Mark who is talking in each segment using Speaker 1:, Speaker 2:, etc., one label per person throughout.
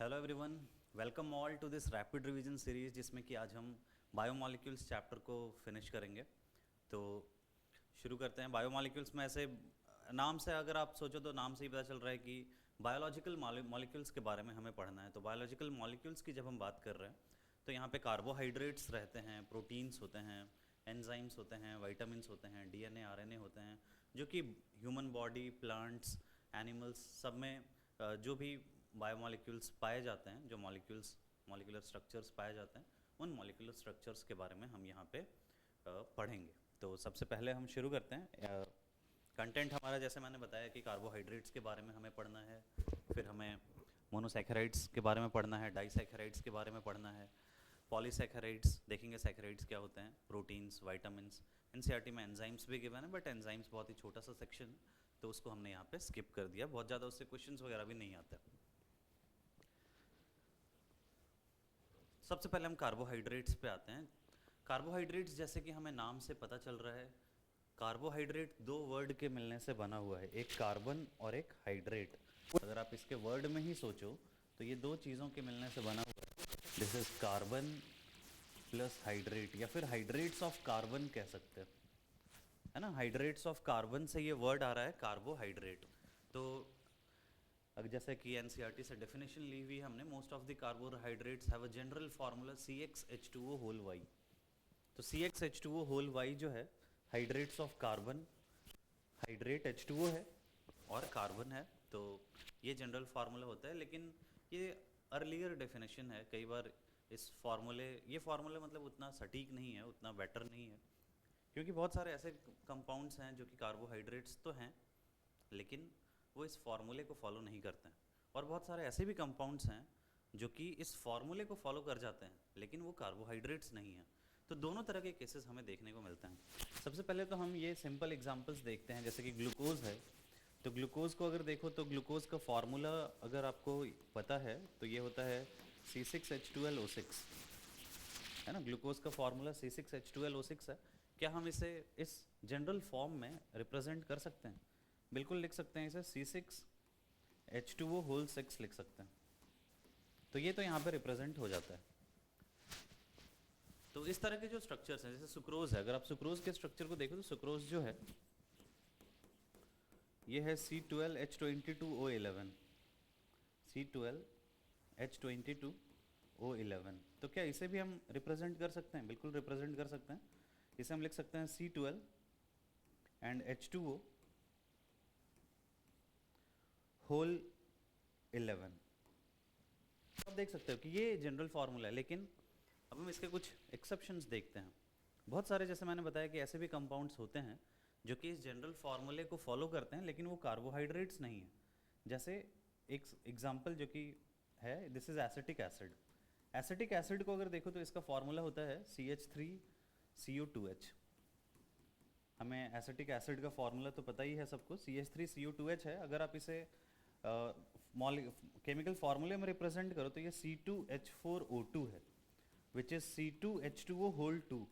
Speaker 1: Hello everyone, welcome all to this rapid revision series जिसमें कि आज हम बायोमोलिक्यूल्स चैप्टर को फिनिश करेंगे। तो शुरू करते हैं। बायोमोलिक्यूल्स में ऐसे नाम से अगर आप सोचो तो नाम से ही पता चल रहा है कि बायोलॉजिकल मॉलिक्यूल्स के बारे में हमें पढ़ना है। तो बायोलॉजिकल मॉलिक्यूल्स की जब हम बात कर रहे हैं तो यहाँ पे कार्बोहाइड्रेट्स रहते हैं, प्रोटीन्स होते हैं, एंजाइम्स होते हैं, विटामिन्स होते हैं, डीएनए आरएनए होते हैं, जो कि ह्यूमन बॉडी, प्लांट्स, एनिमल्स सब में जो भी बायोमोलिक्यूल्स पाए जाते हैं, जो मॉलिक्यूलर स्ट्रक्चर्स पाए जाते हैं, उन मॉलिक्यूलर स्ट्रक्चर्स के बारे में हम यहाँ पे पढ़ेंगे। तो सबसे पहले हम शुरू करते हैं। कंटेंट हमारा जैसे मैंने बताया कि कार्बोहाइड्रेट्स के बारे में हमें पढ़ना है, फिर हमें मोनोसैकेराइड्स के बारे में पढ़ना है, डाइसैकेराइड्स के बारे में पढ़ना है, पॉलीसैकेराइड्स देखेंगे, सैकेराइड्स क्या होते हैं, प्रोटीन्स, विटामिन्स। एनसीईआरटी में एंजाइम्स भी गिवन है, बट एंजाइम्स बहुत ही छोटा सा सेक्शन है तो उसको हमने यहाँ पे स्किप कर दिया, बहुत ज़्यादा उससे क्वेश्चंस वगैरह भी नहीं आते। सबसे पहले हम कार्बोहाइड्रेट्स पे आते हैं। कार्बोहाइड्रेट्स जैसे कि हमें नाम से पता चल रहा है, कार्बोहाइड्रेट दो वर्ड के मिलने से बना हुआ है, एक कार्बन और एक हाइड्रेट। अगर आप इसके वर्ड में ही सोचो तो ये दो चीज़ों के मिलने से बना हुआ है। This is carbon plus hydrate, या फिर हाइड्रेट्स ऑफ कार्बन कह सकते हैं, है ना। हाइड्रेट्स ऑफ कार्बन से ये वर्ड आ रहा है कार्बोहाइड्रेट। तो अगर जैसे कि एनसीईआरटी से डेफिनेशन ली हुई हमने, most of the carbohydrates have a general formula CxH2O whole y. तो CxH2O होल वाई जो है hydrates of carbon, hydrate H2O है और कार्बन है, तो ये जनरल फार्मूला होता है। लेकिन ये अर्लियर डेफिनेशन है, कई बार इस फार्मूले ये फार्मूला मतलब उतना सटीक नहीं है, उतना बेटर नहीं है, क्योंकि बहुत सारे ऐसे कंपाउंड्स हैं जो कि कार्बोहाइड्रेट्स तो हैं लेकिन वो इस फार्मूले को फॉलो नहीं करते हैं, और बहुत सारे ऐसे भी कंपाउंड्स हैं जो कि इस फार्मूले को फॉलो कर जाते हैं लेकिन वो कार्बोहाइड्रेट्स नहीं हैं। तो दोनों तरह के केसेस हमें देखने को मिलते हैं। सबसे पहले तो हम ये सिंपल एग्जांपल्स देखते हैं, जैसे कि ग्लूकोज है। तो ग्लूकोज को अगर देखो तो ग्लूकोज का फार्मूला अगर आपको पता है तो ये होता है C6H12O6, है ना। ग्लूकोज का फार्मूला C6H12O6 है। क्या हम इसे इस जनरल फॉर्म में रिप्रेजेंट कर सकते हैं? बिल्कुल लिख सकते हैं, इसे C6H2O होल 6 लिख सकते हैं। तो ये तो यहाँ पे रिप्रेजेंट हो जाता है। तो इस तरह के जो स्ट्रक्चर्स हैं, जैसे सुक्रोज है, अगर आप सुक्रोज के स्ट्रक्चर को देखो तो सुक्रोज जो है ये है C12H22O11, C12H22O11। तो क्या इसे भी हम रिप्रेजेंट कर सकते हैं? बिल्कुल रिप्रेजेंट कर सकते हैं। इसे हम लिख सकते हैं C12 एंड H2O होल 11। आप देख सकते हो कि ये जनरल फार्मूला है, लेकिन अब हम इसके कुछ एक्सेप्शंस देखते हैं। बहुत सारे, जैसे मैंने बताया कि ऐसे भी कंपाउंड्स होते हैं जो कि इस जनरल फार्मूले को फॉलो करते हैं लेकिन वो कार्बोहाइड्रेट्स नहीं है। जैसे एक एग्जांपल जो कि है, this is acetic acid. Acetic acid को अगर देखो तो इसका फार्मूला होता है CH3CO2H। हमें एसिटिक एसिड का फार्मूला तो पता ही है सबको, CH3CO2H है। अगर आप इसे केमिकल फार्मूले में रिप्रेजेंट करो तो ये C2H4O2 है, विच इज C2H2O होल 2।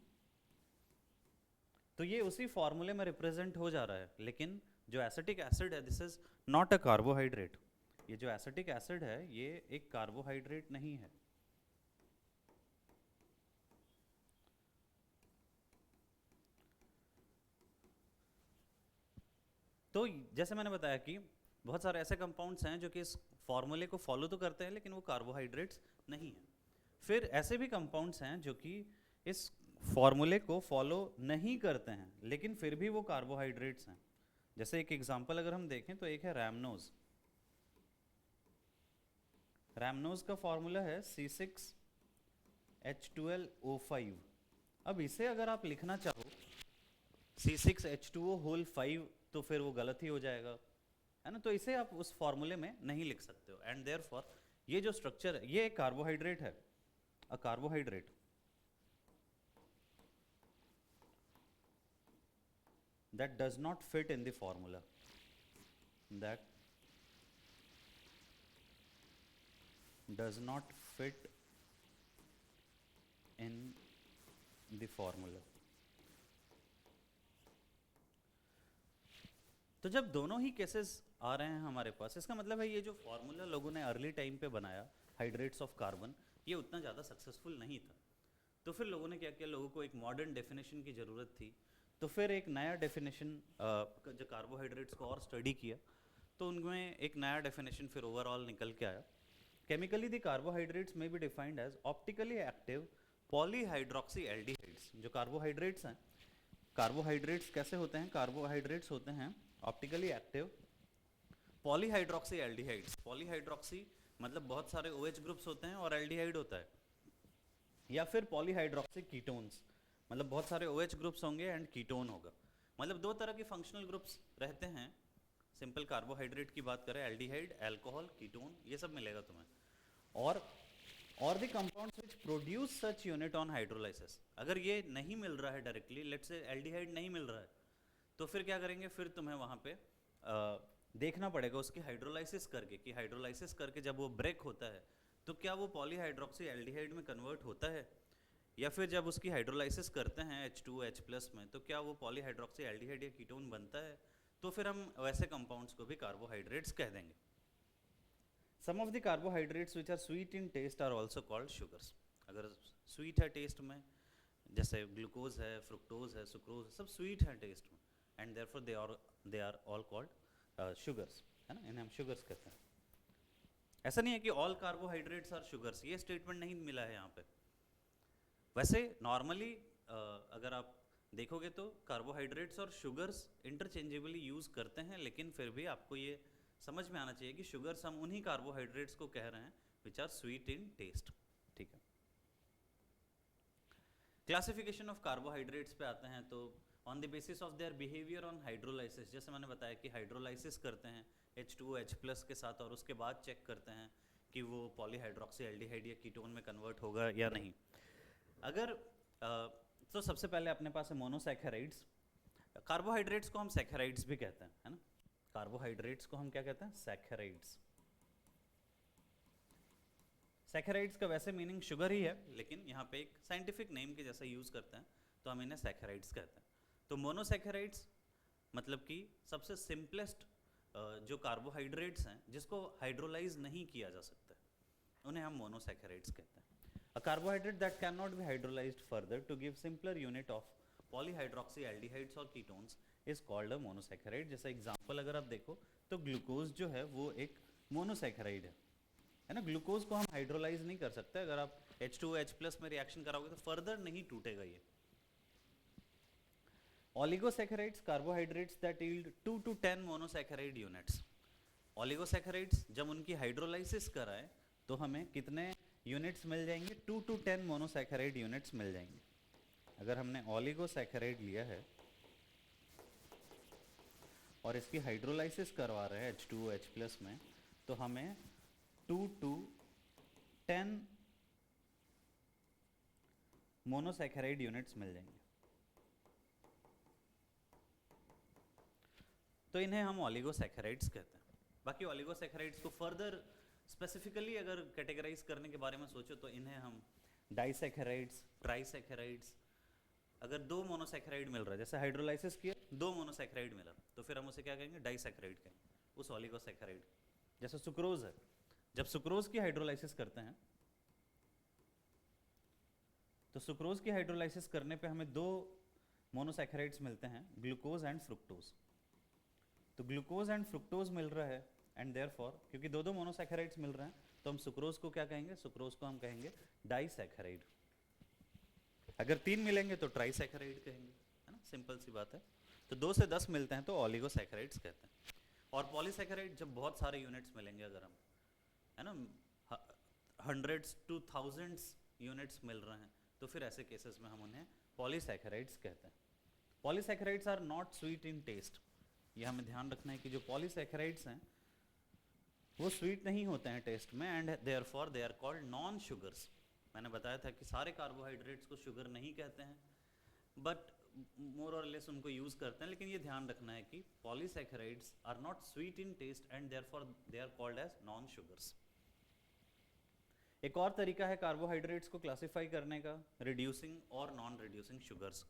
Speaker 1: तो ये उसी फार्मूले में रिप्रेजेंट हो जा रहा है, लेकिन जो एसिटिक एसिड है this is not a carbohydrate. ये जो एसिटिक एसिड है ये एक कार्बोहाइड्रेट नहीं है। तो जैसे मैंने बताया कि बहुत सारे ऐसे कंपाउंड्स हैं जो कि इस फार्मूले को फॉलो तो करते हैं लेकिन वो कार्बोहाइड्रेट्स नहीं हैं। फिर ऐसे भी कंपाउंड्स हैं जो कि इस फार्मूले को फॉलो नहीं करते हैं लेकिन फिर भी वो कार्बोहाइड्रेट्स हैं। जैसे एक एग्जांपल अगर हम देखें तो एक है रैमनोज। रैमनोज का फार्मूला है C6H12O5। अब इसे अगर आप लिखना चाहो C6H2O होल 5 तो फिर वो गलत ही हो जाएगा, है ना। तो इसे आप उस फॉर्मूले में नहीं लिख सकते हो, एंड देयरफॉर ये जो स्ट्रक्चर है ये एक कार्बोहाइड्रेट है, a carbohydrate that does not fit in the formula, that does not fit in the formula। तो जब दोनों ही केसेस आ रहे हैं हमारे पास, इसका मतलब है ये जो फार्मूला लोगों ने अर्ली टाइम पे बनाया हाइड्रेट्स ऑफ कार्बन, ये उतना ज़्यादा सक्सेसफुल नहीं था। तो फिर लोगों ने क्या किया, लोगों को एक मॉडर्न डेफिनेशन की ज़रूरत थी। तो फिर एक नया डेफिनेशन, जो कार्बोहाइड्रेट्स को और स्टडी किया तो उनमें एक नया डेफिनेशन फिर ओवरऑल निकल के आया। Chemically the carbohydrates may be defined as optically active polyhydroxy aldehydes. जो कार्बोहाइड्रेट्स हैं, कार्बोहाइड्रेट्स कैसे होते हैं, कार्बोहाइड्रेट्स होते हैं optically active polyhydroxy aldehydes. Polyhydroxy मतलब बहुत सारे OH ग्रुप्स होते हैं और एल्डिहाइड होता है, या फिर पॉलीहाइड्रोक्सी कीटोन्स मतलब बहुत सारे OH ग्रुप्स होंगे एंड कीटोन होगा। मतलब दो तरह के फंक्शनल ग्रुप्स रहते हैं। सिंपल कार्बोहाइड्रेट की बात करें, एल्डिहाइड, अल्कोहल, कीटोन, ये सब मिलेगा तुम्हें। और the compounds which produce such unit on hydrolysis. अगर ये नहीं मिल रहा है डायरेक्टली, लेट्स से एल्डिहाइड नहीं मिल रहा है, तो फिर क्या करेंगे, फिर तुम्हें वहाँ पे देखना पड़ेगा उसकी हाइड्रोलाइसिस करके, कि हाइड्रोलाइसिस करके जब वो ब्रेक होता है तो क्या वो पॉलीहाइड्रोक्सी एल्डिहाइड में कन्वर्ट होता है, या फिर जब उसकी हाइड्रोलाइसिस करते हैं H2H+ में तो क्या वो पॉलीहाइड्रोक्सी एल्डिहाइड या कीटोन बनता है। तो फिर हम वैसे कंपाउंड्स को भी कार्बोहाइड्रेट्स कह देंगे। Some of the carbohydrates which are sweet in taste are also called sugars. अगर स्वीट है टेस्ट में, जैसे ग्लूकोज है, फ्रुक्टोज है, सुक्रोज है, सब स्वीट है टेस्ट में, and therefore they are all called sugars, है ना, इन्हें हम शुगर्स कहते हैं। ऐसा नहीं है कि ऑल कार्बोहाइड्रेट्स आर शुगर्स, ये स्टेटमेंट नहीं मिला है यहाँ पे। वैसे नॉर्मली अगर आप देखोगे तो कार्बोहाइड्रेट्स और शुगर्स इंटरचेंजेबली यूज़ करते हैं, लेकिन फिर भी आपको ये समझ में आना चाहिए कि शुगर्स हम उन्हीं कार्बोहाइड्रेट्स को कह रहे हैं which are sweet in taste. ठीक है, क्लासिफिकेशन ऑफ कार्बोहाइड्रेट्स पे आते हैं। तो on the basis of their behaviour on hydrolysis, जैसे मैंने बताया कि हाइड्रोलाइसिस करते हैं H2OH+ के साथ और उसके बाद चेक करते हैं कि वो पॉलीहाइड्रोक्सी एल्डिहाइड या कीटोन में कन्वर्ट होगा या नहीं। अगर तो सबसे पहले अपने पास है मोनोसैकेराइड्स। कार्बोहाइड्रेट्स को हम सैकेराइड्स भी कहते हैं, है ना। कार्बोहाइड्रेट्स को हम क्या कहते हैं, सैकेराइड्स। सैकेराइड्स का वैसे मीनिंग शुगर ही है, लेकिन यहाँ पे एक साइंटिफिक नेम के जैसा यूज़ करते हैं तो हम इन्हें सैकेराइड्स कहते हैं। तो मोनोसैकेराइड्स मतलब कि सबसे सिंपलेस्ट जो कार्बोहाइड्रेट्स हैं जिसको हाइड्रोलाइज नहीं किया जा सकता, उन्हें हम मोनोसैकेराइड्स कहते हैं। A carbohydrate that cannot be hydrolyzed further to give simpler unit of polyhydroxy aldehydes or ketones is called a monosaccharide। जैसा एग्जांपल अगर आप देखो तो ग्लूकोज जो है वो एक मोनोसैकेराइड है ना। ग्लूकोज को हम हाइड्रोलाइज नहीं कर सकते, अगर आप H2OH+ में रिएक्शन कराओगे तो फर्दर नहीं टूटेगा ये। Oligosaccharides, carbohydrates that yield 2 to 10 monosaccharide units। Oligosaccharides जब उनकी हाइड्रोलाइसिस कराए तो हमें कितने यूनिट्स मिल जाएंगे, 2 to 10 मोनोसैकेराइड यूनिट्स मिल जाएंगे। अगर हमने ओलिगोसैकेराइड लिया है और इसकी हाइड्रोलाइसिस करवा रहे हैं H2OH+ में, तो हमें 2 to 10 मोनोसैकेराइड यूनिट्स मिल जाएंगे। तो इन्हें हम ओलिगोसैकेराइड्स कहते हैं। बाकी ओलिगोसैकेराइड्स को फर्दर स्पेसिफिकली अगर कैटेगराइज करने के बारे में सोचो तो इन्हें हम डाइसैकेराइड्स, ट्राइसैकेराइड्स, अगर 2 मोनोसैकेराइड मिल रहा है, जैसे हाइड्रोलाइसिस किया 2 मोनोसैकेराइड मिला, तो फिर हम उसे क्या कहेंगे, डाइसैकेराइड कहेंगे उस ओलिगोसैकेराइड। जैसे सुक्रोज है, जब सुक्रोज की हाइड्रोलाइसिस करते हैं तो सुक्रोज की हाइड्रोलाइसिस करने पे हमें 2 मोनोसैकेराइड्स मिलते हैं, ग्लूकोज एंड फ्रुक्टोज। तो ग्लूकोज एंड फ्रुक्टोज मिल रहा है एंड देयरफॉर क्योंकि 2 मोनोसैकेराइड्स मिल रहे हैं तो हम सुक्रोज को क्या कहेंगे, सुक्रोज को हम कहेंगे डाइसैकेराइड। अगर 3 मिलेंगे तो ट्राइसैकेराइड कहेंगे, है ना, सिंपल सी बात है। तो 2 से 10 मिलते हैं तो ओलिगोसैकेराइड्स कहते हैं। और पॉलीसैकेराइड जब बहुत सारे यूनिट्स मिलेंगे, अगर हम, है ना, hundreds to thousands यूनिट्स मिल रहे हैं, तो फिर ऐसे केसेस में हम उन्हें पॉलीसैकेराइड्स कहते हैं। Polysaccharides are not sweet in taste. ये हमें ध्यान रखना है कि जो पॉलीसैकेराइड्स हैं वो स्वीट नहीं होते हैं टेस्ट में, and therefore they are called non sugars. मैंने बताया था कि सारे कार्बोहाइड्रेट्स को शुगर नहीं कहते हैं, बट मोर और लेस उनको यूज़ करते हैं, लेकिन ये ध्यान रखना है कि polysaccharides are not sweet in taste and therefore they are called as non sugars. एक और तरीका है कार्बोहाइड्रेट्स को क्लासिफाई करने का, रिड्यूसिंग और नॉन रिड्यूसिंग शुगर्स,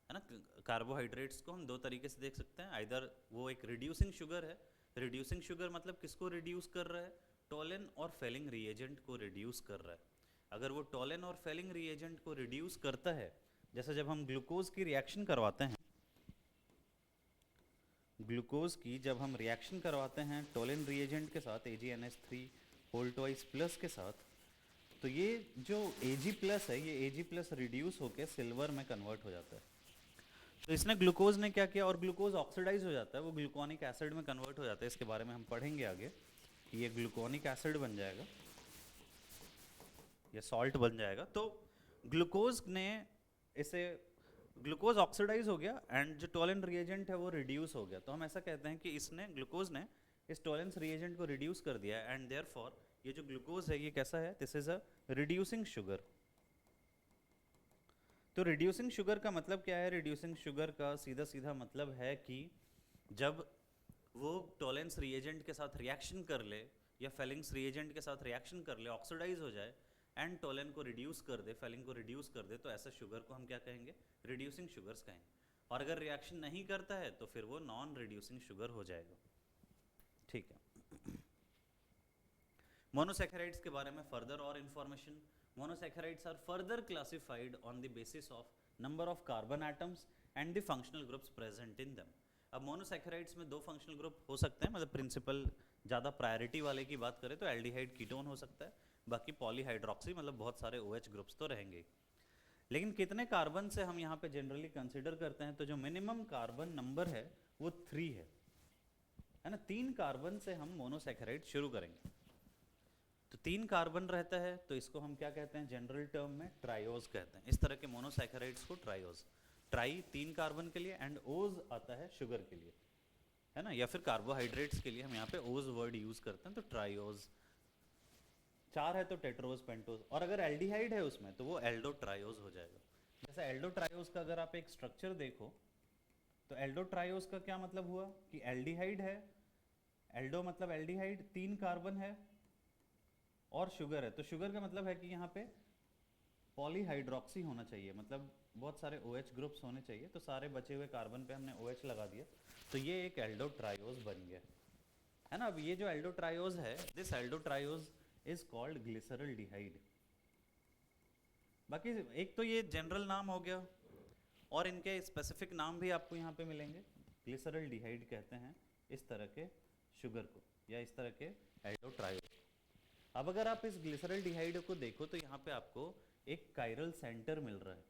Speaker 1: है ना। कार्बोहाइड्रेट्स को हम 2 तरीके से देख सकते हैं, आइदर वो एक रिड्यूसिंग शुगर है। रिड्यूसिंग शुगर मतलब किसको रिड्यूस कर रहा है, टोलिन और फेलिंग रिएजेंट को रिड्यूस कर रहा है। अगर वो टोलिन और फेलिंग रिएजेंट को रिड्यूस करता है, जैसे जब हम ग्लूकोज की रिएक्शन करवाते हैं, ग्लूकोज की जब हम रिएक्शन करवाते हैं टोलिन रिएजेंट के साथ AgNH3 होल ट्वाइस प्लस के साथ, तो ये जो Ag प्लस है, ये Ag प्लस रिड्यूस होकर सिल्वर में कन्वर्ट हो जाता है। तो इसने ग्लूकोज ने क्या किया, और ग्लूकोज ऑक्सीडाइज हो जाता है, वो ग्लूकोनिक एसिड में कन्वर्ट हो जाता है। इसके बारे में हम पढ़ेंगे आगे कि ये ग्लूकोनिक एसिड बन जाएगा, ये सॉल्ट बन जाएगा। तो ग्लूकोज ने इसे, ग्लूकोज ऑक्सीडाइज हो गया एंड जो टोलिन रिएजेंट है वो रिड्यूस हो गया। तो हम ऐसा कहते हैं कि इसने, ग्लूकोज ने इस टोलेंस रिएजेंट को रिड्यूस कर दिया है, एंड देयरफॉर ये जो ग्लूकोज है ये कैसा है, this is a reducing sugar. तो रिड्यूसिंग शुगर का मतलब क्या है? रिड्यूसिंग शुगर का सीधा सीधा मतलब है कि जब वो टोलेंस रिएजेंट के साथ रिएक्शन कर ले या फेलिंग्स रिएजेंट के साथ रिएक्शन कर ले, ऑक्सीडाइज हो जाए एंड टोलेन को रिड्यूस कर दे, फेलिंग को रिड्यूस कर दे, तो ऐसा शुगर को हम क्या कहेंगे? रिड्यूसिंग शुगर्स कहेंगे। और अगर रिएक्शन नहीं करता है तो फिर वो नॉन रिड्यूसिंग शुगर हो जाएगा। ठीक है। मोनोसैकेराइड्स के बारे में फर्दर और information. Monosaccharides are further classified on the basis of number of carbon atoms and the functional groups present in them. अब मोनोसैकेराइड्स में दो फंक्शनल ग्रुप हो सकते हैं, मतलब प्रिंसिपल ज़्यादा प्रायोरिटी वाले की बात करें तो एल्डिहाइड कीटोन हो सकता है, बाकी पॉलीहाइड्रोक्सी, मतलब बहुत सारे OH ग्रुप्स तो रहेंगे। लेकिन कितने कार्बन से हम यहाँ पे जनरली कंसिडर करते हैं? तो जो मिनिमम कार्बन नंबर है वो 3 है ना। 3 कार्बन से हम मोनोसैकेराइड शुरू करेंगे। तो 3 कार्बन रहता है तो इसको हम क्या कहते हैं? जनरल टर्म में ट्रायोज कहते हैं। इस तरह के मोनोसैकेराइड्स को ट्रायोज, ट्राई 3 कार्बन के लिए एंड ओज आता है शुगर के लिए, है ना, या फिर कार्बोहाइड्रेट्स के लिए हम यहाँ पे ओज वर्ड यूज करते हैं, तो ट्रायोज। 4 है तो टेट्रोज, पेंटोज, और अगर एल्डिहाइड है उसमें तो वो एल्डोट्रायोज हो जाएगा। जैसे एल्डोट्रायोज का अगर आप एक स्ट्रक्चर देखो तो एल्डोट्रायोज का क्या मतलब हुआ कि एल्डिहाइड है, एल्डो मतलब एल्डिहाइड, 3 कार्बन है और शुगर है। तो शुगर का मतलब है कि यहाँ पे पॉलीहाइड्रोक्सी होना चाहिए, मतलब बहुत सारे OH ग्रुप्स होने चाहिए। तो सारे बचे हुए कार्बन पे हमने OH लगा दिया, तो ये एक एल्डोट्रायोज बन गया, है ना। अब ये जो एल्डोट्रायोज है, दिस एल्डोट्रायोज इज कॉल्ड ग्लिसरल्डिहाइड। बाकी एक तो ये जनरल नाम हो गया, और इनके स्पेसिफिक नाम भी आपको यहाँ पे मिलेंगे। ग्लिसरल्डिहाइड कहते हैं इस तरह के शुगर को, या इस तरह के एल्डोट्रायोज। अब अगर आप इस ग्लिसरल्डिहाइड को देखो तो यहाँ पे आपको एक कायरल सेंटर मिल रहा है।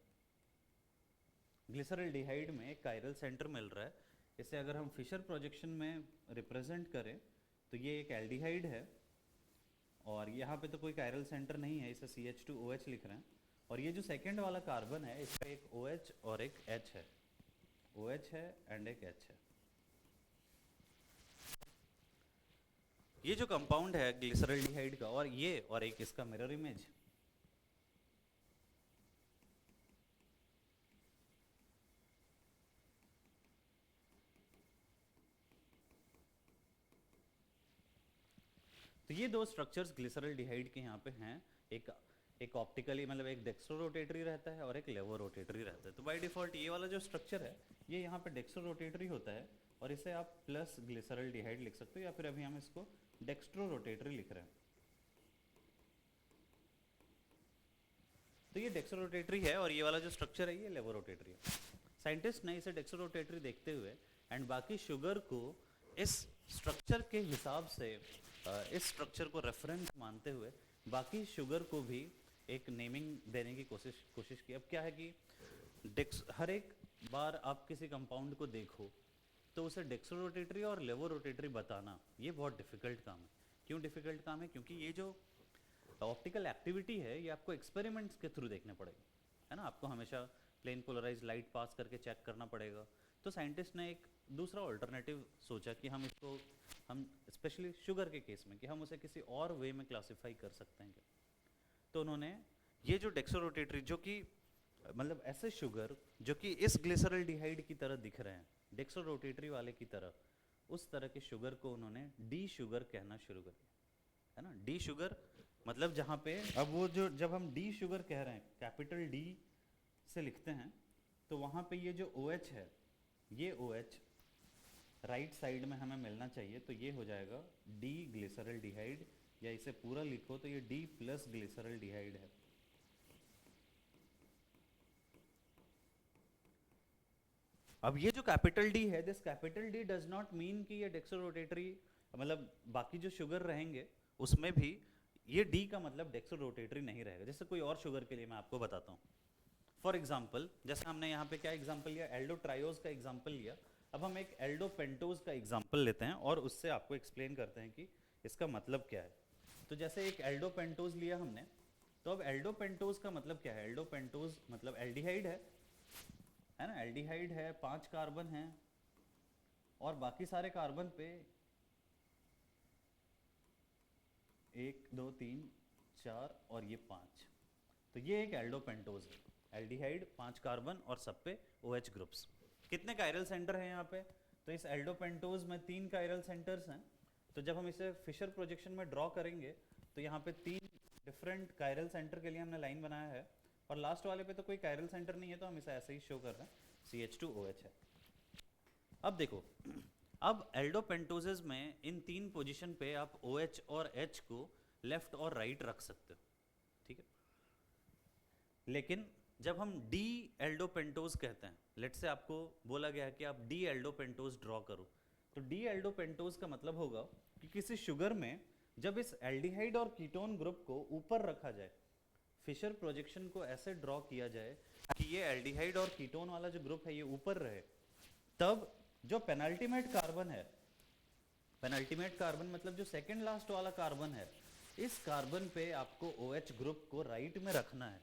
Speaker 1: ग्लिसरल्डिहाइड में एक कायरल सेंटर मिल रहा है। इसे अगर हम फिशर प्रोजेक्शन में रिप्रेजेंट करें तो ये एक एल्डिहाइड है, और यहाँ पे तो कोई कायरल सेंटर नहीं है, इसे CH2OH लिख रहे हैं। और ये जो सेकेंड वाला कार्बन है इसका एक OH और एक H है, OH है एंड एक H है। ये जो कंपाउंड है ग्लिसरल्डिहाइड का, और ये और एक इसका मिरर इमेज, तो ये दो स्ट्रक्चर्स ग्लिसरल्डिहाइड के यहाँ पे हैं। एक ऑप्टिकली, मतलब एक डेक्स्ट्रो रोटेटरी रहता है और एक लेवो रोटेटरी रहता है। तो बाय डिफॉल्ट ये वाला जो स्ट्रक्चर है ये यहाँ पे डेक्स्ट्रो रोटेटरी होता है, और इसे आप प्लस ग्लिसरल्डिहाइड लिख सकते हो, या फिर अभी हम इसको डेक्स्ट्रो रोटेटरी लिख रहे हैं। तो ये डेक्स्ट्रो रोटेटरी है, और ये वाला जो स्ट्रक्चर है ये लेवो रोटेटरी है। साइंटिस्ट ने इसे डेक्स्ट्रो रोटेटरी देखते हुए एंड बाकी शुगर को इस स्ट्रक्चर के हिसाब से, इस स्ट्रक्चर को रेफरेंस मानते हुए बाकी शुगर को भी एक नेमिंग देने की कोशिश की। अब क्या है कि हर एक बार आप किसी कंपाउंड को देखो तो उसे डेक्स्ट्रो रोटेटरी और लेवो रोटेटरी बताना ये बहुत डिफिकल्ट काम है। क्यों डिफिकल्ट काम है? क्योंकि ये जो ऑप्टिकल एक्टिविटी है ये आपको एक्सपेरिमेंट्स के थ्रू देखने पड़ेगी, है ना। आपको हमेशा प्लेन पोलराइज लाइट पास करके चेक करना पड़ेगा। तो साइंटिस्ट ने एक दूसरा ऑल्टरनेटिव सोचा कि हम स्पेशली शुगर के केस में कि हम उसे किसी और वे में क्लासिफाई कर सकते हैं क्या। तो उन्होंने ये जो डेक्स्ट्रो रोटेटरी, जो कि मतलब ऐसे शुगर जो कि इस ग्लिसरल्डिहाइड की तरह दिख रहे हैं, डेक्स्ट्रो रोटेटरी वाले की तरह, उस तरह के शुगर को उन्होंने डी शुगर कहना शुरू कर दिया, है ना। डी शुगर मतलब जहाँ पे, अब वो जो जब हम डी शुगर कह रहे हैं कैपिटल D से लिखते हैं, तो वहाँ पे ये जो OH है, ये OH राइट साइड में हमें मिलना चाहिए, तो ये हो जाएगा डी ग्लिसरल्डिहाइड, या इसे पूरा लिखो तो ये D प्लस ग्लिसरल्डिहाइड है। अब ये जो कैपिटल डी है, this capital D does not mean कि ये डेक्सोरोटेटरी, मतलब बाकी जो शुगर रहेंगे उसमें भी ये डी का मतलब डेक्सोरोटेटरी नहीं रहेगा। जैसे कोई और शुगर के लिए मैं आपको बताता हूँ। फॉर एग्जाम्पल, जैसे हमने यहाँ पे क्या एग्जाम्पल लिया, एल्डोट्रायोज का एग्जाम्पल लिया। अब हम एक एल्डोपेंटोज का एग्जाम्पल लेते हैं और उससे आपको एक्सप्लेन करते हैं कि इसका मतलब क्या है। तो जैसे एक एल्डोपेंटोज लिया हमने, तो अब एल्डोपेंटोज का मतलब क्या है? एल्डोपेंटोज मतलब एल्डिहाइड है ना, एल्डिहाइड है, 5 कार्बन है और बाकी सारे कार्बन पे 1 2 3 4 और ये 5, तो ये एक एल्डोपेंटोज है। एल्डिहाइड, 5 कार्बन और सब पे OH ग्रुप्स। कितने कायरल सेंटर हैं यहाँ पे? तो इस एल्डोपेंटोज में 3 कायरल सेंटर्स हैं। तो जब हम इसे फिशर प्रोजेक्शन में ड्रॉ करेंगे तो यहाँ पे 3 डिफरेंट कायरल सेंटर के लिए हमने लाइन बनाया है, और लास्ट वाले पे तो कोई कायरल सेंटर नहीं है, तो हम इसे ऐसे ही शो कर रहे हैं, CH2OH है। अब देखो, अब एल्डोपेंटोजेस में इन 3 पोजीशन पे आप OH और H को लेफ्ट और राइट रख सकते हो, ठीक है। लेकिन जब हम डी एल्डोपेंटोज कहते हैं, लेट से आपको बोला गया है कि आप डी एल्डोपेंटोज ड्रॉ करो, तो डी एल्डोपेंटोज का मतलब होगा कि किसी शुगर में जब इस एल्डिहाइड और कीटोन ग्रुप को ऊपर रखा जाए, फिशर प्रोजेक्शन को ऐसे ड्रॉ किया जाए कि ये एल्डिहाइड और कीटोन वाला जो ग्रुप है ये ऊपर रहे, तब जो पेनल्टीमेट कार्बन है, पेनल्टीमेट कार्बन मतलब जो सेकेंड लास्ट वाला कार्बन है, इस कार्बन पे आपको OH ग्रुप को राइट में रखना है।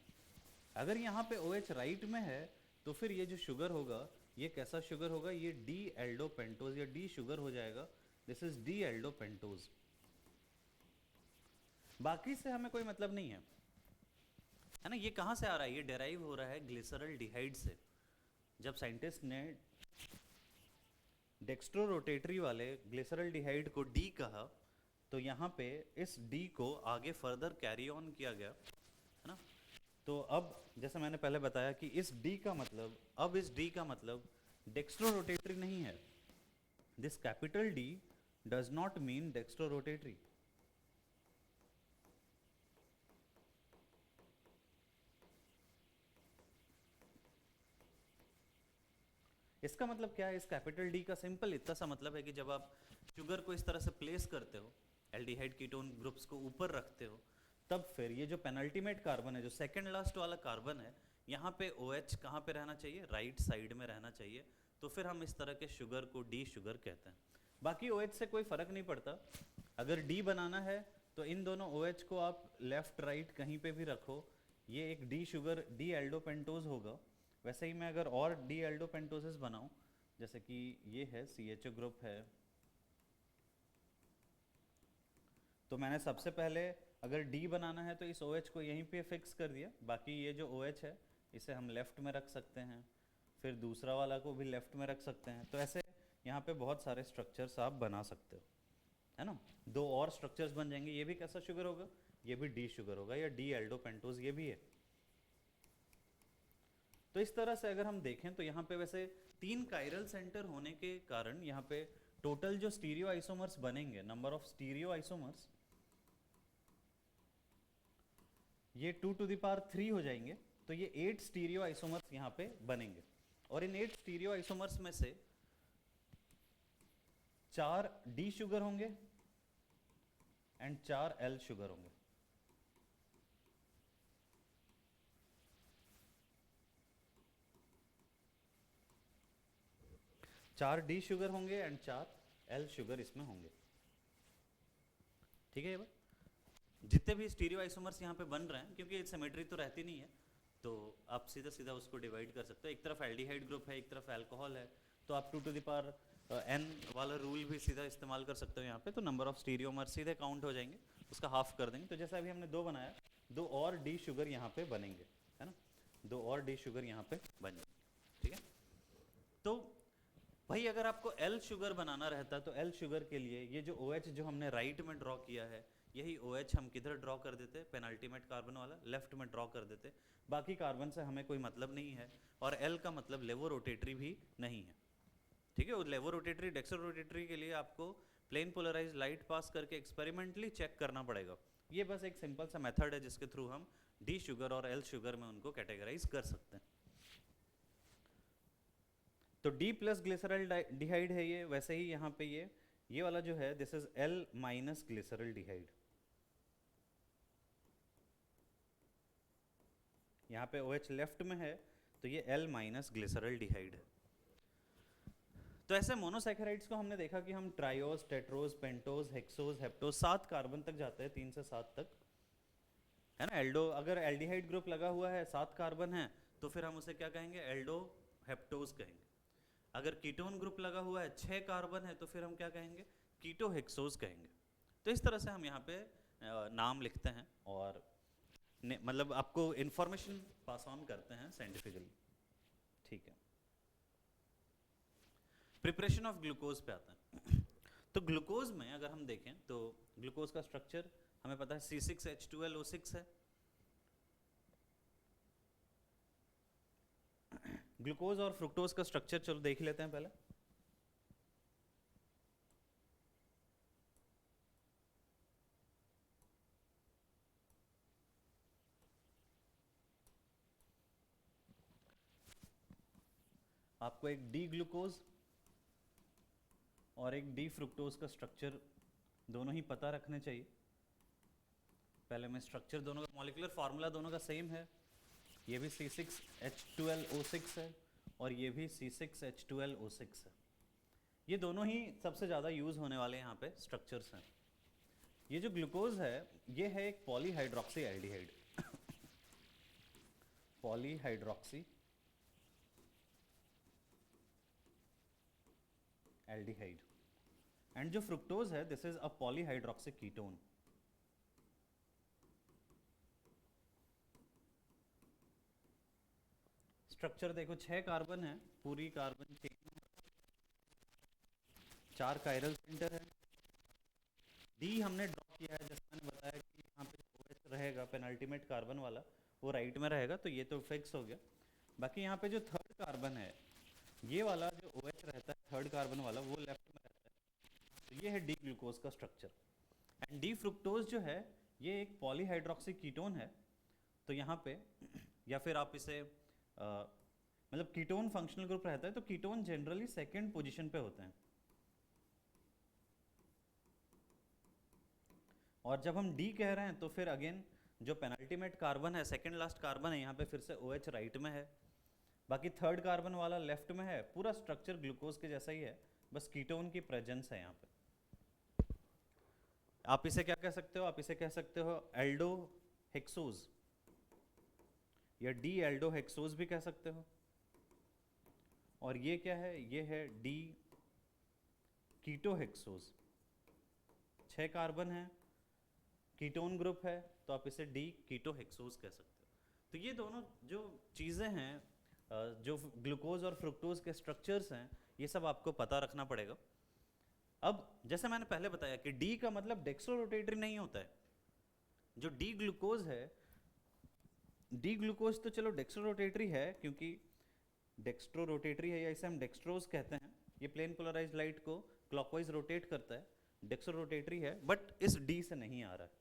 Speaker 1: अगर यहाँ पे OH राइट में है तो फिर ये जो शुगर होगा ये कैसा शुगर होगा? ये डी एल्डोपेंटोज या डी शुगर हो जाएगा। This is D aldopentose. बाकी से हमें कोई मतलब नहीं है ना। ये कहाँ से आ रहा है? ये डेराइव हो रहा है ग्लिसरल्डिहाइड से। जब साइंटिस्ट ने डेक्स्ट्रोरोटेटरी वाले ग्लिसरल्डिहाइड को डी कहा, तो यहाँ पे इस डी को आगे फर्दर कैरी ऑन किया गया, है ना। तो अब जैसे मैंने पहले बताया कि इस डी का मतलब, अब इस डी का मतलब डेक्स्ट्रोरोटेटरी नहीं है। This capital D does not mean dextrorotatory. इसका मतलब क्या है? इस कैपिटल डी का सिंपल इतना सा मतलब है कि जब आप शुगर को इस तरह से प्लेस करते हो, एल्डिहाइड कीटोन ग्रुप्स को ऊपर रखते हो, तब फिर ये जो पेनल्टीमेट कार्बन है, जो सेकंड लास्ट वाला कार्बन है, यहाँ पे OH कहाँ पे रहना चाहिए? राइट साइड में रहना चाहिए। तो फिर हम इस तरह के शुगर को डी शुगर कहते हैं। बाकी OH से कोई फर्क नहीं पड़ता। अगर डी बनाना है तो इन दोनों OH को आप लेफ्ट राइट कहीं पे भी रखो, ये एक डी शुगर, डी एल्डोपेंटोज होगा। वैसे ही मैं अगर और डी एल्डोपेंटोजेस बनाऊं, जैसे कि ये है CHO ग्रुप है, तो मैंने सबसे पहले अगर डी बनाना है तो इस OH को यहीं पे फिक्स कर दिया। बाकी ये जो OH है इसे हम लेफ्ट में रख सकते हैं, फिर दूसरा वाला को भी लेफ्ट में रख सकते हैं। तो ऐसे यहाँ पे बहुत सारे स्ट्रक्चर्स आप बना सकते हो, है ना। 2 और स्ट्रक्चर्स बन जाएंगे। ये भी कैसा शुगर होगा? ये भी डी शुगर होगा, या डी एल्डोपेंटोज ये भी है। तो इस तरह से अगर हम देखें तो यहाँ पे वैसे 3 कायरल सेंटर होने के कारण यहाँ पे टोटल जो स्टीरियो आइसोमर्स बनेंगे, नंबर ऑफ स्टीरियो आइसोमर्स, ये 2 टू द पावर 3 हो जाएंगे। तो ये 8 स्टीरियो आइसोमर्स यहाँ पे बनेंगे, और इन 8 स्टीरियो आइसोमर्स में से 4 डी शुगर होंगे एंड 4 एल शुगर होंगे। चार डी शुगर होंगे एंड 4 एल शुगर इसमें होंगे, ठीक है। ये बात, जितने भी स्टीरियो आइसोमर्स यहाँ पे बन रहे हैं, क्योंकि सिमेट्री तो रहती नहीं है, तो आप सीधा सीधा उसको डिवाइड कर सकते हो। एक तरफ एल्डिहाइड ग्रुप है, एक तरफ अल्कोहल है, तो आप 2 टू द पावर n वाला रूल भी सीधा इस्तेमाल कर सकते हो यहाँ पे। तो नंबर ऑफ स्टीरियोमर सीधे काउंट हो जाएंगे, उसका हाफ कर देंगे। तो जैसा अभी हमने 2 बनाया, 2 और डी शुगर यहाँ पे बनेंगे, है ना। 2 और डी शुगर यहाँ पे बन जाएंगे, ठीक है। तो भाई अगर आपको एल शुगर बनाना रहता तो एल शुगर के लिए ये जो OH जो हमने राइट में ड्रॉ किया है, यही OH हम किधर ड्रॉ कर देते? पेनल्टीमेट कार्बन वाला लेफ्ट में ड्रॉ कर देते। बाकी कार्बन से हमें कोई मतलब नहीं है, और एल का मतलब लेवो रोटेटरी भी नहीं है, ठीक है। लेवो रोटेटरी, डेक्सो रोटेटरी के लिए आपको प्लेन पोलराइज लाइट पास करके एक्सपेरिमेंटली चेक करना पड़ेगा। ये बस एक सिंपल सा मेथड है जिसके थ्रू हम डी शुगर और एल शुगर में उनको कैटेगराइज कर सकते हैं। तो डी प्लस ग्लिसरल डिहाइड है ये, वैसे ही यहाँ पे ये वाला जो है this is L minus glyceraldehyde. यहाँ पे OH लेफ्ट में है तो ये L माइनस ग्लिसरल डिहाइड है। तो ऐसे मोनोसैकेराइड्स को हमने देखा कि हम triose, tetrose, pentose, hexose, heptose 7 carbon तक जाते हैं, 3 से 7 तक, है ना। एल्डो, अगर एल्डिहाइड ग्रुप लगा हुआ है 7 कार्बन है तो फिर हम उसे क्या कहेंगे, एल्डो हेप्टोज कहेंगे। अगर कीटोन ग्रुप लगा हुआ है 6 कार्बन है तो फिर हम क्या कहेंगे, कीटो हेक्सोज कहेंगे। तो इस तरह से हम यहाँ पे नाम लिखते हैं और मतलब आपको इंफॉर्मेशन पास ऑन करते हैं साइंटिफिकली, ठीक है। प्रिपरेशन ऑफ ग्लूकोज पे आते हैं। तो ग्लूकोज में अगर हम देखें तो ग्लूकोज का स्ट्रक्चर हमें पता है C6H12O6 है। ग्लूकोज और फ्रुक्टोज का स्ट्रक्चर चलो देख लेते हैं पहले। आपको एक डी ग्लूकोज और एक डी फ्रुक्टोज का स्ट्रक्चर दोनों ही पता रखने चाहिए। पहले मैं स्ट्रक्चर दोनों का, मॉलिक्यूलर फार्मूला दोनों का सेम है। ये भी C6H12O6 है और ये भी C6H12O6 है। ये दोनों ही सबसे ज़्यादा यूज़ होने वाले यहाँ पे स्ट्रक्चर्स हैं। ये जो ग्लूकोज है ये है एक polyhydroxy aldehyde polyhydroxy aldehyde, and जो फ्रुक्टोज है this is a polyhydroxy ketone. Structure देखो 6 कार्बन है, पूरी कार्बन चेन है, 4 कायरल सेंटर है। डी हमने ड्रॉ किया है, जैसे मैंने बताया कि यहाँ पे OH रहेगा पेनल्टीमेट कार्बन वाला, वो राइट में रहेगा तो ये तो फिक्स हो गया। बाकी यहाँ पे जो थर्ड कार्बन है ये वाला जो OH रहता है थर्ड कार्बन वाला वो लेफ्ट में रहता है। तो ये है डी ग्लूकोज का स्ट्रक्चर। एंड डी फ्रुक्टोज जो है ये एक पॉलीहाइड्रोक्सी कीटोन है। तो यहाँ पे या फिर आप इसे मतलब कीटोन फंक्शनल ग्रुप रहता है तो कीटोन जनरली सेकंड पोजीशन पे होते हैं। और जब हम डी कह रहे हैं तो फिर अगेन जो पेनल्टीमेट कार्बन है, सेकंड लास्ट कार्बन है, यहाँ पे फिर से OH राइट में है, बाकी थर्ड कार्बन वाला लेफ्ट में है। पूरा स्ट्रक्चर ग्लूकोज के जैसा ही है, बस कीटोन की प्रेजेंस है यहाँ पे। आप इसे क्या कह सकते हो, आप इसे कह सकते हो एल्डो हेक्सोज या डी एल्डो हेक्सोज भी कह सकते हो। और ये क्या है, ये है डी कीटो हेक्सोज। 6 कार्बन है, कीटोन ग्रुप है तो आप इसे डी कीटो हेक्सोज कह सकते हो। तो ये दोनों जो चीज़ें हैं, जो ग्लूकोज और फ्रुक्टोज के स्ट्रक्चर्स हैं, ये सब आपको पता रखना पड़ेगा। अब जैसे मैंने पहले बताया कि डी का मतलब डेक्स्ट्रो रोटेटरी नहीं होता है। जो डी ग्लूकोज है, डी ग्लूकोज तो चलो डेक्स्ट्रो रोटेटरी है, क्योंकि डेक्स्ट्रो रोटेटरी है या इसे हम डेक्स्ट्रोज कहते हैं। ये प्लेन पोलराइज्ड लाइट को क्लॉकवाइज रोटेट करता है, डेक्स्ट्रो रोटेटरी है, बट इस डी से नहीं आ रहा है।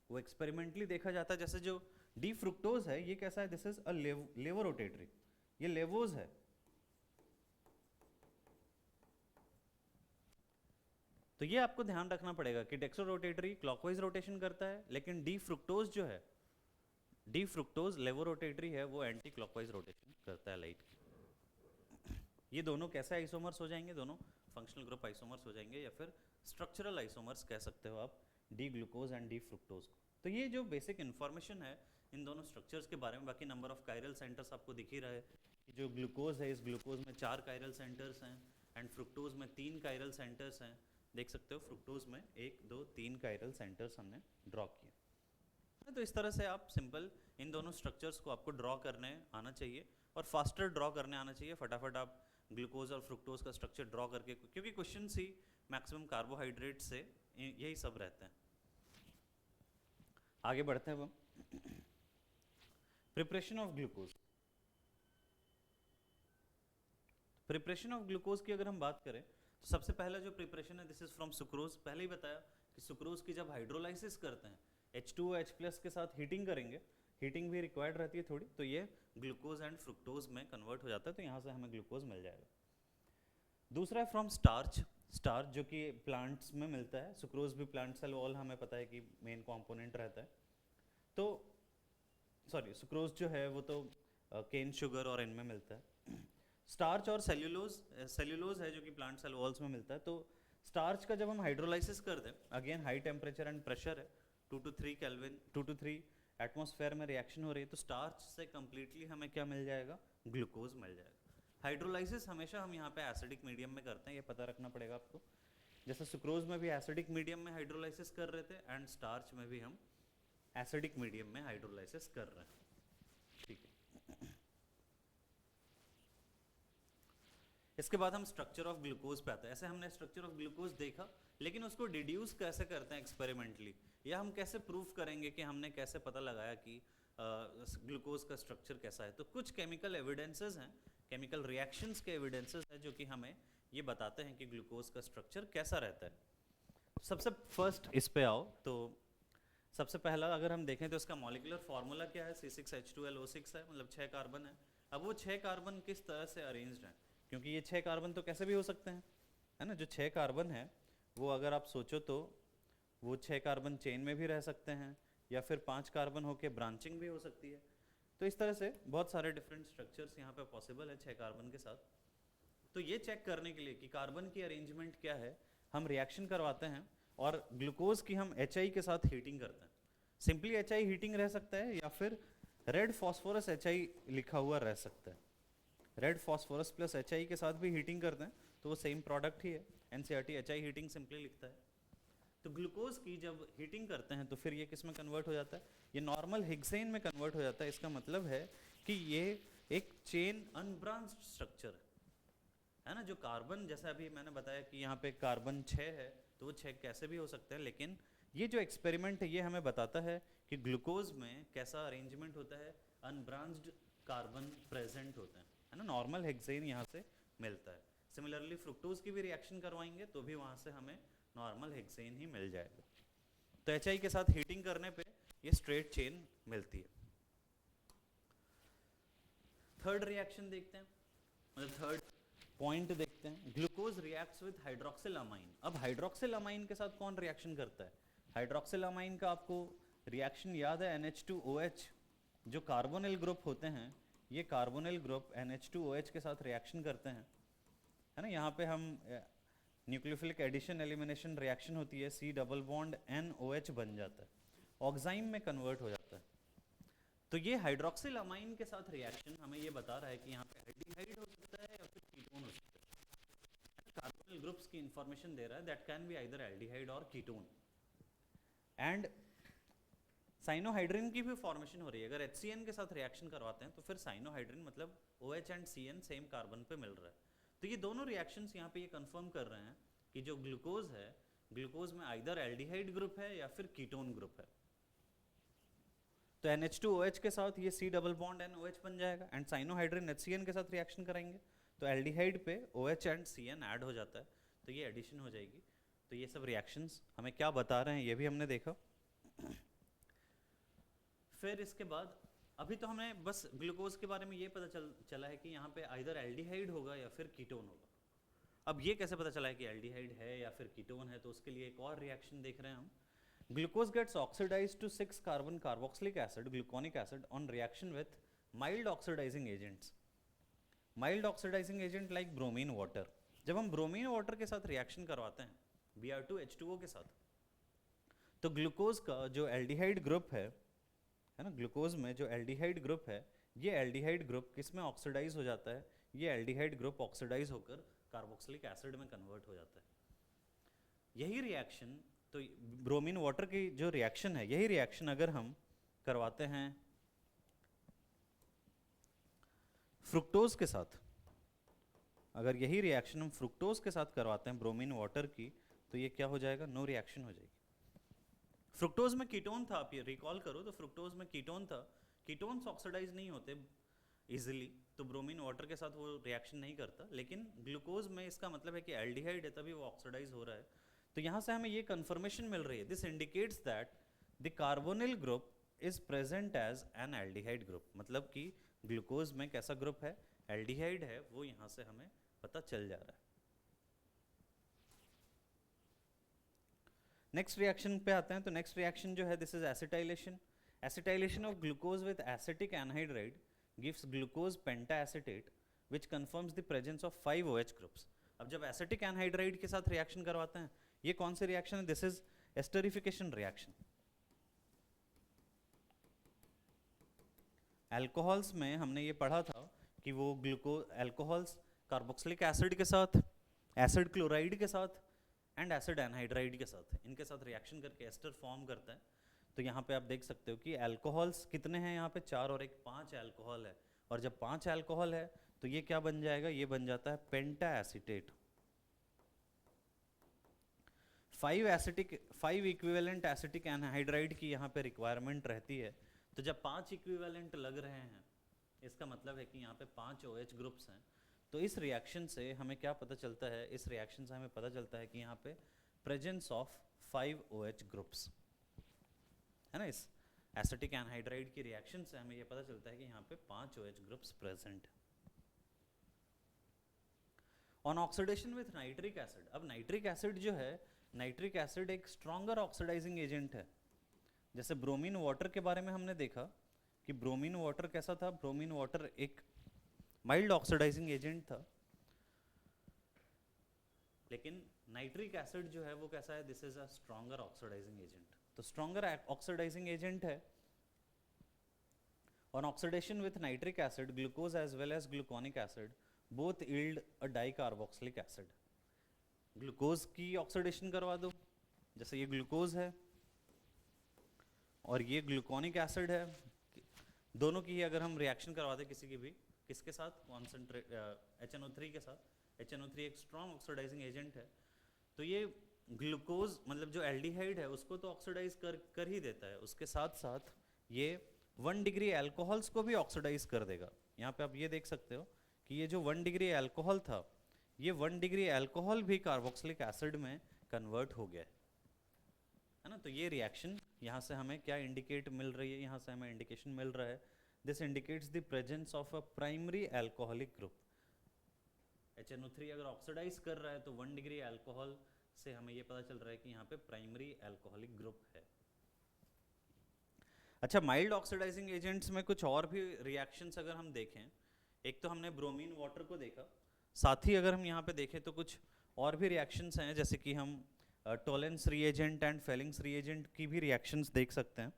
Speaker 1: वो एक्सपेरिमेंटली देखा जाता है। जैसे जो डी फ्रुक्टोज है ये कैसा है, दिस इज अ लेवो रोटेटरी, ये लेवोज है। तो ये आपको ध्यान रखना पड़ेगा कि डेक्स्ट्रो रोटेटरी क्लॉकवाइज रोटेशन करता है, लेकिन डी फ्रुक्टोज जो है, डी फ्रुक्टोज लेवो रोटेटरी है, वो एंटी क्लॉकवाइज रोटेशन करता है लाइट की। ये दोनों कैसे आइसोमर्स हो जाएंगे, दोनों फंक्शनल ग्रुप आइसोमर्स हो जाएंगे, या फिर स्ट्रक्चरल आइसोमर्स कह सकते हो आप D glucose and D fructose को। तो ये जो बेसिक इन्फॉर्मेशन है इन दोनों स्ट्रक्चर्स के बारे में। बाकी नंबर ऑफ कायरल सेंटर्स आपको दिख ही रहा है कि जो ग्लूकोज है, इस ग्लूकोज में 4 कायरल सेंटर्स हैं एंड फ्रुक्टोज में 3 कायरल सेंटर्स हैं। देख सकते हो फ्रुक्टोज में 1 2 3 कायरल सेंटर्स हमने ड्रॉ किए। तो इस तरह से आप सिंपल इन दोनों स्ट्रक्चर्स को आपको ड्रॉ करने आना चाहिए और फास्टर ड्रॉ करने आना चाहिए। फटाफट आप ग्लूकोज और फ्रुक्टोज का स्ट्रक्चर ड्रॉ करके, क्योंकि क्वेश्चन सी मैक्सिमम कार्बोहाइड्रेट से यही सब रहते हैं। आगे बढ़ते हैं अब हम preparation of glucose. Preparation of glucose की अगर हम बात करें तो सबसे पहला जो प्रिपरेशन है दिस इज फ्रॉम सुक्रोज। पहले ही बताया कि सुक्रोज की जब हाइड्रोलाइसिस करते हैं H2OH+ के साथ हीटिंग करेंगे, हीटिंग भी रिक्वायर्ड रहती है थोड़ी, तो ये ग्लूकोज एंड फ्रुक्टोज में कन्वर्ट हो जाता है, तो यहाँ से हमें ग्लूकोज मिल जाएगा। दूसरा है फ्रॉम स्टार्च, स्टार्च जो कि प्लांट्स में मिलता है, सुक्रोज भी प्लांट सेल वॉल हमें पता है कि मेन कंपोनेंट रहता है। तो सॉरी सुक्रोज जो है वो तो केन शुगर और इनमें मिलता है। स्टार्च और सेल्यूलोज, सेल्यूलोज है जो कि प्लांट सेल वॉल्स में मिलता है। तो स्टार्च का जब हम हाइड्रोलाइसिस करते हैं, again high temperature and pressure है, 2 to 3 केल्विन, 2 to 3 एटमॉस्फेयर में रिएक्शन हो रही है, तो स्टार्च से कंप्लीटली हमें क्या मिल जाएगा, ग्लूकोज मिल जाएगा। हाइड्रोलाइसिस हमेशा हम यहाँ पे एसिडिक मीडियम में करते हैं, ये पता रखना पड़ेगा आपको। जैसे सुक्रोज में भी एसिडिक मीडियम में हाइड्रोलाइसिस कर रहे थे, एंड स्टार्च में भी हम एसिडिक मीडियम में हाइड्रोलाइसिस कर रहे हैं, ठीक है। इसके बाद हम स्ट्रक्चर ऑफ ग्लूकोज पे आते हैं। ऐसे हमने स्ट्रक्चर ऑफ ग्लूकोज देखा, लेकिन उसको डिड्यूस कैसे करते हैं एक्सपेरिमेंटली, या हम कैसे प्रूफ करेंगे कि हमने कैसे पता लगाया कि ग्लूकोज का स्ट्रक्चर कैसा है। तो कुछ केमिकल एविडेंसेस हैं, केमिकल रिएक्शंस के एविडेंसेस हैं जो कि हमें ये बताते हैं कि ग्लूकोज का स्ट्रक्चर कैसा रहता है। सबसे फर्स्ट इस पे आओ, तो सबसे पहला अगर हम देखें तो इसका मॉलिक्यूलर फार्मूला क्या है, C6H12O6 है, मतलब 6 कार्बन है। अब वो 6 कार्बन किस तरह से अरेंज्ड हैं, क्योंकि ये 6 कार्बन तो कैसे भी हो सकते हैं, है ना। जो 6 कार्बन है वो अगर आप सोचो तो वो 6 कार्बन चेन में भी रह सकते हैं, या फिर 5 कार्बन होके ब्रांचिंग भी हो सकती है। तो इस तरह से बहुत सारे डिफरेंट स्ट्रक्चर्स यहाँ पे पॉसिबल है 6 कार्बन के साथ। तो ये चेक करने के लिए कि कार्बन की अरेंजमेंट क्या है, हम रिएक्शन करवाते हैं और ग्लूकोज की हम HI के साथ हीटिंग करते हैं। सिंपली HI हीटिंग रह सकता है, या फिर रेड फॉस्फोरस HI लिखा हुआ रह सकता है। रेड फॉस्फोरस प्लस HI के साथ भी हीटिंग करते हैं तो वो सेम प्रोडक्ट ही है। NCERT HI हीटिंग सिंपली लिखता है। तो ग्लूकोज की जब हीटिंग करते हैं तो फिर ये किस में कन्वर्ट हो जाता है, ये नॉर्मल हेक्सेन में कन्वर्ट हो जाता है। इसका मतलब है कि ये एक चेन अनब्रांच्ड स्ट्रक्चर है ना। जो कार्बन, जैसा अभी मैंने बताया कि यहाँ पे कार्बन 6 है, तो वो 6 कैसे भी हो सकते हैं, लेकिन ये जो एक्सपेरिमेंट है ये हमें बताता है कि ग्लूकोज में कैसा अरेंजमेंट होता है, अनब्रांच्ड कार्बन प्रेजेंट होते हैं, है ना। नॉर्मल हेक्सेन यहाँ से मिलता है। सिमिलरली फ्रुक्टोज की भी रिएक्शन करवाएंगे तो भी वहाँ से हमें नॉर्मल हेक्सेन ही मिल जाएगा। तो HI के साथ हीटिंग करने पे ये स्ट्रेट चेन मिलती है। थर्ड रिएक्शन देखते हैं, मतलब थर्ड पॉइंट देखते हैं, glucose reacts with hydroxyl amine. अब हाइड्रोक्सिल अमाइन के साथ कौन रिएक्शन करता है, हाइड्रोक्सिल अमाइन का आपको रिएक्शन याद है, NH2OH। जो कार्बोनिल ग्रुप होते हैं, ये कार्बोनिल ग्रुप NH2OH के साथ रिएक्शन करते हैं, है ना। यहाँ पे हम न्यूक्लियोफिलिक एडिशन एलिमिनेशन रिएक्शन होती है, C डबल बॉन्ड NOH बन जाता है, ऑक्साइम में कन्वर्ट हो जाता है। तो ये हाइड्रोक्सिल अमाइन के साथ रिएक्शन हमें ये बता रहा है कि यहाँ पे एल्डिहाइड हो सकता है या फिर कीटोन हो सकता है। कार्बोनिल ग्रुप्स की इंफॉर्मेशन दे रहा है, that can be either aldehyde और कीटोन। एंड साइनोहाइड्रिन की भी फॉर्मेशन हो रही है। अगर HCN के साथ रिएक्शन करवाते हैं तो फिर साइनोहाइड्रिन मतलब OH and CN same carbon पे मिल रहा है। तो ये दोनों रिएक्शंस यहाँ पे ये कंफर्म कर रहे हैं कि जो ग्लूकोज है, ग्लूकोज में आइदर एल्डिहाइड ग्रुप है या फिर कीटोन ग्रुप है। तो NH2OH के साथ ये C डबल बॉन्ड NOH बन जाएगा, एंड साइनोहाइड्रिन HCN के साथ रिएक्शन कराएंगे तो एल्डिहाइड पे OH एंड CN ऐड हो जाता है, तो ये एडिशन हो जाएगी। तो ये सब रिएक्शंस हमें क्या बता रहे हैं ये भी हमने देखा। फिर इसके बाद अभी तो हमें बस ग्लूकोज के बारे में ये पता चला है कि यहाँ पे आइदर एल्डिहाइड होगा या फिर कीटोन होगा। अब ये कैसे पता चला है कि एल्डिहाइड है या फिर कीटोन है, तो उसके लिए एक और रिएक्शन देख रहे हैं हम। Glucose gets oxidized to 6 carbon carboxylic acid, gluconic acid on reaction with mild oxidizing agents. Mild oxidizing agent like bromine water. जब हम ब्रोमीन वाटर के साथ रिएक्शन करवाते हैं Br2H2O के साथ, तो ग्लूकोज का जो एल्डिहाइड ग्रुप है ना, ग्लूकोज में जो एल्डिहाइड ग्रुप है, ये एल्डिहाइड ग्रुप किस में ऑक्सीडाइज हो जाता है, ये एल्डिहाइड ग्रुप ऑक्सीडाइज होकर कार्बोक्सिलिक एसिड में कन्वर्ट हो जाता है। यही रिएक्शन, तो ब्रोमीन वाटर की जो रिएक्शन है, यही रिएक्शन अगर हम करवाते हैं फ्रुक्टोज के साथ, अगर यही रिएक्शन हम फ्रुक्टोज के साथ करवाते हैं ब्रोमीन वाटर की, तो ये क्या हो जाएगा, नो रिएक्शन हो जाएगी। फ्रुक्टोज में कीटोन था, आप ये रिकॉल करो तो फ्रुक्टोज में कीटोन था, कीटोन्स ऑक्सीडाइज नहीं होते इजीली, तो ब्रोमीन वाटर के साथ वो रिएक्शन नहीं करता, लेकिन ग्लूकोज में इसका मतलब है कि एल्डिहाइड है तभी वो ऑक्सीडाइज हो रहा है। तो यहाँ से हमें ये कंफर्मेशन मिल रही है, this indicates that the carbonyl group is present as an aldehyde group, मतलब कि ग्लूकोज में कैसा ग्रुप है, एल्डिहाइड है, वो यहाँ से हमें पता चल जा रहा है। नेक्स्ट रिएक्शन पे आते हैं। तो नेक्स्ट रिएक्शन जो है this is acetylation. Acetylation of glucose with acetic anhydride gives glucose pentaacetate which confirms the presence of 5 OH groups. अब जब एसिटिक एनहाइड्राइड के साथ रिएक्शन करवाते हैं, ये कौन सी रिएक्शन है, this is esterification reaction. Alcohols में हमने ये पढ़ा था कि वो अल्कोहल्स कार्बोक्सिलिक एसिड के साथ, एसिड क्लोराइड के साथ एंड एसिड एनहाइड्राइड के साथ, इनके साथ रिएक्शन करके एस्टर फॉर्म करता है। तो यहाँ पे आप देख सकते हो कि अल्कोहल्स कितने हैं, यहाँ पे 4 और 1 5 अल्कोहल है, और जब 5 अल्कोहल है तो ये क्या बन जाएगा, ये बन जाता है पेंटाएसिटेट। 5 इक्विवेलेंट एसिटिक एनहाइड्राइड की यहाँ पे रिक्वायरमेंट रहती है। तो जब 5 इक्विवेलेंट लग रहे हैं, इसका मतलब है कि यहाँ पे 5 OH ग्रुप्स हैं। तो इस रिएक्शन से हमें क्या पता चलता है, इस रिएक्शन से हमें पता चलता है कि यहाँ पे प्रेजेंस ऑफ 5 OH ग्रुप्स है ना। इस एसिटिक एनहाइड्राइड की रिएक्शन से हमें ये पता चलता है कि यहाँ पे 5 OH groups present. On oxidation with nitric acid, अब नाइट्रिक एसिड जो है, नाइट्रिक एसिड एक स्ट्रॉन्गर ऑक्सीडाइजिंग एजेंट है। जैसे ब्रोमीन वाटर के बारे में हमने देखा कि ब्रोमीन वाटर कैसा था, ब्रोमीन वाटर एक माइल्ड ऑक्सीडाइजिंग एजेंट था, लेकिन नाइट्रिक एसिड जो है वो कैसा है, this is a stronger oxidising agent. तो स्ट्रॉन्गर ऑक्सीडाइजिंग एजेंट है। On oxidation with nitric acid glucose as well as gluconic acid both yield a dicarboxylic acid. Glucose की ऑक्सीडेशन करवा दो, जैसे ये ग्लूकोज है और ये ग्लूकोनिक एसिड है, दोनों की ही अगर हम रिएक्शन करवाते किसी की भी, किसके साथ, कॉन्सेंट्रेट HNO3 के साथ, HNO3 एक स्ट्रॉन्ग ऑक्सीडाइजिंग एजेंट है। तो ये ग्लूकोज मतलब जो एल्डिहाइड है उसको तो ऑक्सीडाइज कर ही देता है, उसके साथ साथ ये 1 डिग्री अल्कोहल्स को भी ऑक्सीडाइज कर देगा। यहाँ पे आप ये देख सकते हो कि ये जो 1 डिग्री अल्कोहल था, ये 1 डिग्री अल्कोहल भी कार्बोक्सिलिक एसिड में कन्वर्ट हो गया है ना। तो ये रिएक्शन यहाँ से हमें क्या इंडिकेट मिल रही है, यहाँ से हमें इंडिकेशन मिल रहा है, this indicates the presence of a primary alcoholic group. HNO3 अगर ऑक्सीडाइज कर रहा है तो 1 डिग्री अल्कोहल से हमें ये पता चल रहा है कि यहाँ पे प्राइमरी अल्कोहलिक ग्रुप है। अच्छा, माइल्ड ऑक्सीडाइजिंग एजेंट्स में कुछ और भी रिएक्शंस अगर हम देखें, एक तो हमने ब्रोमीन वाटर को देखा, साथ ही अगर हम यहाँ पे देखें तो कुछ और भी रिएक्शंस हैं, जैसे कि हम Tollens reagent and Fehling's reagent की भी रिएक्शंस देख सकते हैं।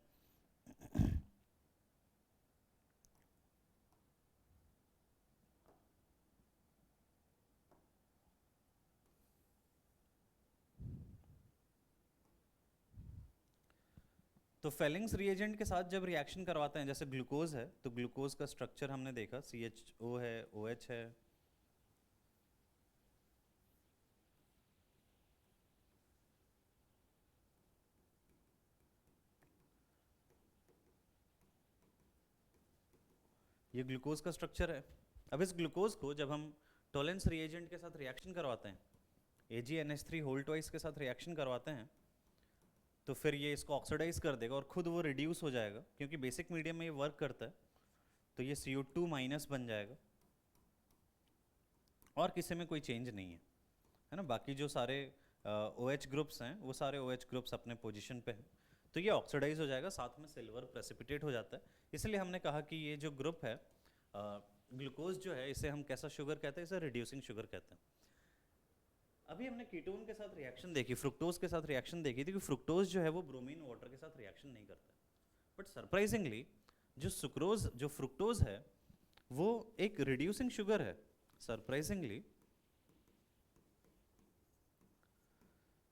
Speaker 1: तो फेलिंग्स रिएजेंट के साथ जब रिएक्शन करवाते हैं, जैसे ग्लूकोज है तो ग्लूकोज का स्ट्रक्चर हमने देखा, CHO है, OH है, ये ग्लूकोज का स्ट्रक्चर है। अब इस ग्लूकोज को जब हम टोलेंस रिएजेंट के साथ रिएक्शन करवाते हैं, AgNH3 होल ट्वाइस के साथ रिएक्शन करवाते हैं, तो फिर ये इसको ऑक्सीडाइज कर देगा और खुद वो रिड्यूस हो जाएगा, क्योंकि बेसिक मीडियम में ये वर्क करता है। तो ये CO2 माइनस बन जाएगा और किसी में कोई चेंज नहीं है ना। बाकी जो सारे OH ग्रुप्स हैं वो सारे OH ग्रुप्स अपने पोजीशन पे हैं, तो ये ऑक्सीडाइज हो जाएगा, साथ में सिल्वर प्रेसिपिटेट हो जाता है। इसलिए हमने कहा कि ये जो ग्रुप है ग्लूकोज जो है, इसे हम कैसा शुगर कहते हैं, इसे रिड्यूसिंग शुगर कहते हैं। अभी हमने कीटोन के साथ रिएक्शन देखी, फ्रुक्टोज के साथ रिएक्शन देखी थी कि फ्रुक्टोज जो है वो ब्रोमीन वाटर के साथ रिएक्शन नहीं करता, बट सरप्राइजिंगली जो फ्रुक्टोज है वो एक रिड्यूसिंग शुगर है। Surprisingly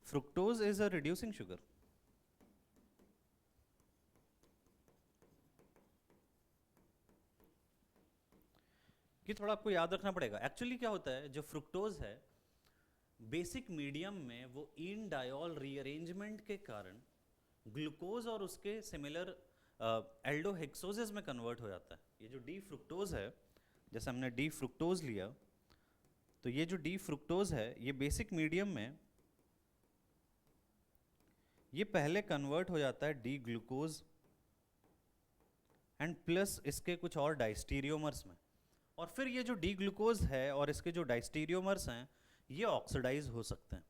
Speaker 1: fructose is a reducing sugar. कि थोड़ा आपको याद रखना पड़ेगा, एक्चुअली क्या होता है, जो फ्रुक्टोज है बेसिक मीडियम में वो इन डायोल रीअरेंजमेंट के कारण ग्लूकोज और उसके सिमिलर एल्डोहेक्सोजेस में कन्वर्ट हो जाता है। ये जो डी फ्रुक्टोज है जैसे हमने डी फ्रुक्टोज लिया, तो ये जो डी फ्रुक्टोज है ये बेसिक मीडियम में ये पहले कन्वर्ट हो जाता है डी ग्लूकोज एंड प्लस इसके कुछ और डाइस्टीरियोमर्स में, और फिर ये जो डी ग्लूकोज है और इसके जो डाइस्टीरियोमर्स हैं ये ऑक्सीडाइज हो सकते हैं।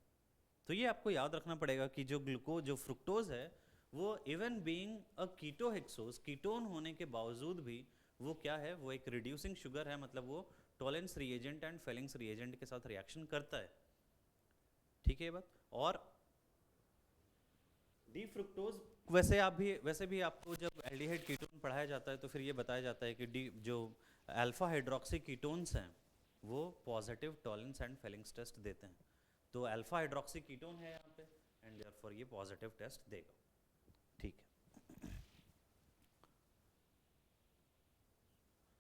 Speaker 1: तो ये आपको याद रखना पड़ेगा कि जो फ्रुक्टोज है वो इवन बीइंग अ कीटोहेक्सोज, कीटोन होने के बावजूद भी वो क्या है, वो एक रिड्यूसिंग शुगर है, मतलब वो Tollens reagent and Fehling's reagent के साथ रिएक्शन करता है। ठीक है ये बात। और डी फ्रुक्टोज वैसे भी आपको जब एल्डिहाइड कीटोन पढ़ाया जाता है तो फिर ये बताया जाता है कि डी जो अल्फा हाइड्रोक्सी कीटोन्स हैं वो positive Tollens and Fehling's test देते हैं। तो अल्फा हाइड्रोक्सी कीटोन है यहाँ पे एंड देयरफॉर ये पॉजिटिव टेस्ट देगा। ठीक है।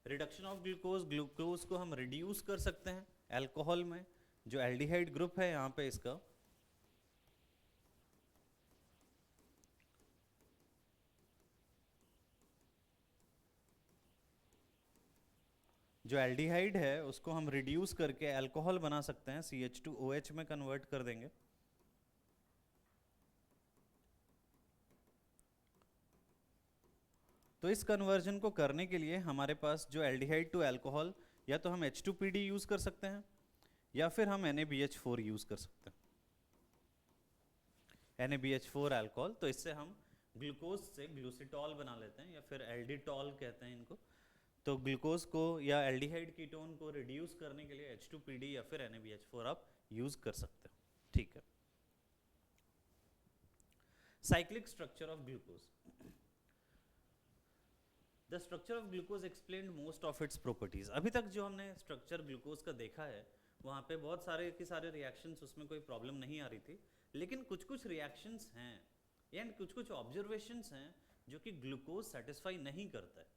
Speaker 1: रिडक्शन ऑफ ग्लूकोज, ग्लूकोज को हम रिड्यूस कर सकते हैं अल्कोहल में, जो एल्डिहाइड ग्रुप है यहाँ पे इसका जो एल्डिहाइड है उसको हम रिड्यूस करके अल्कोहल बना सकते हैं, CH2OH में कन्वर्ट कर देंगे। तो इस कन्वर्जन को करने के लिए हमारे पास जो एल्डिहाइड टू अल्कोहल, या तो हम H2PD यूज कर सकते हैं या फिर हम NaBH4 यूज कर सकते हैं, NaBH4 अल्कोहल। तो इससे हम ग्लूकोज से ग्लूसिटॉल बना लेते हैं या फिर एल्डिटॉल कहते हैं इनको। तो ग्लूकोज को या एल्डिहाइड कीटोन को रिड्यूस करने के लिए H2PD या फिर NaBH4 आप यूज कर सकते हो। ठीक है। Cyclic structure of glucose, the structure of glucose explained most of its properties. अभी तक जो हमने स्ट्रक्चर ग्लूकोज का देखा है वहाँ पे बहुत सारे के सारे रिएक्शंस, उसमें कोई प्रॉब्लम नहीं आ रही थी, लेकिन कुछ कुछ रिएक्शंस हैं एंड कुछ कुछ ऑब्जर्वेशंस हैं जो कि ग्लूकोज सेटिस्फाई नहीं करता है।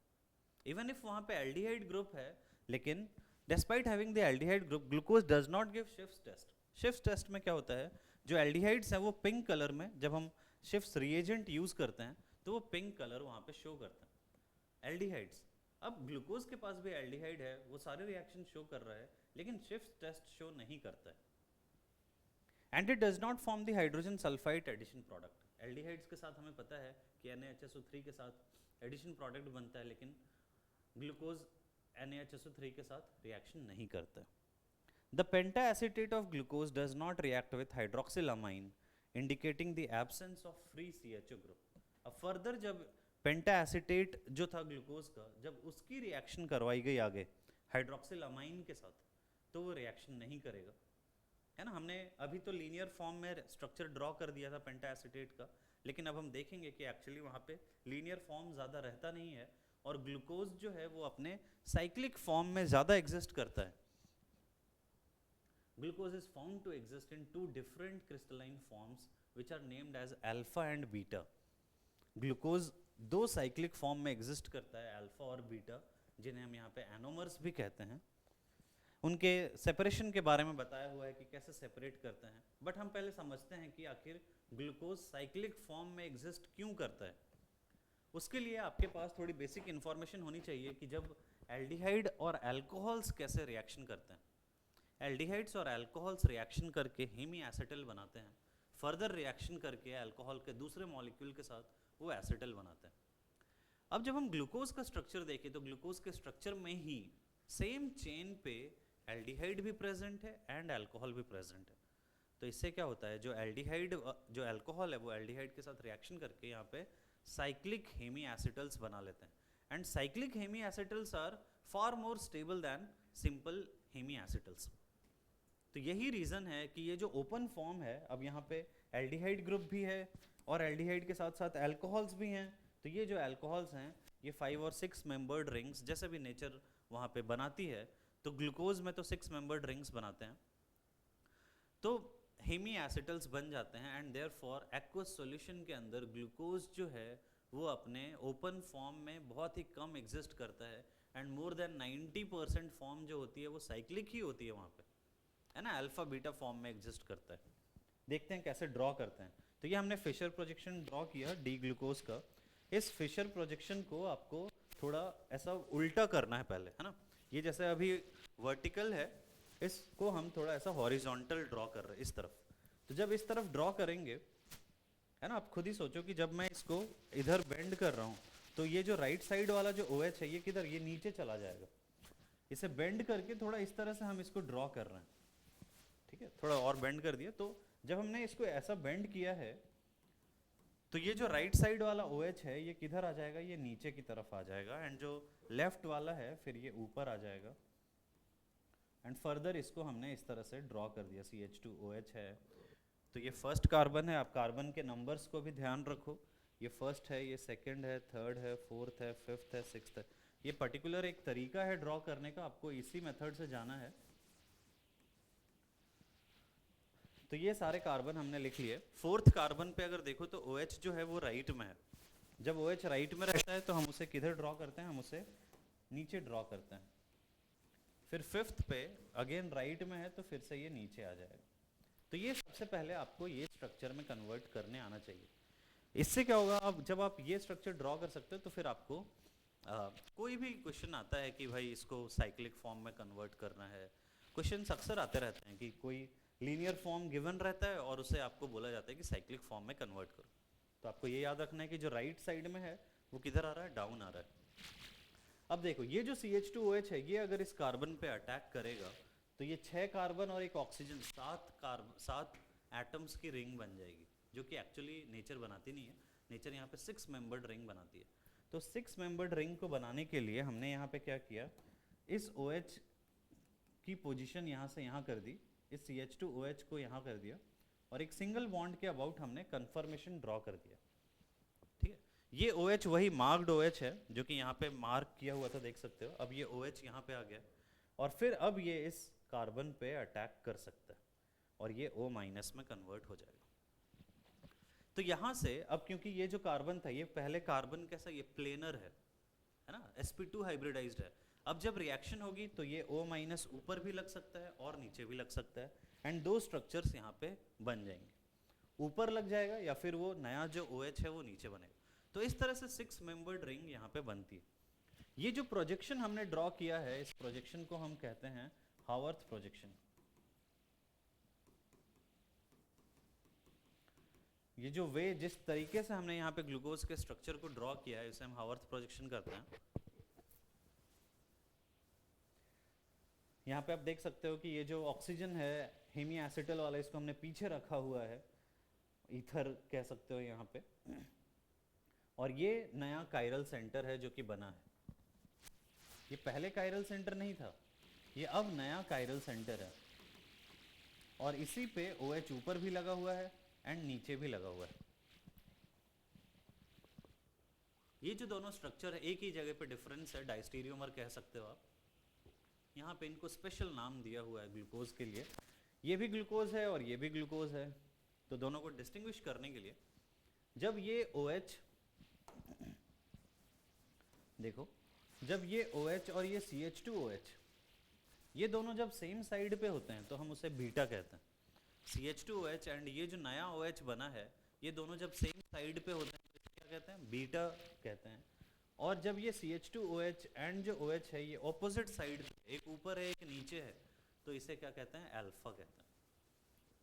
Speaker 1: इवन इफ वहाँ पे एल्डिहाइड ग्रुप है, लेकिन despite having the aldehyde group glucose does not give Schiff's test. Schiff's test में क्या होता है, जो एल्डिहाइड्स हैं वो पिंक कलर में, जब हम शिफ्ट रिएजेंट यूज करते हैं तो वो पिंक कलर वहाँ पे शो करता है एल्डिहाइड्स। अब ग्लूकोज के पास भी एल्डिहाइड है, वो सारे रिएक्शन शो कर रहा है, लेकिन शिफ्ट टेस्ट शो नहीं करता है। And it does not form the hydrogen sulphide addition product. Aldehydes के साथ हमें पता है कि NaHSO3 के साथ एडिशन प्रोडक्ट बनता है, लेकिन ग्लूकोज NaHSO3 के साथ रिएक्शन नहीं करता है। The pentaacetate of glucose does not react with hydroxylamine, indicating the absence of free CHO group. अब फर्दर जब पेंटाएसिटेट जो था ग्लूकोज का, जब उसकी रिएक्शन करवाई गई आगे हाइड्रोक्सिलामाइन के साथ, तो वो रिएक्शन नहीं करेगा, है ना। हमने अभी तो लीनियर फॉर्म में स्ट्रक्चर ड्रॉ कर दिया था पेंटाएसिटेट का, लेकिन अब हम देखेंगे कि एक्चुअली वहाँ पे लीनियर फॉर्म ज़्यादा रहता नहीं है और ग्लूकोज जो है वो अपने साइक्लिक फॉर्म में ज़्यादा एग्जिस्ट करता है। Glucose is found to exist in 2 different crystalline forms which are named as alpha and beta. Glucose 2 cyclic form में एग्जिस्ट करता है, अल्फा और बीटा, जिन्हें हम यहाँ पे एनोमर्स भी कहते हैं। उनके सेपरेशन के बारे में बताया हुआ है कि कैसे सेपरेट करते हैं, बट हम पहले समझते हैं कि आखिर ग्लूकोज साइक्लिक फॉर्म में एग्जिस्ट क्यों करता है। उसके लिए आपके पास थोड़ी बेसिक इन्फॉर्मेशन होनी चाहिए कि जब एल्डिहाइड और अल्कोहल्स कैसे रिएक्शन करते हैं। एल्डिहाइड्स और अल्कोहल्स रिएक्शन करके हीमी एसिटल बनाते हैं, फर्दर रिएक्शन करके अल्कोहल के दूसरे मॉलिक्यूल के साथ वो एसिटल बनाते हैं। अब जब हम ग्लूकोज का स्ट्रक्चर देखें तो ग्लूकोज के स्ट्रक्चर में ही सेम चेन पे एल्डिहाइड भी प्रेजेंट है एंड अल्कोहल भी प्रेजेंट है। तो इससे क्या होता है, जो एल्डिहाइड जो अल्कोहल है वो एल्डिहाइड के साथ रिएक्शन करके यहाँ पे साइक्लिक हेमी एसिटल्स बना लेते हैं, and cyclic hemiacetals are far more stable than simple hemiacetals. तो यही रीज़न है कि ये जो ओपन फॉर्म है, अब यहाँ पे एल्डिहाइड ग्रुप भी है और एल्डिहाइड के साथ साथ अल्कोहल्स भी हैं। तो ये जो अल्कोहल्स हैं ये 5 और 6 मेंबर्ड रिंग्स जैसे भी नेचर वहाँ पे बनाती है, तो ग्लूकोज में तो 6 मेंबर्ड रिंग्स बनाते हैं, तो हेमी एसिटल्स बन जाते हैं एंड देयरफॉर एक्वस सॉल्यूशन के अंदर ग्लूकोज जो है वो अपने ओपन फॉर्म में बहुत ही कम एग्जिस्ट करता है एंड मोर देन 90% फॉर्म जो होती है वो साइक्लिक ही होती है वहाँ पे, है ना, अल्फा बीटा फॉर्म में एग्जिस्ट करता है। देखते हैं कैसे ड्रॉ करते हैं। तो ये हमने फिशर प्रोजेक्शन ड्रॉ किया डी ग्लूकोज का। इस फिशर प्रोजेक्शन को आपको थोड़ा ऐसा उल्टा करना है पहले, है ना। ये जैसे अभी वर्टिकल है, इसको हम थोड़ा ऐसा हॉरिजॉन्टल ड्रॉ कर रहे हैं इस तरफ। तो जब इस तरफ ड्रॉ करेंगे, है ना, आप खुद ही सोचो कि जब मैं इसको इधर बेंड कर रहा हूँ तो ये जो राइट साइड वाला जो OH है ये किधर, ये नीचे चला जाएगा। इसे बेंड करके थोड़ा इस तरह से हम इसको ड्रॉ कर रहे हैं, ठीक है, थोड़ा और बेंड कर दिया। तो जब हमने इसको ऐसा बेंड किया है तो ये जो राइट साइड वाला OH है ये किधर आ जाएगा, ये नीचे की तरफ आ जाएगा, एंड जो लेफ्ट वाला है फिर ये ऊपर आ जाएगा। एंड फर्दर इसको हमने इस तरह से ड्रॉ कर दिया, CH2OH है। तो ये फर्स्ट कार्बन है, आप कार्बन के नंबर्स को भी ध्यान रखो, ये फर्स्ट है, ये सेकंड है, थर्ड है, फोर्थ है, फिफ्थ है, सिक्स्थ है। ये पर्टिकुलर एक तरीका है ड्रॉ करने का, आपको इसी मेथड से जाना है। तो ये सारे कार्बन हमने लिख लिए। फोर्थ कार्बन पे अगर देखो तो OH जो है वो राइट में है। जब OH राइट में रहता है तो हम उसे किधर ड्रॉ करते हैं, हम उसे नीचे ड्रॉ करते हैं। फिर फिफ्थ पे अगेन राइट में है तो फिर से ये नीचे आ जाएगा। तो ये सबसे पहले आपको ये स्ट्रक्चर में कन्वर्ट करने आना चाहिए। इससे क्या होगा, अब जब आप ये स्ट्रक्चर ड्रॉ कर सकते हो तो फिर आपको कोई भी क्वेश्चन आता है कि भाई इसको साइक्लिक फॉर्म में कन्वर्ट करना है, क्वेश्चंस अक्सर आते रहते हैं कि कोई लीनियर फॉर्म गिवन रहता है और उसे आपको बोला जाता है कि साइक्लिक फॉर्म में कन्वर्ट करो। तो आपको ये याद रखना है कि जो राइट साइड में है वो किधर आ रहा है, डाउन आ रहा है। अब देखो ये जो CH2OH है ये अगर इस कार्बन पे अटैक करेगा तो ये 6 कार्बन और एक ऑक्सीजन, 7 एटम्स की रिंग बन जाएगी, जो कि एक्चुअली नेचर बनाती नहीं है। नेचर यहाँ पे 6 मेंबर्ड रिंग बनाती है। तो 6 मेंबर्ड रिंग को बनाने के लिए हमने यहाँ पे क्या किया, इस OH की पोजीशन यहाँ से यहाँ कर दी, इस CH2OH को यहाँ कर दिया, और एक सिंगल बॉन्ड के अबाउट हमने कन्फर्मेशन ड्रॉ कर दिया। ठीक है, ये OH वही मार्क्ड OH है जो कि यहाँ पे मार्क किया हुआ था, देख सकते हो। अब ये OH यहाँ पे आ गया और फिर अब ये इस कार्बन पे अटैक कर सकता है और ये O- में कन्वर्ट हो जाएगा। तो यहाँ से अब क्योंकि ये जो कार्बन था ये पहले कार्बन कैसा, ये प्लेनर है ना, sp2 हाइब्रिडाइज्ड है। अब जब रिएक्शन होगी तो ये O- ऊपर भी लग सकता है और नीचे भी लग सकता है, एंड दो स्ट्रक्चर्स यहाँ पे बन जाएंगे, ऊपर लग जाएगा या फिर वो नया जो OH है वो नीचे बनेगा। तो इस तरह से 6 मेंबर्ड रिंग यहाँ पे बनती है। ये जो प्रोजेक्शन हमने ड्रॉ किया है, इस प्रोजेक्शन को हम कहते हैं हावर्थ प्रोजेक्शन। ये जो वे जिस तरीके से हमने यहाँ पे ग्लूकोज के स्ट्रक्चर को ड्रॉ किया है इसे हम हावर्थ प्रोजेक्शन करते हैं। यहाँ पे आप देख सकते हो कि ये जो ऑक्सीजन है हेमी एसिटल वाला, इसको हमने पीछे रखा हुआ है, ईथर कह सकते हो यहाँ पे, और ये नया कायरल सेंटर है जो कि बना है। ये पहले कायरल सेंटर नहीं था, ये अब नया कायरल सेंटर है, और इसी पे OH ऊपर भी लगा हुआ है एंड नीचे भी लगा हुआ है। ये जो दोनों स्ट्रक्चर है एक ही जगह पे डिफरेंस है, डाइस्टीरियोमर कह सकते हो आप। यहाँ पे इनको स्पेशल नाम दिया हुआ है ग्लूकोज के लिए, ये भी ग्लूकोज है और ये भी ग्लूकोज है। तो दोनों को डिस्टिंग्विश करने के लिए जब ये OH, देखो जब ये OH और ये CH2OH ये दोनों जब सेम साइड पे होते हैं तो हम उसे बीटा कहते हैं। CH2OH एंड ये जो नया OH बना है ये दोनों जब सेम साइड पे होते हैं तो इसे क्या कहते हैं, बीटा कहते हैं। और जब ये CH2OH एंड जो OH है ये ऑपोजिट साइड, एक ऊपर है एक नीचे है, तो इसे क्या कहते हैं, अल्फा कहते हैं।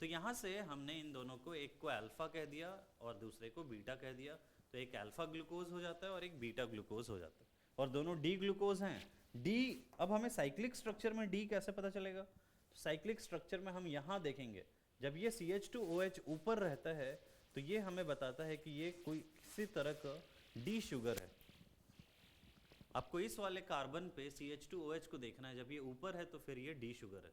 Speaker 1: तो यहाँ से हमने इन दोनों को, एक को अल्फा कह दिया और दूसरे को बीटा कह दिया, तो एक अल्फा ग्लूकोज हो जाता है और एक बीटा ग्लूकोज हो जाता है, और दोनों डी ग्लूकोज हैं। डी, अब हमें साइक्लिक स्ट्रक्चर में डी कैसे पता चलेगा, तो साइक्लिक स्ट्रक्चर में हम यहाँ देखेंगे, जब ये CH2OH ऊपर रहता है तो ये हमें बताता है कि ये कोई किसी तरह का डी शुगर है। आपको इस वाले कार्बन पे CH2OH को देखना है, जब ये ऊपर है तो फिर ये डी शुगर है।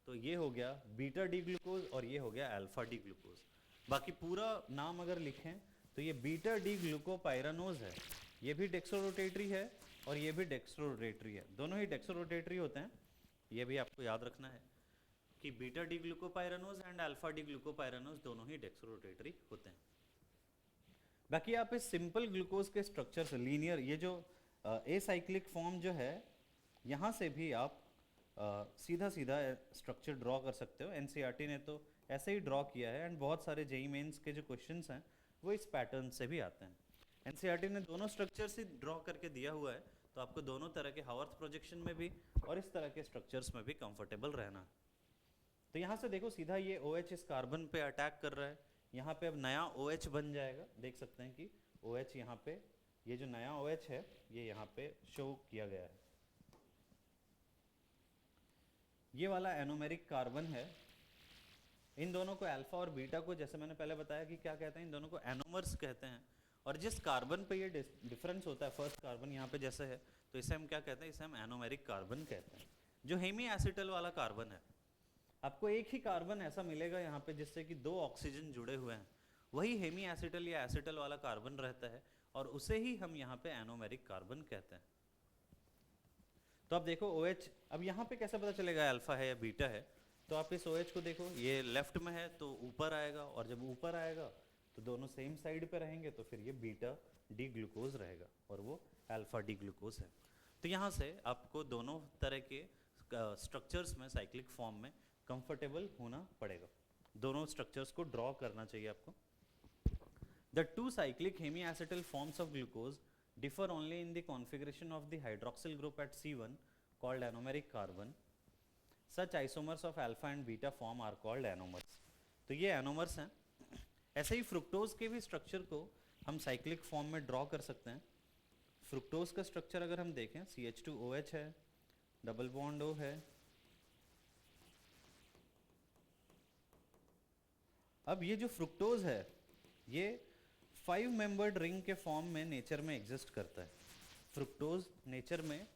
Speaker 1: तो ये हो गया बीटा डी ग्लूकोज और ये हो गया अल्फा डी ग्लूकोज। बाकी पूरा नाम अगर लिखें तो ये बीटा डी ग्लूकोपाइरानोज है, ये भी डेक्सोरोटेटरी है और ये भी डेक्सोरोटेटरी है, दोनों ही डेक्सोरोटेटरी होते हैं। ये भी आपको याद रखना है कि beta D glucopyranose and alpha D glucopyranose दोनों ही डेक्सोरोटेटरी होते हैं। बाकी आप इस सिंपल ग्लूकोज के स्ट्रक्चर से लीनियर, ये जो एसाइक्लिक फॉर्म जो है यहाँ से भी आप सीधा सीधा स्ट्रक्चर ड्रॉ कर सकते हो। एनसीईआरटी ने तो ऐसे ही ड्रॉ किया है, एंड बहुत सारे जेईई मेंस के जो क्वेश्चंस हैं वो इस पैटर्न से भी आते हैं। एनसीईआरटी ने दोनों स्ट्रक्चर से ड्रॉ करके दिया हुआ है, तो आपको दोनों तरह के हावर्थ प्रोजेक्शन में भी और इस तरह के स्ट्रक्चर्स में भी कंफर्टेबल रहना। तो यहाँ से देखो सीधा ये OH इस कार्बन पे अटैक कर रहा है, यहाँ पे अब नया OH बन जाएगा। देख सकते हैं कि OH यहाँ पे, ये जो नया OH है ये यहाँ पे शो किया गया है। ये वाला एनोमेरिक कार्बन है। इन दोनों को अल्फा और बीटा को, जैसे मैंने पहले बताया कि क्या कहते हैं, इन दोनों को एनोमर्स कहते हैं। और जिस कार्बन पे ये डिफरेंस होता है, फर्स्ट कार्बन यहाँ पे जैसे है, तो इसे हम क्या कहते हैं, इसे हम एनोमेरिक कार्बन कहते हैं। जो हेमी एसिटल वाला कार्बन है, आपको एक ही कार्बन ऐसा मिलेगा यहाँ पे जिससे कि 2 ऑक्सीजन जुड़े हुए हैं, वही हेमी एसिटल या एसिटल वाला कार्बन रहता है, और उसे ही हम यहाँ पे एनोमेरिक कार्बन कहते हैं। तो अब देखो OH, अब यहाँ पे कैसे पता चलेगा अल्फा है या बीटा है? तो आप इस OH को देखो, ये लेफ्ट में है तो ऊपर आएगा, और जब ऊपर आएगा तो दोनों सेम साइड पे रहेंगे, तो फिर ये बीटा डी ग्लूकोज रहेगा और वो अल्फा डी ग्लूकोज है। तो यहाँ से आपको दोनों तरह के स्ट्रक्चर्स में, साइक्लिक फॉर्म में कंफर्टेबल होना पड़ेगा। दोनों स्ट्रक्चर्स को ड्रॉ करना चाहिए आपको। The 2 cyclic hemiacetal forms of glucose differ only in the configuration of the hydroxyl group at C1 called anomeric carbon. Such isomers of alpha and beta form are called anomers. तो ये anomers हैं। ऐसे ही fructose के भी structure को हम cyclic form में draw कर सकते हैं। फ्रुक्टोज का स्ट्रक्चर अगर हम देखें, CH2OH है, डबल बॉन्ड O है। अब ये जो फ्रुक्टोज है ये 5 मेंबर्ड रिंग के फॉर्म में नेचर में एग्जिस्ट करता है। फ्रुक्टोज नेचर में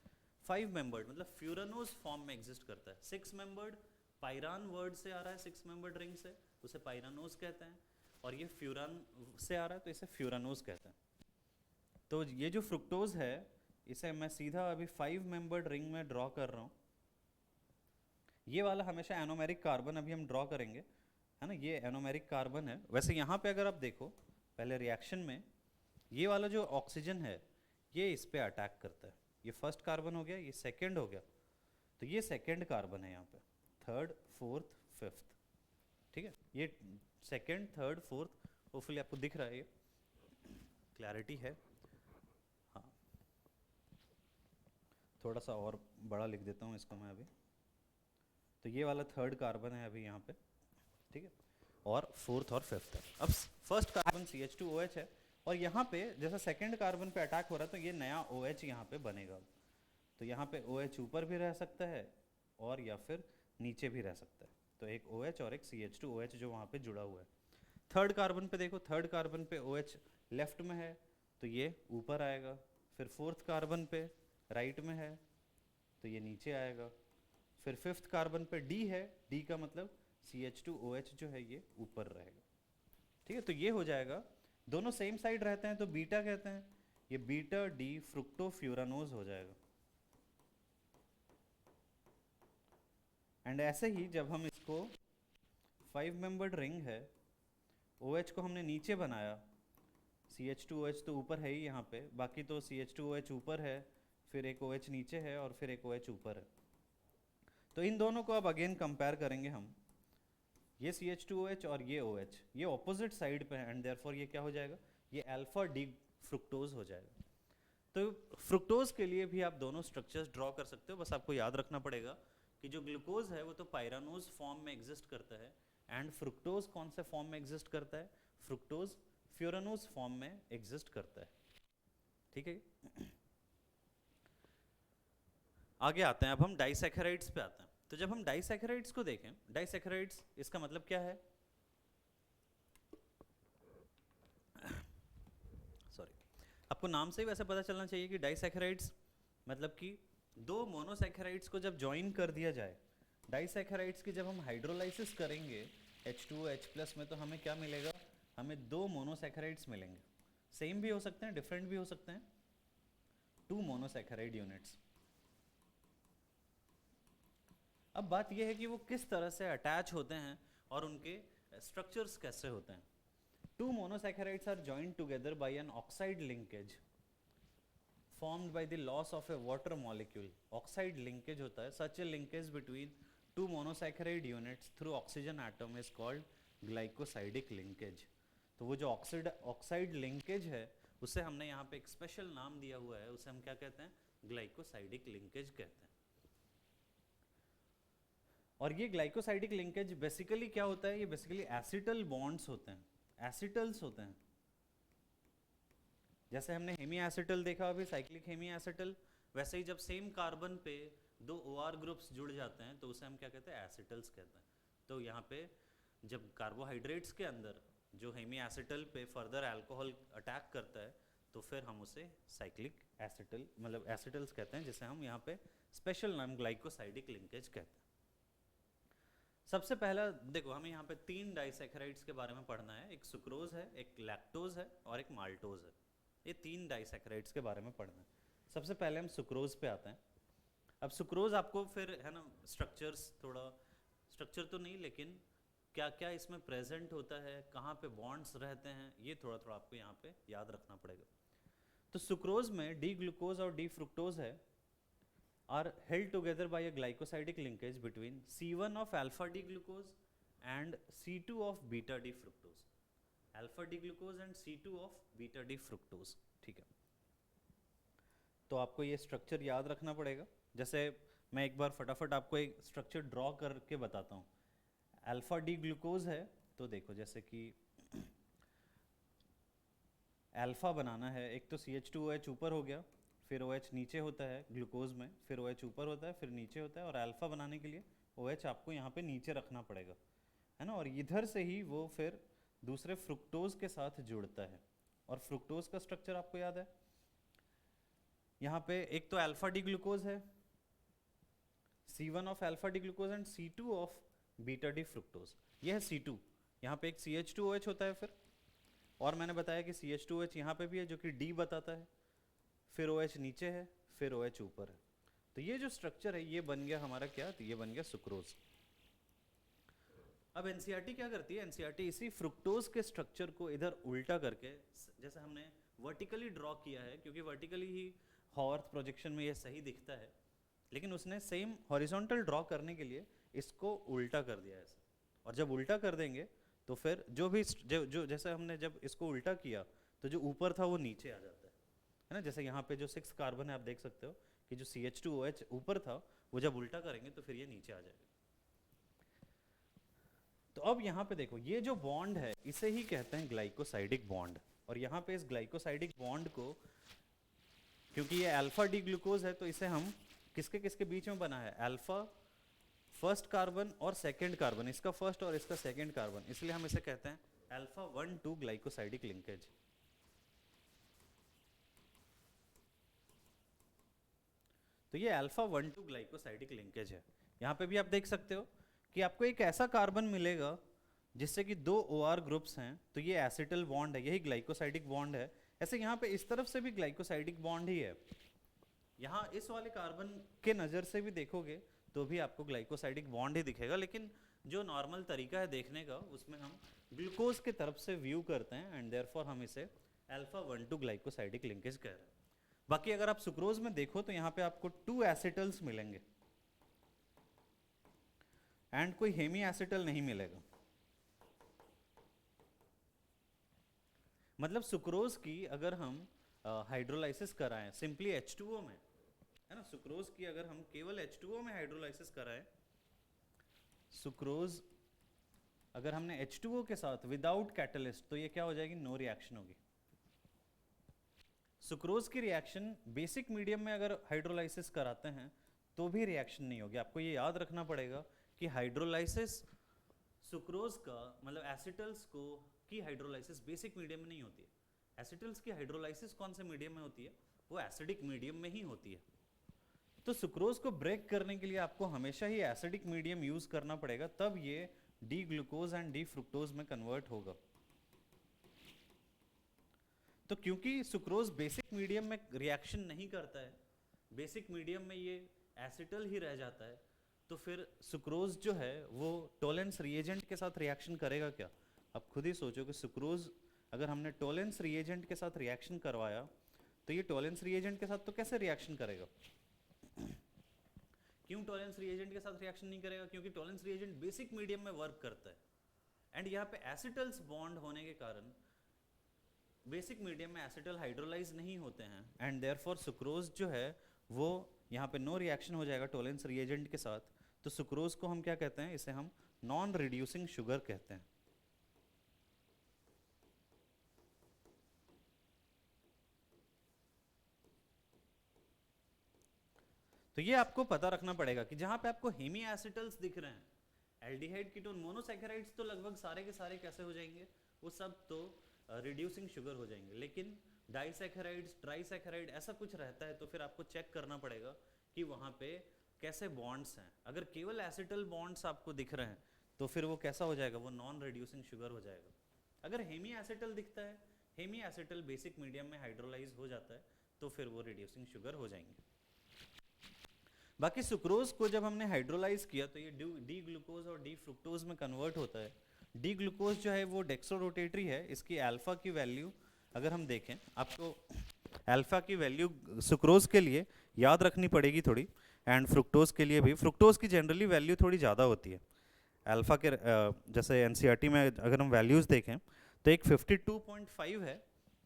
Speaker 1: 5 मेंबर्ड मतलब फ्यूरानोज फॉर्म में एग्जिस्ट करता है। 6 मेंबर्ड पायरान वर्ड से आ रहा है, 6 मेंबर्ड रिंग से, उसे पायरानोज कहते हैं। और ये फ्यूरान से आ रहा है तो इसे फ्यूरानोज कहते हैं। तो ये जो फ्रुक्टोज है इसे मैं सीधा अभी 5 मेंबर्ड रिंग में ड्रॉ कर रहा हूँ। ये वाला हमेशा एनोमेरिक कार्बन अभी हम ड्रॉ करेंगे, है ना, ये एनोमेरिक कार्बन है। वैसे यहाँ पे अगर आप देखो पहले रिएक्शन में, ये वाला जो ऑक्सीजन है ये इस पे अटैक करता है। ये फर्स्ट कार्बन हो गया, ये सेकंड हो गया, तो ये सेकंड कार्बन है यहाँ पे, थर्ड, फोर्थ, फिफ्थ, ठीक है। ये सेकंड, थर्ड, फोर्थ, होपफुली आपको दिख रहा है, ये क्लैरिटी है। हाँ, थोड़ा सा और बड़ा लिख देता हूँ इसको मैं अभी। तो ये वाला थर्ड कार्बन है अभी यहाँ पे, ठीक है, और फोर्थ और फिफ्थ है। अब फर्स्ट कार्बन CH2OH है, और यहाँ पे जैसा सेकंड कार्बन पे अटैक हो रहा है तो ये नया OH यहाँ पे बनेगा। तो यहाँ पे OH ऊपर भी रह सकता है और या फिर नीचे भी रह सकता है। तो एक OH और एक CH2OH जो वहाँ पे जुड़ा हुआ है। थर्ड कार्बन पे देखो, थर्ड कार्बन पे OH लेफ्ट में है तो ये ऊपर आएगा, फिर फोर्थ कार्बन पे राइट में है तो ये नीचे आएगा, फिर फिफ्थ कार्बन पे D है, D का मतलब CH2OH जो है ये ऊपर रहेगा, ठीक है। तो ये हो जाएगा, दोनों सेम साइड रहते हैं तो बीटा कहते हैं, ये बीटा डी फ्रुक्टोफ्यूरानोज हो जाएगा। एंड ऐसे ही जब हम इसको 5 मेंबर्ड रिंग है, OH को हमने नीचे बनाया, CH2OH तो ऊपर है ही यहाँ पे, बाकी तो CH2OH ऊपर है, फिर एक OH नीचे है और फिर एक OH ऊपर है। तो इन दोनों को अब अगेन कंपेयर करेंगे हम, ये CH2OH और ये OH, ये ऑपोजिट साइड पे है, एंड देयरफॉर ये क्या हो जाएगा, ये अल्फा डी फ्रुक्टोज हो जाएगा। तो फ्रुक्टोज के लिए भी आप दोनों स्ट्रक्चर्स ड्रॉ कर सकते हो। बस आपको याद रखना पड़ेगा कि जो ग्लूकोज है वो तो पायरानोज फॉर्म में एग्जिस्ट करता है, एंड फ्रुक्टोज कौन से फॉर्म में एग्जिस्ट करता है, फ्रुक्टोज फ्यूरानोज फॉर्म में एग्जिस्ट करता है, ठीक है। आगे आते हैं, अब हम डाइसैकेराइड्स पे आते हैं। तो जब हम डाइसैकेराइड्स को देखें, डाइसैकेराइड्स इसका मतलब क्या है, सॉरी, आपको नाम से ही वैसे पता चलना चाहिए कि डाइसैकेराइड्स मतलब कि 2 मोनोसैकेराइड्स को जब ज्वाइन कर दिया जाए, डाइसैकेराइड्स की जब हम हाइड्रोलाइसिस करेंगे H2OH+ में, तो हमें क्या मिलेगा, हमें 2 मोनोसैकेराइड्स मिलेंगे। सेम भी हो सकते हैं, डिफरेंट भी हो सकते हैं, 2 मोनोसैकेराइड यूनिट्स। अब बात यह है कि वो किस तरह से अटैच होते हैं और उनके स्ट्रक्चर्स कैसे होते हैं। 2 monosaccharides are joined together by an oxide linkage formed by the loss of a water molecule. Oxide linkage होता है, such a linkage between 2 monosaccharide units through oxygen atom is called glycosidic linkage. तो वो जो oxide linkage है उसे हमने यहाँ पे एक स्पेशल नाम दिया हुआ है, उसे हम क्या कहते हैं, ग्लाइकोसाइडिक लिंकेज कहते हैं। और ये ग्लाइकोसाइडिक लिंकेज बेसिकली क्या होता है, ये बेसिकली एसिटल बॉन्ड्स होते हैं, एसिटल्स होते हैं। जैसे हमने हेमी एसिटल देखा अभी, साइक्लिक हेमी एसिटल, वैसे ही जब सेम कार्बन पे दो OR ग्रुप्स जुड़ जाते हैं तो उसे हम क्या कहते हैं, एसिटल्स कहते हैं। तो यहाँ पे जब कार्बोहाइड्रेट्स के अंदर जो हेमी एसिटल पे फर्दर अल्कोहल अटैक करता है तो फिर हम उसे साइक्लिक एसिटल मतलब एसिटल्स कहते हैं, जिसे हम यहाँ पे स्पेशल नाम ग्लाइकोसाइडिक लिंकेज कहते हैं। सबसे पहला देखो, हमें यहाँ पे 3 डाइसैकेराइड्स के बारे में पढ़ना है, एक सुक्रोज है, एक लैक्टोज है और एक माल्टोज है। ये 3 डाइसैकेराइड्स के बारे में पढ़ना है। सबसे पहले हम सुक्रोज पे आते हैं। अब सुक्रोज आपको फिर है ना स्ट्रक्चर्स, थोड़ा स्ट्रक्चर तो नहीं लेकिन क्या क्या इसमें प्रेजेंट होता है, कहाँ पे बॉन्ड्स रहते हैं, ये थोड़ा थोड़ा आपको यहाँ पे याद रखना पड़ेगा। तो सुक्रोज में डी ग्लूकोज और डी फ्रुक्टोज है, are held together by a glycosidic linkage between C1 of alpha D glucose and C2 of beta D fructose. Alpha D glucose and C2 of beta D fructose, ठीक है। तो आपको ये structure याद रखना पड़ेगा। जैसे मैं एक बार फटाफट आपको एक स्ट्रक्चर ड्रॉ करके बताता हूँ। अल्फा डी ग्लूकोज है तो देखो जैसे कि अल्फा बनाना है, एक तो CH2OH ऊपर हो गया, फिर OH नीचे होता है ग्लूकोज में, फिर OH ऊपर होता है, फिर नीचे होता है, और अल्फा बनाने के लिए OH आपको यहाँ पे नीचे रखना पड़ेगा, है ना। और इधर से ही वो फिर दूसरे फ्रुक्टोज के साथ जुड़ता है। और फ्रुक्टोज का स्ट्रक्चर आपको याद है, यहाँ पे एक तो अल्फा डी ग्लूकोज है, C1 of alpha D glucose and C2 of beta D fructose, ये है C2। यहाँ पे एक CH2OH होता है फिर, और मैंने बताया कि CH2OH यहाँ पे भी है जो कि D बताता है, फिर OH नीचे है, फिर OH ऊपर है। तो ये जो स्ट्रक्चर है ये बन गया हमारा क्या, तो ये बन गया सुक्रोज। अब NCERT क्या करती है, NCERT इसी फ्रुक्टोज के स्ट्रक्चर को इधर उल्टा करके, जैसे हमने वर्टिकली ड्रॉ किया है, क्योंकि वर्टिकली ही हॉर्थ प्रोजेक्शन में ये सही दिखता है, लेकिन उसने सेम हॉरिजॉन्टल ड्रॉ करने के लिए इसको उल्टा कर दिया ऐसे। और जब उल्टा कर देंगे तो फिर जो भी जो जैसे हमने जब इसको उल्टा किया तो जो ऊपर था वो नीचे आ जाता है ना। जैसे यहाँ पे जो 6 कार्बन है आप देख सकते हो कि जो CH2OH ऊपर था वो जब उल्टा करेंगे तो फिर ये नीचे आ जाएगा। तो अब यहाँ पे देखो, ये जो बॉन्ड है इसे ही कहते हैं ग्लाइकोसाइडिक बॉन्ड। और यहाँ पे इस ग्लाइकोसाइडिक बॉन्ड को, क्योंकि ये अल्फा डी ग्लूकोज है तो इसे हम किसके किसके बीच में बना है, अल्फा फर्स्ट कार्बन और सेकेंड कार्बन, इसका फर्स्ट और इसका सेकेंड कार्बन, इसलिए हम इसे कहते हैं अल्फा 1,2 ग्लाइकोसाइडिक लिंकेज। तो ये अल्फा 1,2 ग्लाइकोसाइडिक लिंकेज है। यहाँ पे भी आप देख सकते हो कि आपको एक ऐसा कार्बन मिलेगा जिससे कि 2 OR ग्रुप्स हैं, तो ये एसिटल बॉन्ड है, यही ग्लाइकोसाइडिक बॉन्ड है। ऐसे यहाँ पे इस तरफ से भी ग्लाइकोसाइडिक बॉन्ड ही है। यहाँ इस वाले कार्बन के नज़र से भी देखोगे तो भी आपको ग्लाइकोसाइडिक बॉन्ड ही दिखेगा, लेकिन जो नॉर्मल तरीका है देखने का उसमें हम ग्लूकोज के तरफ से व्यू करते हैं, एंड देयरफॉर हम इसे अल्फा 1,2 ग्लाइकोसाइडिक लिंकेज कह रहे हैं। बाकी अगर आप सुक्रोज में देखो तो यहाँ पे आपको 2 एसिटल्स मिलेंगे एंड कोई हेमी एसिटल नहीं मिलेगा। मतलब सुक्रोज की अगर हम हाइड्रोलाइसिस कराएं सिंपली H2O में, है ना, सुक्रोज की अगर हम केवल H2O में हाइड्रोलाइसिस कराएं, सुक्रोज अगर हमने H2O के साथ विदाउट कैटलिस्ट, तो ये क्या हो जाएगी, नो रिएक्शन होगी। सुक्रोज की रिएक्शन बेसिक मीडियम में अगर हाइड्रोलाइसिस कराते हैं तो भी रिएक्शन नहीं होगी। आपको ये याद रखना पड़ेगा कि हाइड्रोलाइसिस सुक्रोज का मतलब एसिटल्स को की हाइड्रोलाइसिस बेसिक मीडियम में नहीं होती है। एसिटल्स की हाइड्रोलाइसिस कौन से मीडियम में होती है, वो एसिडिक मीडियम में ही होती है। तो सुक्रोज को ब्रेक करने के लिए आपको हमेशा ही एसिडिक मीडियम यूज करना पड़ेगा, तब ये D glucose and D fructose में कन्वर्ट होगा। तो क्योंकि सुक्रोज बेसिक मीडियम में रिएक्शन नहीं करता है, बेसिक मीडियम में ये एसिटल ही रह जाता है, तो फिर सुक्रोज जो है वो टोलेंस रिएजेंट के साथ रिएक्शन करेगा क्या। अब खुद ही सोचो कि सुक्रोज अगर हमने टोलेंस रिएजेंट के साथ रिएक्शन करवाया तो ये टोलेंस रिएजेंट के साथ तो कैसे रिएक्शन करेगा। क्यों टोलेंस रिएजेंट के साथ रिएक्शन नहीं करेगा, क्योंकि टोलेंस रिएजेंट बेसिक मीडियम में वर्क करता है, एंड यहाँ पे एसिटल्स बॉन्ड होने के कारण बेसिक मीडियम में एसिटल हाइड्रोलाइज नहीं होते हैं, एंड देयरफॉर सुक्रोज जो है वो यहाँ पे नो रिएक्शन हो जाएगा टोलेंस रिएजेंट के साथ, तो सुक्रोज को हम क्या कहते हैं, इसे हम नॉन रिड्यूसिंग शुगर कहते हैं। तो ये आपको पता रखना पड़ेगा कि जहां पे आपको हेमी एसिटल्स दिख रहे हैं, एल्डिहाइड कीटोन मोनोसैकेराइड्स तो लगभग सारे के सारे कैसे हो जाएंगे, वो सब तो रिड्यूसिंग शुगर हो जाएंगे, लेकिन डाइसैकेराइड्स ट्राइसैकेराइड ऐसा कुछ रहता है तो फिर आपको चेक करना पड़ेगा कि वहां पे कैसे बॉन्ड्स हैं। अगर केवल एसिटल बॉन्ड्स आपको दिख रहे हैं तो फिर वो कैसा हो जाएगा, वो नॉन रिड्यूसिंग शुगर हो जाएगा। अगर हेमी एसिटल दिखता है, हेमी एसिटल बेसिक मीडियम में हाइड्रोलाइज हो जाता है, तो फिर वो रिड्यूसिंग शुगर हो जाएंगे। बाकी सुक्रोज को जब हमने हाइड्रोलाइज किया तो ये डी ग्लूकोज और डी फ्रुक्टोज में कन्वर्ट होता है। डी ग्लूकोज जो है वो डेक्स्ट्रो रोटेटरी है, इसकी अल्फा की वैल्यू अगर हम देखें, आपको अल्फा की वैल्यू सुक्रोज के लिए याद रखनी पड़ेगी थोड़ी, एंड फ्रुक्टोज के लिए भी। फ्रुक्टोज की जनरली वैल्यू थोड़ी ज़्यादा होती है अल्फा के, जैसे एनसीईआरटी में अगर हम वैल्यूज़ देखें तो एक 52.5 है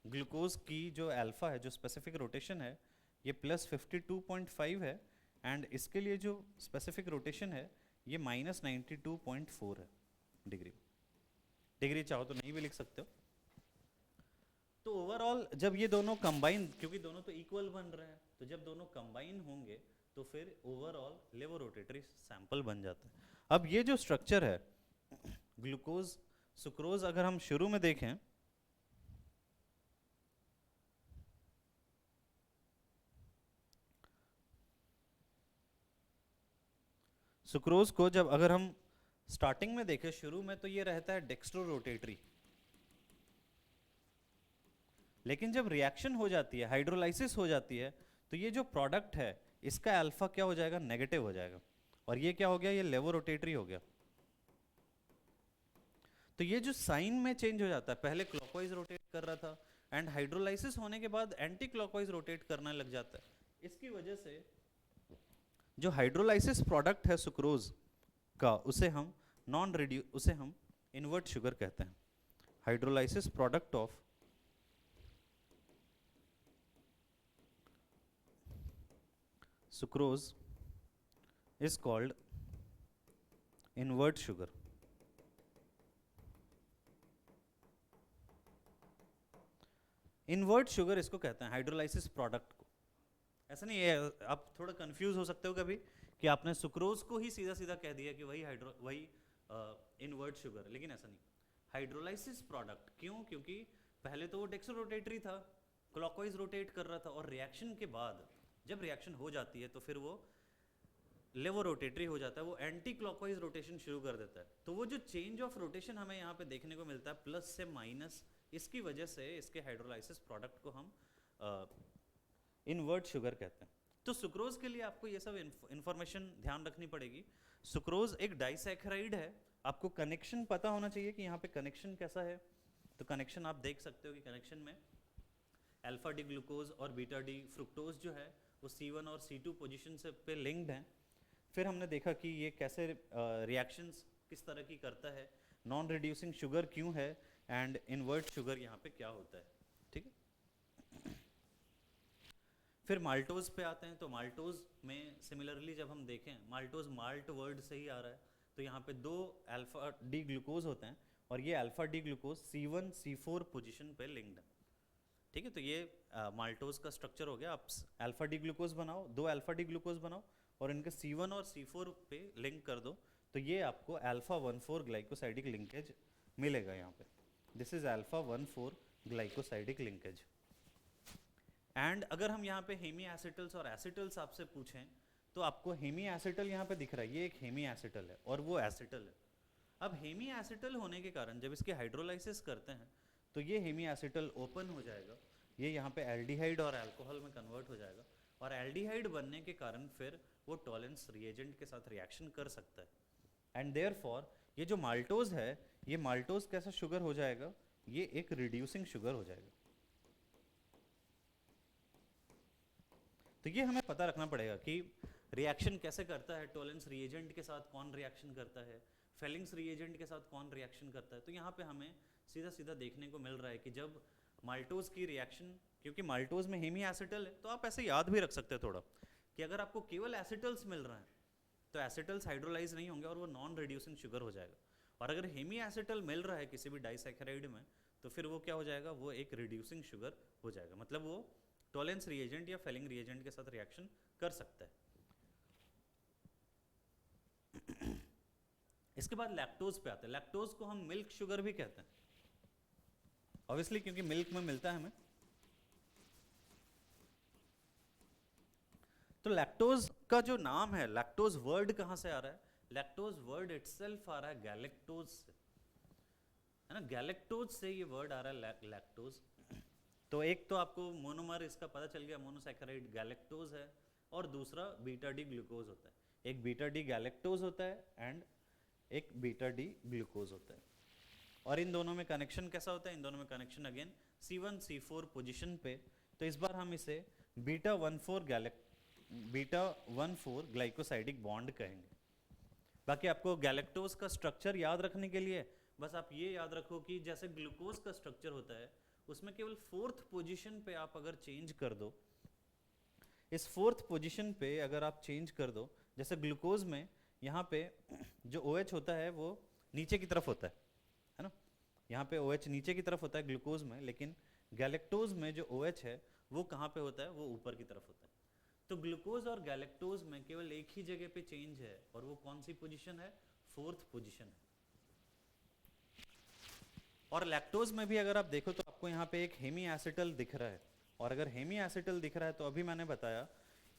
Speaker 1: ग्लूकोज की जो अल्फा है, जो स्पेसिफिक रोटेशन है ये प्लस 52.5 है, एंड इसके लिए जो स्पेसिफिक रोटेशन है ये माइनस 92.4 है डिग्री। डिग्री चाहो तो नहीं भी लिख सकते हो। तो ओवरऑल जब ये दोनों कंबाइन, क्योंकि दोनों तो इक्वल बन रहे हैं, तो जब दोनों कंबाइन होंगे तो फिर ओवरऑल लेवो रोटेटरी सैंपल बन जाता है। अब ये जो स्ट्रक्चर है ग्लूकोज सुक्रोज, अगर हम शुरू में देखें सुक्रोज को, जब अगर हम स्टार्टिंग में देखें शुरू में, तो ये रहता है डेक्स्ट्रो रोटेटरी, लेकिन जब रिएक्शन हो जाती है, हाइड्रोलाइसिस हो जाती है, तो ये जो प्रोडक्ट है इसका अल्फा क्या हो जाएगा, नेगेटिव हो जाएगा, और ये क्या हो गया, ये लेवो रोटेटरी हो गया। तो ये जो साइन में चेंज हो जाता है, पहले क्लॉकवाइज रोटेट कर रहा था एंड हाइड्रोलाइसिस होने के बाद एंटी क्लॉकवाइज रोटेट करने लग जाता है। इसकी वजह से जो हाइड्रोलाइसिस प्रोडक्ट है सुक्रोज का, उसे हम इन्वर्ट शुगर कहते हैं। Hydrolysis product of sucrose is called invert sugar. Invert sugar इसको कहते हैं, हाइड्रोलाइसिस प्रोडक्ट को। ऐसा नहीं है, आप थोड़ा कंफ्यूज हो सकते हो कभी कि आपने सुक्रोज को ही सीधा सीधा कह दिया कि वही इन्वर्ट शुगर, लेकिन ऐसा नहीं। हाइड्रोलाइसिस प्रोडक्ट क्यों, क्योंकि पहले तो वो डेक्सो रोटेटरी था, क्लॉकवाइज रोटेट कर रहा था, और रिएक्शन के बाद जब रिएक्शन हो जाती है तो फिर वो लेवो रोटेटरी हो जाता है, वो एंटी क्लॉकवाइज रोटेशन शुरू कर देता है। तो वो जो चेंज ऑफ रोटेशन हमें यहाँ पे देखने को मिलता है प्लस से माइनस, इसकी वजह से इसके हाइड्रोलाइसिस प्रोडक्ट को हम इन्वर्ट शुगर कहते हैं। तो सुक्रोज के लिए आपको ये सब इंफॉर्मेशन ध्यान रखनी पड़ेगी। सुक्रोज एक डाइसैकेराइड है, आपको कनेक्शन पता होना चाहिए कि यहाँ पे कनेक्शन कैसा है। तो कनेक्शन आप देख सकते हो कि कनेक्शन में अल्फा डी ग्लूकोज और बीटा डी फ्रुक्टोज जो है वो C1 और C2 पोजीशन से पे लिंक्ड हैं। फिर हमने देखा कि ये कैसे रिएक्शंस किस तरह की करता है, नॉन रिड्यूसिंग शुगर क्यों है, एंड इन्वर्ट शुगर यहाँ पे क्या होता है, ठीक है। फिर माल्टोज पे आते हैं। तो माल्टोज में सिमिलरली जब हम देखें, माल्टोज माल्ट वर्ड से ही आ रहा है, तो यहाँ पे 2 अल्फा डी ग्लूकोज होते हैं और ये alpha D glucose C1 C4 position पे लिंक्ड है, ठीक है। तो ये माल्टोज का स्ट्रक्चर हो गया। आप अल्फा डी ग्लूकोज बनाओ, 2 अल्फा डी ग्लूकोज बनाओ और इनके C1 और C4 पे लिंक कर दो, तो ये आपको अल्फा 1,4 ग्लाइकोसाइडिक लिंकेज मिलेगा यहाँ पे। This is alpha 1,4 glycosidic linkage. And अगर हम यहाँ पे हेमी एसिटल्स और एसिटल्स आपसे पूछें तो आपको हेमी एसिटल यहाँ पे दिख रहा है, ये एक हेमी एसिटल है और वो एसिटल है। अब हेमी एसिटल होने के कारण जब इसके हाइड्रोलाइसिस करते हैं तो ये हेमी एसिटल ओपन हो जाएगा, ये यहाँ पे एल्डिहाइड और अल्कोहल में कन्वर्ट हो जाएगा, और एल्डिहाइड बनने के कारण फिर वो टॉलेंस रिएजेंट के साथ रिएक्शन कर सकता है। एंड देयरफॉर ये जो माल्टोज है, ये माल्टोज कैसा शुगर हो जाएगा, ये एक रिड्यूसिंग शुगर हो जाएगा। तो ये हमें पता रखना पड़ेगा कि रिएक्शन कैसे करता है, टॉलेंस रिएजेंट के साथ कौन रिएक्शन करता है, फेलिंग्स रिएजेंट के साथ कौन रिएक्शन करता है। तो यहाँ पे हमें सीधा सीधा देखने को मिल रहा है कि जब माल्टोज की रिएक्शन, क्योंकि माल्टोज में हेमी एसिटल है तो आप ऐसे याद भी रख सकते हैं थोड़ा कि अगर आपको केवल एसिटल्स मिल रहे हैं तो एसिटल्स हाइड्रोलाइज नहीं होंगे और वो नॉन रिड्यूसिंग शुगर हो जाएगा, और अगर हेमी एसिटल मिल रहा है किसी भी डाइसैकेराइड में तो फिर वो क्या हो जाएगा, वो एक रिड्यूसिंग शुगर हो जाएगा, मतलब वो टॉलेंस रिएजेंट या फेलिंग रिएजेंट के साथ रिएक्शन कर सकता है। इसके बाद लैक्टोज पे आते हैं। लैक्टोज को हम मिल्क शुगर भी कहते हैं, ऑब्वियसली क्योंकि मिल्क में मिलता है हमें। तो लैक्टोज का जो नाम है, लैक्टोज वर्ड कहां से आ रहा है, लैक्टोज वर्ड इटसेल्फ आ रहा है गैलेक्टोज से, है ना, गैलेक्टोज से ये वर्ड आ रहा है लैक्टोज। तो एक तो आपको मोनोमर इसका पता चल गया, मोनोसैकेराइड गैलेक्टोज है, और दूसरा बीटा डी ग्लूकोज होता है। एक बीटा डी गैलेक्टोज होता है एंड एक बीटा डी ग्लूकोज होता है। और इन दोनों में कनेक्शन कैसा होता है, इन दोनों में connection again C1 C4 position पे, तो इस बार हम इसे बीटा 1,4 ग्लाइकोसाइडिक बॉन्ड कहेंगे। बाकी आपको गैलेक्टोज का स्ट्रक्चर याद रखने के लिए बस आप ये याद रखो कि जैसे ग्लूकोज का स्ट्रक्चर होता है उसमें केवल 4th पोजीशन पे आप अगर चेंज कर दो, इस 4th पोजीशन पे अगर आप चेंज कर दो, जैसे ग्लूकोज में यहाँ पे जो OH होता है वो नीचे की तरफ होता है ना, यहाँ पे OH नीचे की तरफ होता है ग्लूकोज में, लेकिन गैलेक्टोज में जो OH है वो कहाँ पे होता है, वो ऊपर की तरफ होता है। तो ग्लूकोज और गैलेक्टोज में केवल एक ही जगह पे चेंज है, और वो कौन सी पोजीशन है, 4th पोजीशन है। और लैक्टोज में भी अगर आप देखो तो आपको यहाँ पे एक हेमी एसिटल दिख रहा है, और अगर हेमी एसिटल दिख रहा है तो अभी मैंने बताया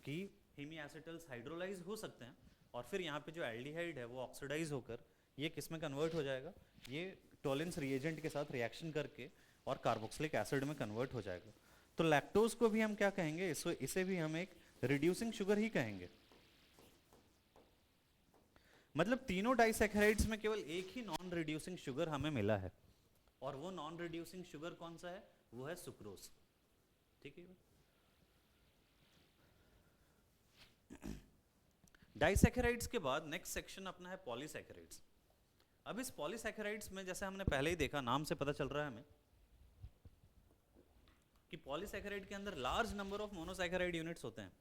Speaker 1: कि हेमी एसिटल्स हाइड्रोलाइज हो सकते हैं, और फिर यहाँ पे जो एल्डिहाइड है वो ऑक्सीडाइज होकर ये किस में कन्वर्ट हो जाएगा, ये टॉलेंस रिएजेंट के साथ रिएक्शन करके और कार्बोक्सिलिक एसिड में कन्वर्ट हो जाएगा। तो लैक्टोज को भी हम क्या कहेंगे, इसे भी हम एक रिड्यूसिंग शुगर ही कहेंगे। मतलब तीनों डाइसैकेराइड्स में केवल एक ही नॉन रिड्यूसिंग शुगर हमें मिला है, और वो नॉन रिड्यूसिंग शुगर कौन सा है, वो है सुक्रोज। ठीक है, डाइसैकेराइड्स के बाद नेक्स्ट सेक्शन अपना है पॉलीसैकेराइड्स। अब इस पॉलीसैकेराइड्स में जैसे हमने पहले ही देखा, नाम से पता चल रहा है हमें कि पॉलीसैकेराइड के अंदर large number of monosaccharide units होते हैं।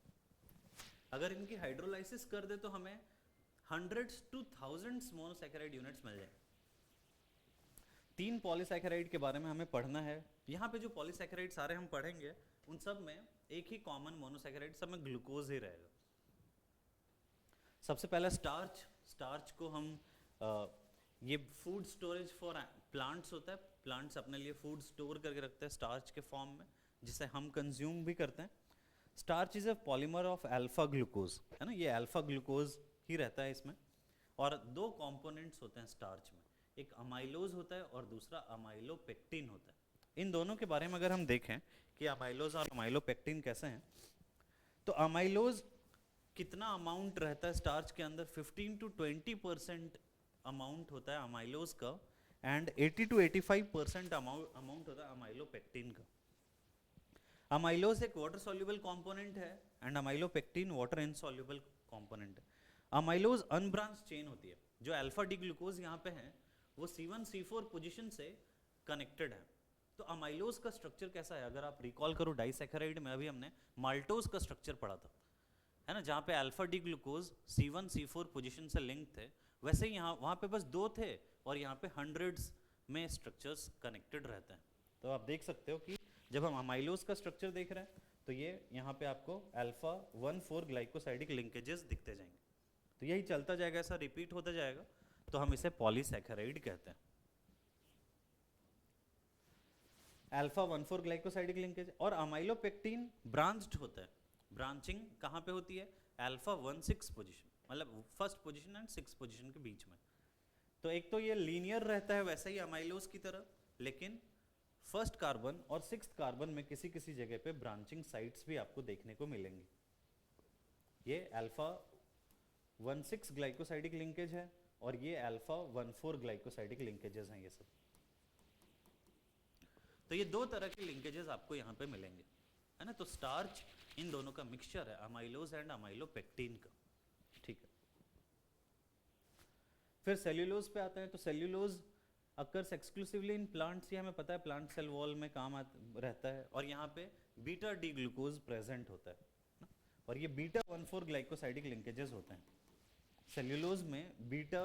Speaker 1: अगर इनकी हाइड्रोलाइसिस कर दे तो हमें hundreds to thousands monosaccharide units मिल जाए। 3 पॉलीसैकेराइड के बारे में हमें पढ़ना है। यहाँ पे जो पॉलीसैकेराइड सारे हम पढ़ेंगे उन सब में एक ही कॉमन मोनोसैकेराइड, सब में ग्लूकोज ही रहेगा। सबसे पहला स्टार्च। स्टार्च को हम ये फूड स्टोरेज फॉर प्लांट्स होता है, प्लांट्स अपने लिए फूड स्टोर करके रखते हैं स्टार्च के फॉर्म में, जिसे हम कंज्यूम भी करते हैं। Starch is a polymer of alpha glucose, है ना, ये अल्फा ग्लूकोज ही रहता है इसमें। और 2 कंपोनेंट्स होते हैं स्टार्च में, एक अमाइलोज होता है और दूसरा अमाइलोपेक्टिन होता है। इन दोनों के बारे में अगर हम देखें कि अमाइलोज और अमाइलोपेक्टिन कैसे हैं, तो अमाइलोज कितना अमाउंट रहता है स्टार्च के अंदर, 15 to 20% अमाउंट होता है अमाइलोज का, एंड 80 to 85% अमाउंट होता है अमाइलोपेक्टिन का। अमाइलोज एक वाटर सॉल्युबल कंपोनेंट है and amylopectin water insoluble component है। अमाइलोज अनब्रांच चेन होती है। जो अल्फा डी ग्लूकोज यहाँ पे है वो C1 C4 पोजीशन से कनेक्टेड है। तो अमाइलोज का स्ट्रक्चर कैसा है, अगर आप रिकॉल करो डाइसैकेराइड में अभी हमने माल्टोज का स्ट्रक्चर पढ़ा था, है ना, जहाँ पे alpha D glucose C1 C4 position से लिंक थे, वैसे ही यहाँ वहाँ पे बस 2 थे और यहाँ पे हंड्रेड्स में स्ट्रक्चर्स कनेक्टेड रहते हैं। तो आप देख सकते हो कि जब हम अमाइलोज का स्ट्रक्चर देख रहे हैं तो ये यहाँ पे आपको अल्फा 1,4 ग्लाइकोसाइडिक लिंकेजेस दिखते जाएंगे। तो यही चलता जाएगा, ऐसा रिपीट होता जाएगा, तो हम इसे पॉलीसैकेराइड कहते हैं। Alpha 1,4 glycosidic linkage. और अमाइलोपेक्टिन ब्रांच्ड होता है। ब्रांचिंग कहाँ पे होती है, अल्फा 1,6 पोजीशन, मतलब फर्स्ट पोजीशन एंड 6 पोजीशन के बीच में। तो एक तो ये लीनियर रहता है वैसे ही अमाइलोज की तरह, लेकिन फर्स्ट कार्बन और 6th कार्बन में किसी किसी जगह पे ब्रांचिंग साइट्स भी आपको देखने को मिलेंगी। ये अल्फा 1,6 ग्लाइकोसाइडिक लिंकेज है और ये अल्फा 1,4 ग्लाइकोसाइडिक लिंकेजेस हैं ये सब। तो ये 2 तरह के लिंकेजेस आपको यहाँ पे मिलेंगे, है ना। तो स्टार्च इन दोनों का मिक्सचर है, अमाइलोज एंड अमाइलोपेक्टिन का, ठीक है। फिर सेल्यूलोज पे आते हैं। तो cellulose occurs exclusively in plants, ये हमें पता है प्लांट सेल वॉल में काम रहता है, और यहाँ पे बीटा डी ग्लूकोज प्रेजेंट होता है ना? और ये बीटा 1,4 ग्लाइकोसाइडिक लिंकेजेस होते हैं। सेल्यूलोज में बीटा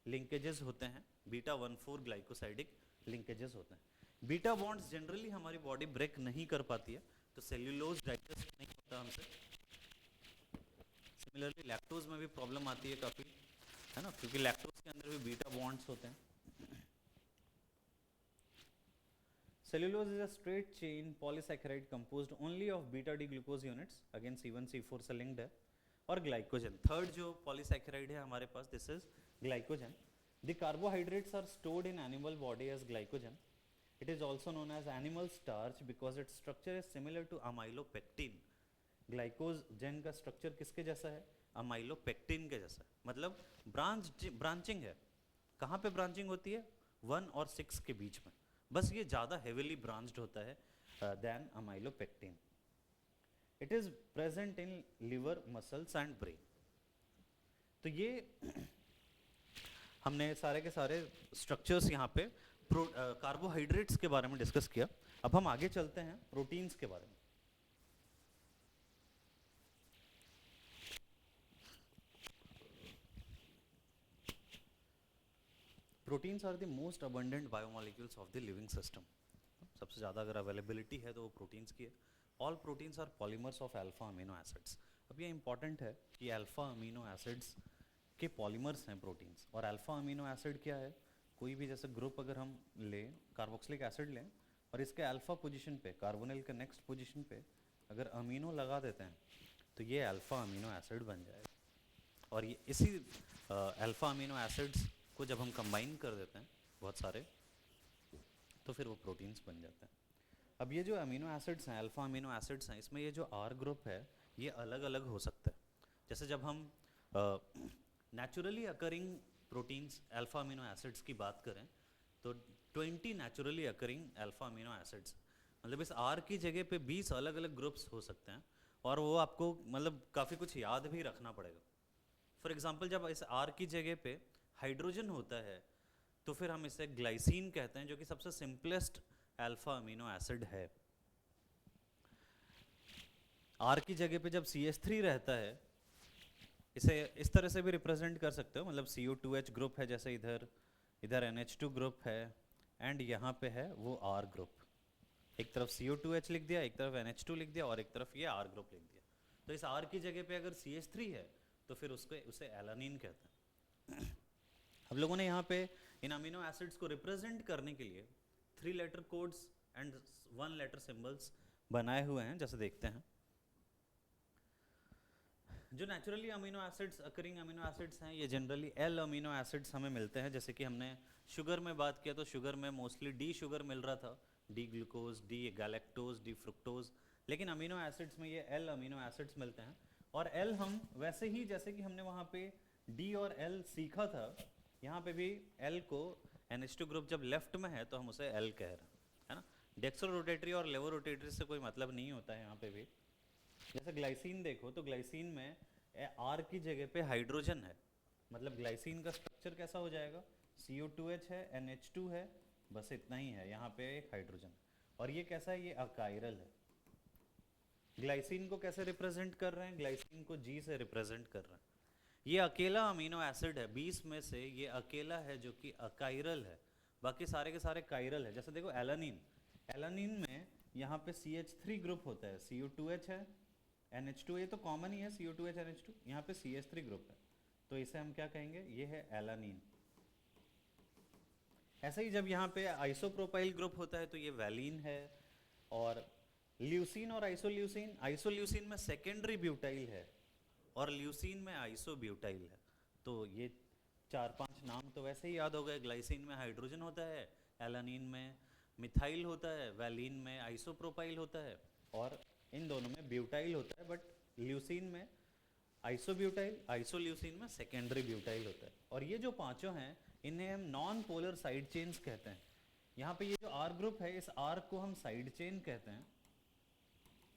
Speaker 1: लिंकेजेस होते हैं, बीटा 1,4 ग्लाइकोसाइडिक लिंकेजेस होते हैं। बीटा बॉन्ड्स जनरली हमारी बॉडी ब्रेक नहीं कर पाती है, तो सेल्यूलोज डाइजेस्ट नहीं होता हमसे। सिमिलरली लैक्टोज में भी प्रॉब्लम आती है काफ़ी, है ना, क्योंकि लैक्टोज के अंदर भी बीटा बॉन्ड्स होते हैं। Cellulose is a straight chain polysaccharide composed only of beta D glucose units, again C1 C4 से linked है, और glycogen। थर्ड जो polysaccharide है हमारे पास, this is glycogen. The carbohydrates are stored in animal body as glycogen. It is also known as animal starch because its structure is similar to amylopectin. Glycogen का structure किसके जैसा है? Amylopectin के जैसा है, मतलब ब्रांचिंग है। कहाँ पे ब्रांचिंग होती है? 1 और 6 के बीच में, बस ये ज़्यादा हेविली ब्रांच्ड होता है than amylopectin. It is present in liver, muscles and brain. तो ये हमने सारे के सारे स्ट्रक्चर्स यहाँ पे कार्बोहाइड्रेट्स के बारे में डिस्कस किया। अब हम आगे चलते हैं प्रोटीन्स के बारे में। Proteins are the most abundant biomolecules of the living system. सबसे ज़्यादा अगर अवेलेबिलिटी है तो वो प्रोटीन्स की है। All proteins are polymers of alpha amino acids. अब ये इंपॉर्टेंट है कि अल्फा अमीनो एसिड्स के पॉलीमर्स हैं प्रोटीन्स। और अल्फा अमीनो एसिड क्या है? कोई भी जैसे ग्रुप अगर हम लें, कार्बोक्सिलिक एसिड लें, और इसके अल्फा पोजीशन पे, कार्बोनिल के नेक्स्ट पोजीशन पे अगर अमीनो लगा देते हैं तो ये अल्फा अमीनो एसिड बन जाएगा। और ये इसी अल्फा अमीनो एसिड्स को जब हम कंबाइन कर देते हैं बहुत सारे, तो फिर वो प्रोटीन्स बन जाते हैं। अब ये जो अमीनो एसिड्स हैं, अल्फा अमीनो एसिड्स हैं, इसमें ये जो आर ग्रुप है ये अलग अलग हो सकता है। जैसे जब हम naturally occurring proteins alpha amino acids की बात करें तो 20 naturally occurring alpha amino acids, मतलब इस आर की जगह पे 20 अलग अलग ग्रुप्स हो सकते हैं। और वो आपको मतलब काफ़ी कुछ याद भी रखना पड़ेगा। फॉर एग्जाम्पल, जब इस आर की जगह पे हाइड्रोजन होता है तो फिर हम इसे ग्लाइसिन कहते हैं, जो कि सबसे सिंपलेस्ट अल्फा अमीनो एसिड है। आर की जगह पे जब CH3 रहता है, इसे इस तरह से भी रिप्रेजेंट कर सकते हो, मतलब CO2H ग्रुप है, जैसे इधर NH2 ग्रुप है, एंड यहाँ पे है वो R ग्रुप। एक तरफ CO2H लिख दिया, एक तरफ NH2 लिख दिया, और एक तरफ ये R ग्रुप लिख दिया। तो इस R की जगह पे अगर CH3 है तो फिर उसे एलानिन कहते हैं। अब लोगों ने यहाँ पे इन अमीनो एसिड्स को रिप्रेजेंट करने के लिए 3 letter codes and 1 letter symbols बनाए हुए हैं, जैसे देखते हैं। जो naturally amino acids occurring amino acids हैं, ये जनरली L अमीनो एसिड्स हमें मिलते हैं। जैसे कि हमने शुगर में बात किया तो शुगर में मोस्टली D शुगर मिल रहा था, D glucose, D galactose, D fructose. लेकिन अमीनो एसिड्स में ये L अमीनो एसिड्स मिलते हैं। और L हम वैसे ही जैसे कि हमने वहाँ पे D और L सीखा था, यहाँ पे भी L को NH2 ग्रुप जब लेफ्ट में है तो हम उसे L कह रहे हैं, है ना। डेक्स्ट्रो रोटेटरी और लेवो रोटेटरी से कोई मतलब नहीं होता है यहाँ पे भी। जैसे ग्लाइसिन देखो तो ग्लाइसिन में R की जगह पे हाइड्रोजन है, मतलब ग्लाइसिन का स्ट्रक्चर कैसा हो जाएगा? CO2H है, NH2 है, बस इतना ही है, यहाँ पे एक हाइड्रोजन। और ये कैसा है? ये अकायरल है। ग्लाइसिन को कैसे रिप्रेजेंट कर रहे हैं? ग्लाइसिन को G से रिप्रेजेंट कर रहे हैं। ये अकेला अमीनो एसिड है 20 में से, ये अकेला है जो कि अकायरल है, बाकी सारे के सारे कायरल है। जैसे देखो एलानिन, एलानिन में यहाँ पे CH3 ग्रुप होता है, CO2H है, NH2, ये तो कॉमन ही है CO2H NH2, यहाँ पे CH3 ग्रुप है, तो इसे हम क्या कहेंगे? ये है एलानिन। ऐसे ही जब यहाँ पे आइसोप्रोपाइल ग्रुप होता है तो ये वैलिन है। और ल्यूसिन और आइसोल्यूसिन, आइसोल्यूसिन में सेकेंडरी ब्यूटाइल है और ल्यूसिन में आइसोब्यूटाइल है। तो ये 4-5 नाम तो वैसे ही याद हो गए। ग्लाइसिन में हाइड्रोजन होता है, एलानिन में मिथाइल होता है, वैलिन में आइसोप्रोपाइल होता है, और इन दोनों में ब्यूटाइल होता है। बट ल्यूसिन में आइसोब्यूटाइल, आइसोल्यूसिन में सेकेंडरी ब्यूटाइल होता है। और ये जो पांचों हैं इन्हें हम नॉन पोलर साइड चेन्स कहते हैं। यहाँ पे ये जो R ग्रुप है, इस R को हम साइड चेन कहते हैं।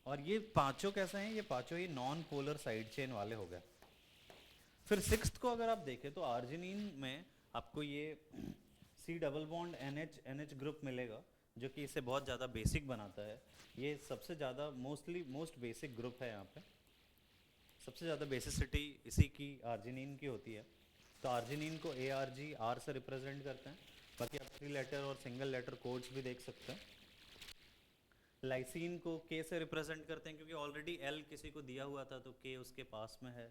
Speaker 1: और ये पांचों कैसे हैं? ये पांचों ही नॉन पोलर साइड चेन वाले हो गए। फिर सिक्स्थ को अगर आप देखें तो आर्जिनिन में आपको ये C double bond NH group मिलेगा, जो कि इसे बहुत ज़्यादा बेसिक बनाता है। ये सबसे ज़्यादा मोस्ट बेसिक ग्रुप है यहाँ पे। सबसे ज़्यादा बेसिसिटी इसी की आर्जिनिन की होती है। तो आर्जिनिन को ARG आर से रिप्रेजेंट करते हैं। बाकी आप 3 लेटर और सिंगल लेटर कोड्स भी देख सकते हैं। लाइसिन को K से रिप्रेजेंट करते हैं क्योंकि ऑलरेडी L किसी को दिया हुआ था तो K उसके पास में है।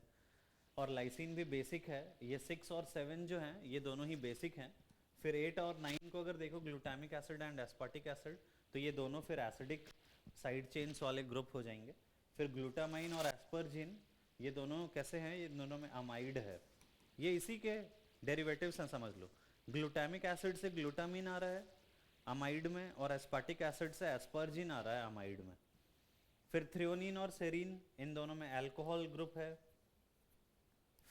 Speaker 1: और लाइसिन भी बेसिक है। ये 6 और 7 जो हैं ये दोनों ही बेसिक हैं। फिर 8 और 9 को अगर देखो glutamic acid and aspartic acid, तो ये दोनों फिर एसिडिक साइड चेन्स वाले ग्रुप हो जाएंगे। फिर ग्लूटामाइन और एस्परजिन ये दोनों कैसे हैं, ये दोनों में अमाइड है। ये इसी के डेरिवेटिव्स हैं समझ लो। ग्लूटामिक एसिड से ग्लूटामिन आ रहा है अमाइड में, और एस्पार्टिक एसिड से एस्परजिन आ रहा है अमाइड में। फिर थ्रियोनिन और सेरीन इन दोनों में अल्कोहल ग्रुप है।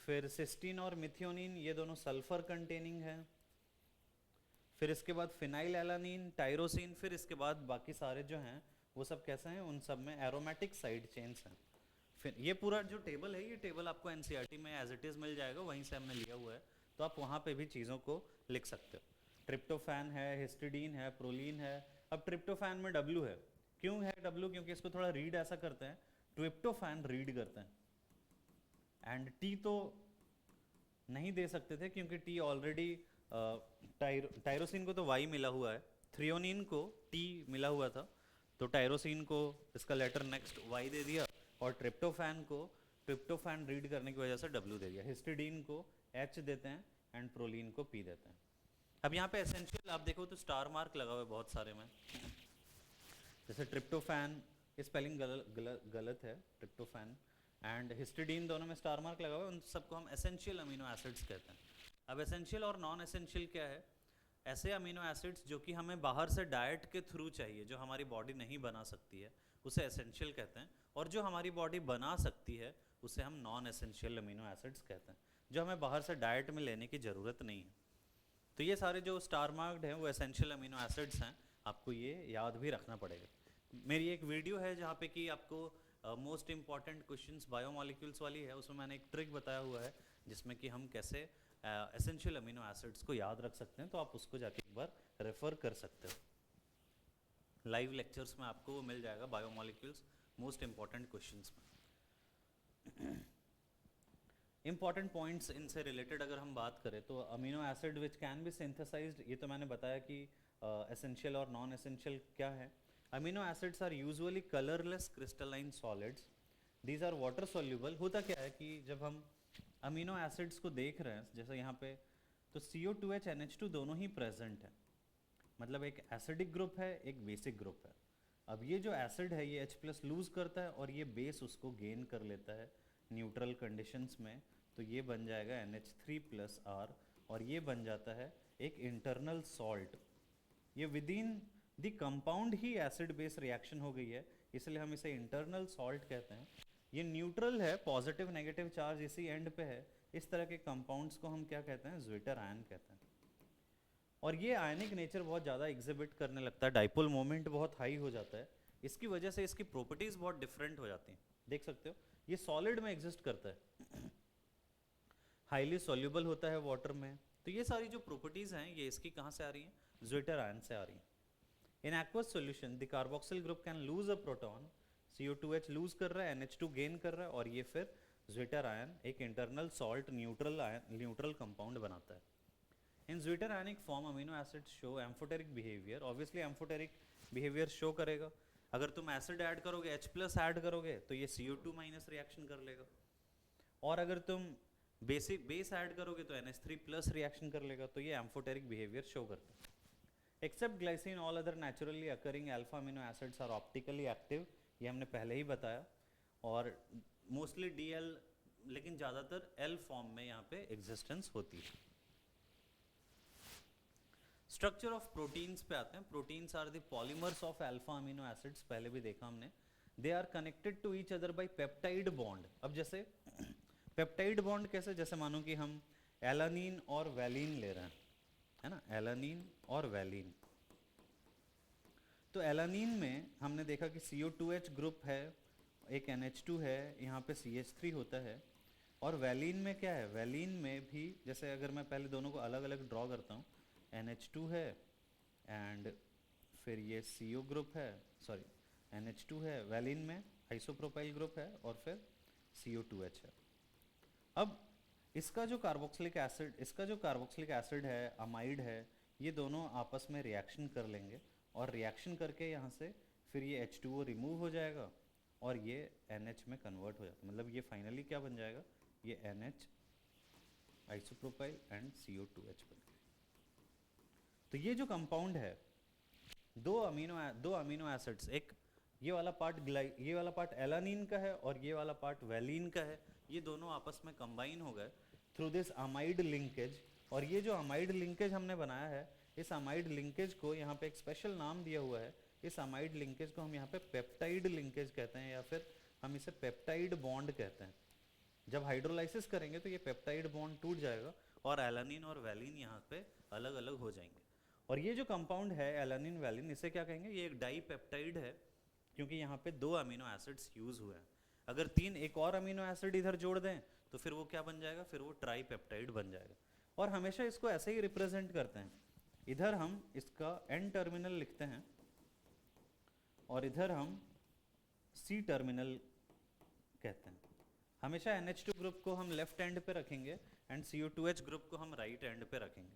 Speaker 1: फिर सिस्टीन और मिथियोनिन ये दोनों सल्फर कंटेनिंग है। फिर इसके बाद फिनाइल एलानिन, टायरोसिन, फिर इसके बाद बाकी सारे जो हैं वो सब कैसे हैं, उन सब में एरोमेटिक साइड चेन्स हैं। फिर ये पूरा जो टेबल है, ये टेबल आपको एनसीईआरटी में एज इट इज़ मिल जाएगा, वहीं से हमने लिया हुआ है, तो आप वहाँ पे भी चीज़ों को लिख सकते हो। ट्रिप्टोफैन है, हिस्टिडीन है, प्रोलीन है। अब ट्रिप्टोफैन में W है। क्यों है W? क्योंकि इसको थोड़ा रीड ऐसा करते हैं, ट्रिप्टोफैन रीड करते हैं। एंड T तो नहीं दे सकते थे क्योंकि T ऑलरेडी टायरोसिन को तो Y मिला हुआ है, थ्रियोनिन को T मिला हुआ था, तो टायरोसिन को इसका लेटर नेक्स्ट Y दे दिया, और ट्रिप्टोफैन को ट्रिप्टोफैन रीड करने की वजह से W दे दिया। हिस्टिडीन को H देते हैं एंड प्रोलीन को P देते हैं। अब यहाँ पे एसेंशियल आप देखो तो स्टार मार्क लगा हुआ है बहुत सारे में, जैसे ट्रिप्टोफैन स्पेलिंग गलत है, ट्रिप्टोफैन एंड हिस्टिडीन दोनों में स्टार मार्क लगा हुआ है, उन सबको हम एसेंशियल अमीनो एसिड्स कहते हैं। अब एसेंशियल और नॉन एसेंशियल क्या है? ऐसे अमीनो एसिड्स जो कि हमें बाहर से डाइट के थ्रू चाहिए, जो हमारी बॉडी नहीं बना सकती है, उसे एसेंशियल कहते हैं। और जो हमारी बॉडी बना सकती है उसे हम नॉन एसेंशियल अमीनो एसिड्स कहते हैं, जो हमें बाहर से डाइट में लेने की ज़रूरत नहीं है। तो ये सारे जो स्टार मार्क्ड हैं वो एसेंशियल अमीनो एसिड्स हैं, आपको ये याद भी रखना पड़ेगा। मेरी एक वीडियो है जहाँ पे कि आपको मोस्ट इंपॉर्टेंट क्वेश्चंस बायोमॉलिक्यूल्स वाली है, उसमें मैंने एक ट्रिक बताया हुआ है जिसमें कि हम कैसे एसेंशियल अमीनो एसिड्स को याद रख सकते हैं, तो आप उसको जाके एक बार रेफर कर सकते हो। लाइव लेक्चर्स में आपको वो मिल जाएगा, बायोमॉलिक्यूल्स मोस्ट इंपॉर्टेंट क्वेश्चंस में। इंपॉर्टेंट पॉइंट्स इनसे रिलेटेड अगर हम बात करें तो amino acid which can be synthesised, ये तो मैंने बताया कि एसेंशियल और नॉन एसेंशियल क्या है। Amino acids are usually colourless crystalline solids, these are water soluble. होता क्या है कि जब हम अमीनो एसिड्स को देख रहे हैं जैसे यहाँ पे, तो CO2H NH2 दोनों ही प्रेजेंट है, मतलब एक एसिडिक ग्रुप है, एक बेसिक ग्रुप है। अब ये जो एसिड है ये H+ लूज करता है और ये बेस उसको गेन कर लेता है न्यूट्रल कंडीशंस में, तो ये बन जाएगा NH3+R, और ये बन जाता है एक इंटरनल सॉल्ट। ये with in the compound he acid base reaction हो गई है, इसलिए हम इसे इंटरनल सॉल्ट कहते हैं। ये न्यूट्रल है, पॉजिटिव नेगेटिव चार्ज इसी एंड पे है। इस तरह के कंपाउंड्स को हम क्या कहते हैं? ज्विटर आयन कहते हैं। और ये आयनिक नेचर बहुत ज़्यादा एग्जिबिट करने लगता है, डाइपोल मोमेंट बहुत हाई हो जाता है, इसकी वजह से इसकी प्रॉपर्टीज़ बहुत डिफरेंट हो जाती हैं। देख सकते हो ये सॉलिड में एग्जिस्ट करता है, हाईली सॉल्युबल होता है वाटर में, तो ये सारी जो प्रॉपर्टीज़ हैं ये इसकी कहाँ से आ रही हैं? ज्विटर आयन से आ रही हैं। In aqueous solution the carboxyl group can lose a proton, CO2H lose कर रहा है, NH2 गेन कर रहा है, और ये फिर ज्विटर आयन एक इंटरनल सॉल्ट न्यूट्रल कंपाउंड बनाता है। In zwitter ionic form amino acid show amphoteric behaviour. Obviously amphoteric behaviour show करेगा। अगर तुम एसिड ऐड करोगे, H+ ऐड करोगे, तो ये CO2- रिएक्शन कर लेगा, और अगर तुम बेस ऐड करोगे तो NH3+ रिएक्शन कर लेगा, तो ये एम्फोटेरिक बिहेवियर शो करता है। Except glycine all other naturally occurring alpha amino acids are optically active, ये हमने पहले ही बताया, और मोस्टली DL, लेकिन ज़्यादातर L फॉर्म में यहाँ पे एग्जिस्टेंस होती है। स्ट्रक्चर ऑफ प्रोटीन्स पे आते हैं। Proteins are the polymers of alpha amino acids, पहले भी देखा हमने। They are connected to each other by peptide bond. अब जैसे पेप्टाइड बॉन्ड कैसे? जैसे मानो कि हम एलानीन और वैलीन ले रहे हैं, है ना, एलानीन और वैलीन। तो एलानीन में हमने देखा कि CO2H ग्रुप है, एक NH2 है, यहाँ पे CH3 होता है। और वैलीन में क्या है? वैलीन में भी जैसे अगर मैं पहले दोनों को अलग अलग ड्रॉ करता हूँ, NH2 है एंड फिर ये CO ग्रुप है, सॉरी NH2 है, वैलीन में आइसोप्रोपाइल ग्रुप है, और फिर CO2H है। अब इसका जो कार्बोक्सिलिक एसिड है, अमाइड है, ये दोनों आपस में रिएक्शन कर लेंगे और रिएक्शन करके यहाँ से फिर ये H2O रिमूव हो जाएगा और ये NH में कन्वर्ट हो जाता है। मतलब ये फाइनली क्या बन जाएगा, ये NH आइसोप्रोपाइल एंड CO2H बन गया। तो ये जो कंपाउंड है, दो अमीनो एसिड्स, एक ये वाला पार्ट एलानीन का है और ये वाला पार्ट वैलीन का है, ये दोनों आपस में कंबाइन हो गए थ्रू दिस अमाइड लिंकेज। और ये जो अमाइड लिंकेज हमने बनाया है, इस अमाइड लिंकेज को यहाँ पे एक स्पेशल नाम दिया हुआ है। इस अमाइड लिंकेज को हम यहाँ पे पेप्टाइड लिंकेज कहते हैं, या फिर हम इसे पेप्टाइड बॉन्ड कहते हैं। जब हाइड्रोलाइसिस करेंगे तो ये पेप्टाइड बॉन्ड टूट जाएगा और एलानिन और वैलिन यहाँ पे अलग अलग हो जाएंगे। और ये जो कंपाउंड है एलानिन वैलिन, इसे क्या कहेंगे, ये एक डाईपेप्टाइड है, क्योंकि यहाँ पे 2 अमीनो एसिड्स यूज हुए हैं। अगर 3 एक और अमीनो एसिड इधर जोड़ दें तो फिर वो क्या बन जाएगा, फिर वो ट्राईपेप्टाइड बन जाएगा। और हमेशा इसको ऐसे ही रिप्रेजेंट करते हैं, इधर हम इसका N टर्मिनल लिखते हैं और इधर हम C टर्मिनल कहते हैं। हमेशा NH2 ग्रुप को हम लेफ्ट एंड पे रखेंगे एंड CO2H ग्रुप को हम राइट एंड पे रखेंगे।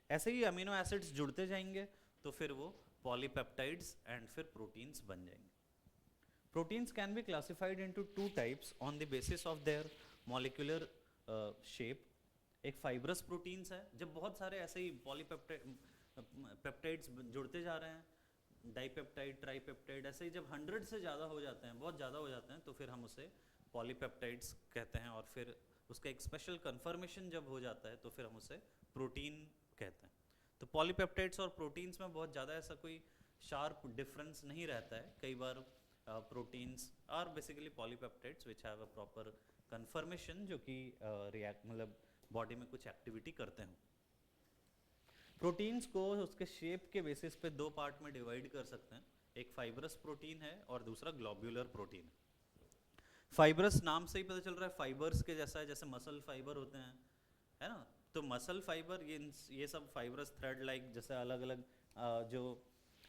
Speaker 1: ऐसे ही अमीनो एसिड्स जुड़ते जाएंगे तो फिर वो पॉलीपेप्टाइड्स एंड फिर प्रोटीन्स बन जाएंगे। Proteins can be classified into 2 types on the basis of there molecular shape. एक फाइब्रस प्रोटीन्स है, जब बहुत सारे ऐसे ही पेप्टाइड्स जुड़ते जा रहे हैं, डाइपेप्टाइड, ट्राइपेप्टाइड, ऐसे ही जब 100 से ज़्यादा हो जाते हैं, बहुत ज़्यादा हो जाते हैं, तो फिर हम उसे पॉलीपेप्टाइड्स कहते हैं। और फिर उसका एक स्पेशल कन्फर्मेशन जब हो जाता है तो फिर हम उसे प्रोटीन कहते हैं। तो पॉलीपेप्टाइड्स और प्रोटीन्स में बहुत ज़्यादा ऐसा कोई शार्प डिफरेंस नहीं रहता है। कई बार proteins are basically polypeptides which have a proper conformation, जो कि रिएक्ट मतलब बॉडी में कुछ एक्टिविटी करते हैं। प्रोटीन्स को उसके शेप के बेसिस पे 2 पार्ट में डिवाइड कर सकते हैं, एक फाइब्रस प्रोटीन है और दूसरा ग्लोब्यूलर प्रोटीन है। फाइब्रस नाम से ही पता चल रहा है फाइबर्स के जैसा है, जैसे मसल फाइबर होते हैं, है ना। तो मसल फाइबर, ये सब फाइबरस थ्रेड लाइक, जैसे अलग अलग जो